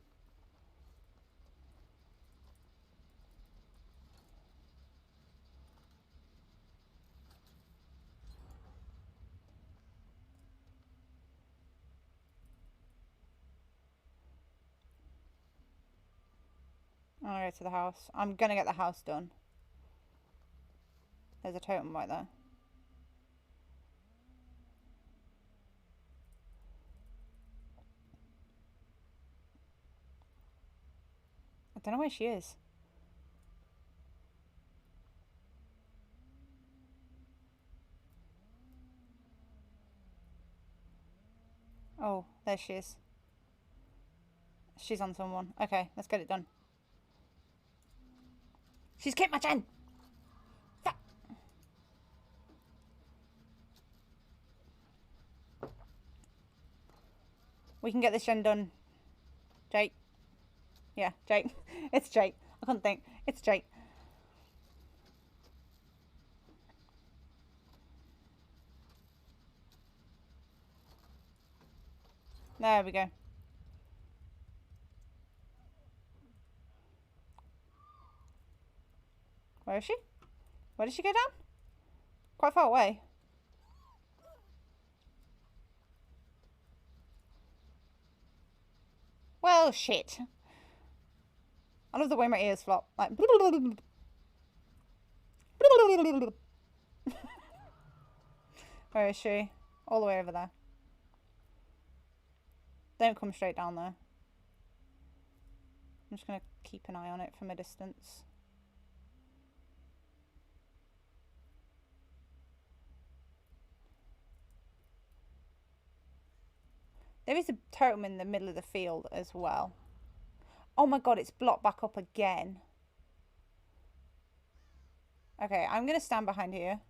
I'm gonna go to the house. I'm gonna get the house done. There's a totem right there. I don't know where she is. Oh, there she is. She's on someone. Okay, let's get it done. She's kicked my chin! We can get this gen done. Jake. Yeah, Jake. It's Jake. I couldn't think. It's Jake. There we go. Where is she? Where did she go down? Quite far away. Well, shit. I love the way my ears flop. Like. Where is she? All the way over there. Don't come straight down there. I'm just going to keep an eye on it from a distance. There is a totem in the middle of the field as well. Oh my god, it's blocked back up again. Okay, I'm going to stand behind here.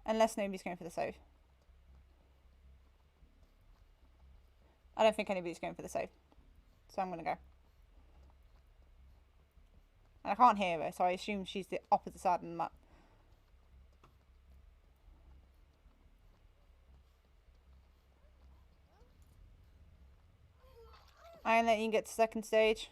Unless nobody's going for the save. I don't think anybody's going for the save. So I'm going to go. And I can't hear her, so I assume she's the opposite side of the map. I ain't letting you get to second stage.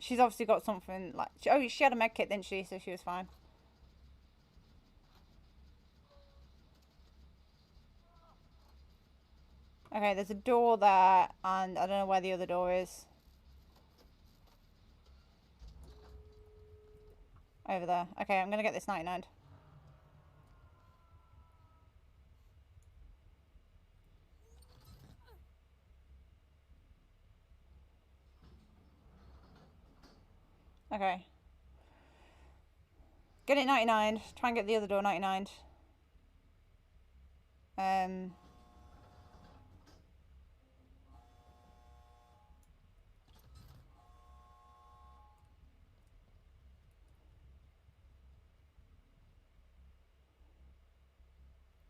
She's obviously got something like... Oh, she had a med kit, didn't she? So she was fine. Okay, there's a door there, and I don't know where the other door is. Over there. Okay, I'm going to get this 99. Okay. Get it 99. Try and get the other door 99.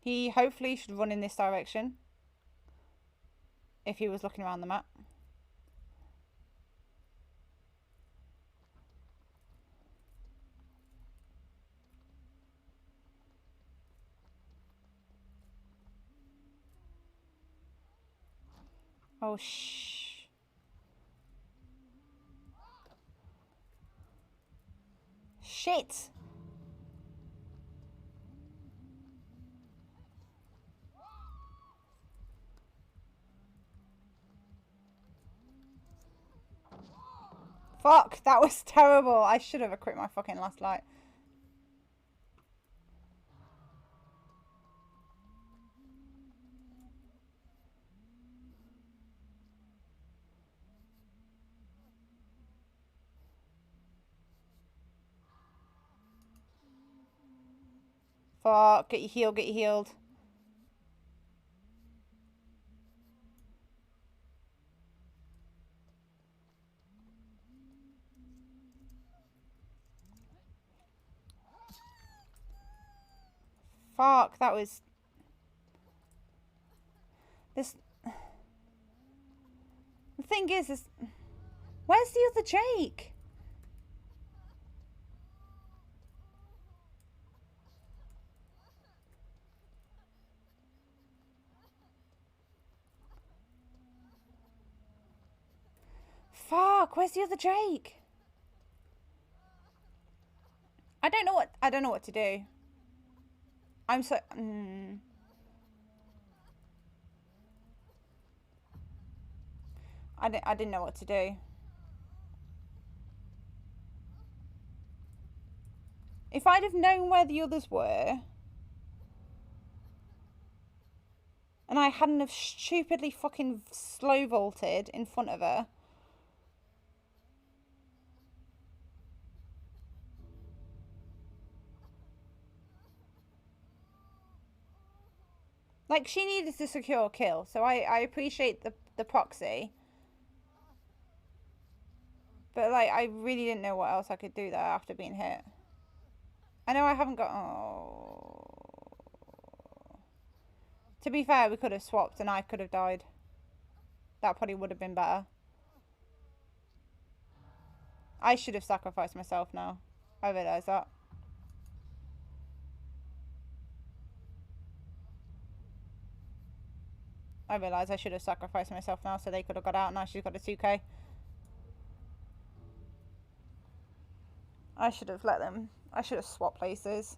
He hopefully should run in this direction. If he was looking around the map. Oh, shh. Shit. Fuck, that was terrible. I should have equipped my fucking last light. Fuck, get you healed, get you healed. Fuck, that was... This... The thing is... Where's the other Jake? Fuck, where's the other Drake? I don't know what to do. I'm so I didn't know what to do. If I'd have known where the others were, and I hadn't have stupidly fucking slow vaulted in front of her. Like, she needed to secure a kill, so I appreciate the proxy. But, like, I really didn't know what else I could do there after being hit. I know I haven't got... Oh. To be fair, we could have swapped and I could have died. That probably would have been better. I should have sacrificed myself now. I realise that. I realise I should have sacrificed myself now so they could have got out. Now she's got a 2k. I should have let them... I should have swapped places.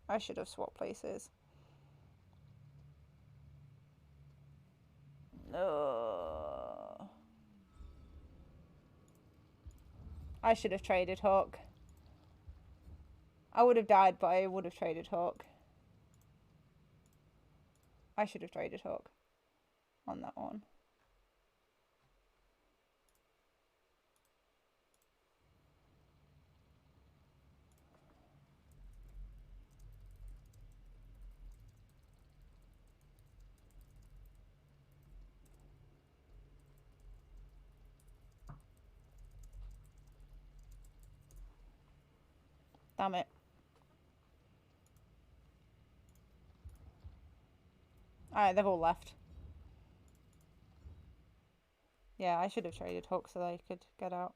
I should have swapped places. I should have traded Hawk. I would have died, but I would have traded Hawk. I should have traded Hawk on that one. Damn it. Alright, they've all left. Yeah, I should have traded Hawk so they could get out.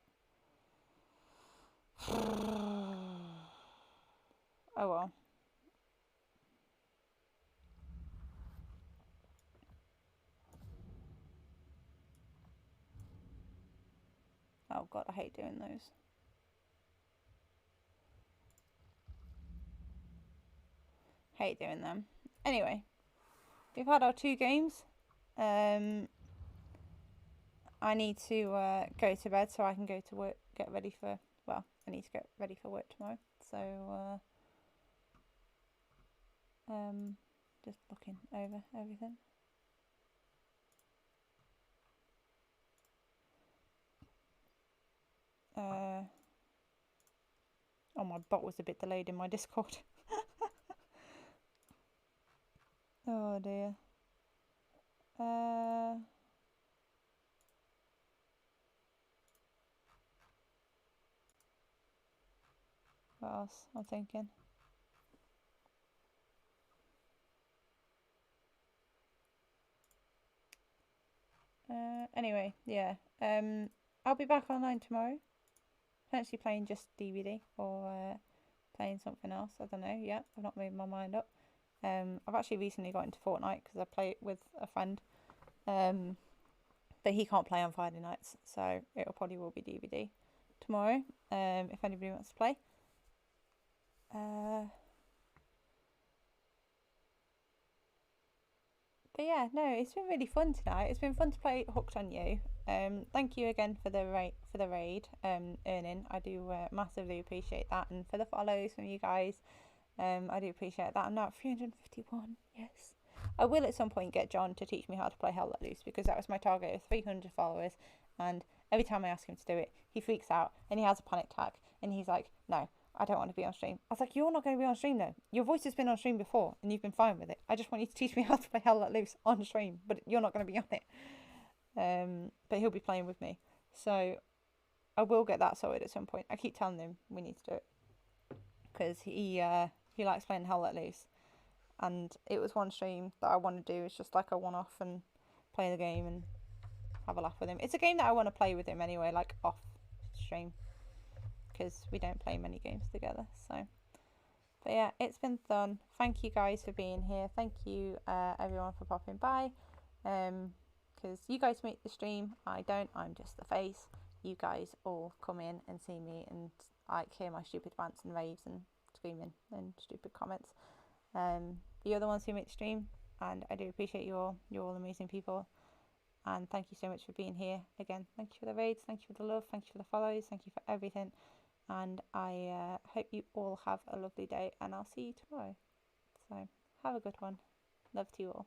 Oh well. Oh god, I hate doing those. Hate doing them. Anyway, we've had our 2 games. I need to go to bed so I can go to work, get ready for... Well, I need to get ready for work tomorrow. So, just looking over everything. Oh, my bot was a bit delayed in my Discord. Oh dear. What else I'm thinking? Anyway, yeah. I'll be back online tomorrow. Potentially playing just DVD or playing something else. I don't know yet. I've not made my mind up. I've actually recently got into Fortnite because I play it with a friend. But he can't play on Friday nights, so it'll probably will be DVD tomorrow. If anybody wants to play. But yeah, no, it's been really fun tonight. It's been fun to play Hooked on You. Thank you again for the raid, Earning. I do massively appreciate that, and for the follows from you guys. I do appreciate that. I'm now at 351. Yes, I will at some point get John to teach me how to play Hell Let Loose because that was my target of 300 followers. And every time I ask him to do it, he freaks out and he has a panic attack and he's like, "No, I don't want to be on stream." I was like, "You're not going to be on stream though. Your voice has been on stream before and you've been fine with it. I just want you to teach me how to play Hell Let Loose on stream, but you're not going to be on it." But he'll be playing with me, so I will get that sorted at some point. I keep telling him we need to do it because he likes playing Hell Let Loose, and it was one stream that I want to do. It's just like a one-off and play the game and have a laugh with him. It's a game that I want to play with him anyway, like off stream, because we don't play many games together. So, but yeah, it's been fun. Thank you guys for being here. Thank you everyone for popping by. Because you guys make the stream, I don't. I'm just the face. you guys all come in and see me and like hear my stupid rants and raves and screaming and stupid comments. You're the ones who make the stream, and I do appreciate you all. You're all amazing people, and thank you so much for being here. Again, thank you for the raids, thank you for the love, thank you for the follows, thank you for everything, and I hope you all have a lovely day, and I'll see you tomorrow. So have a good one. Love to you all.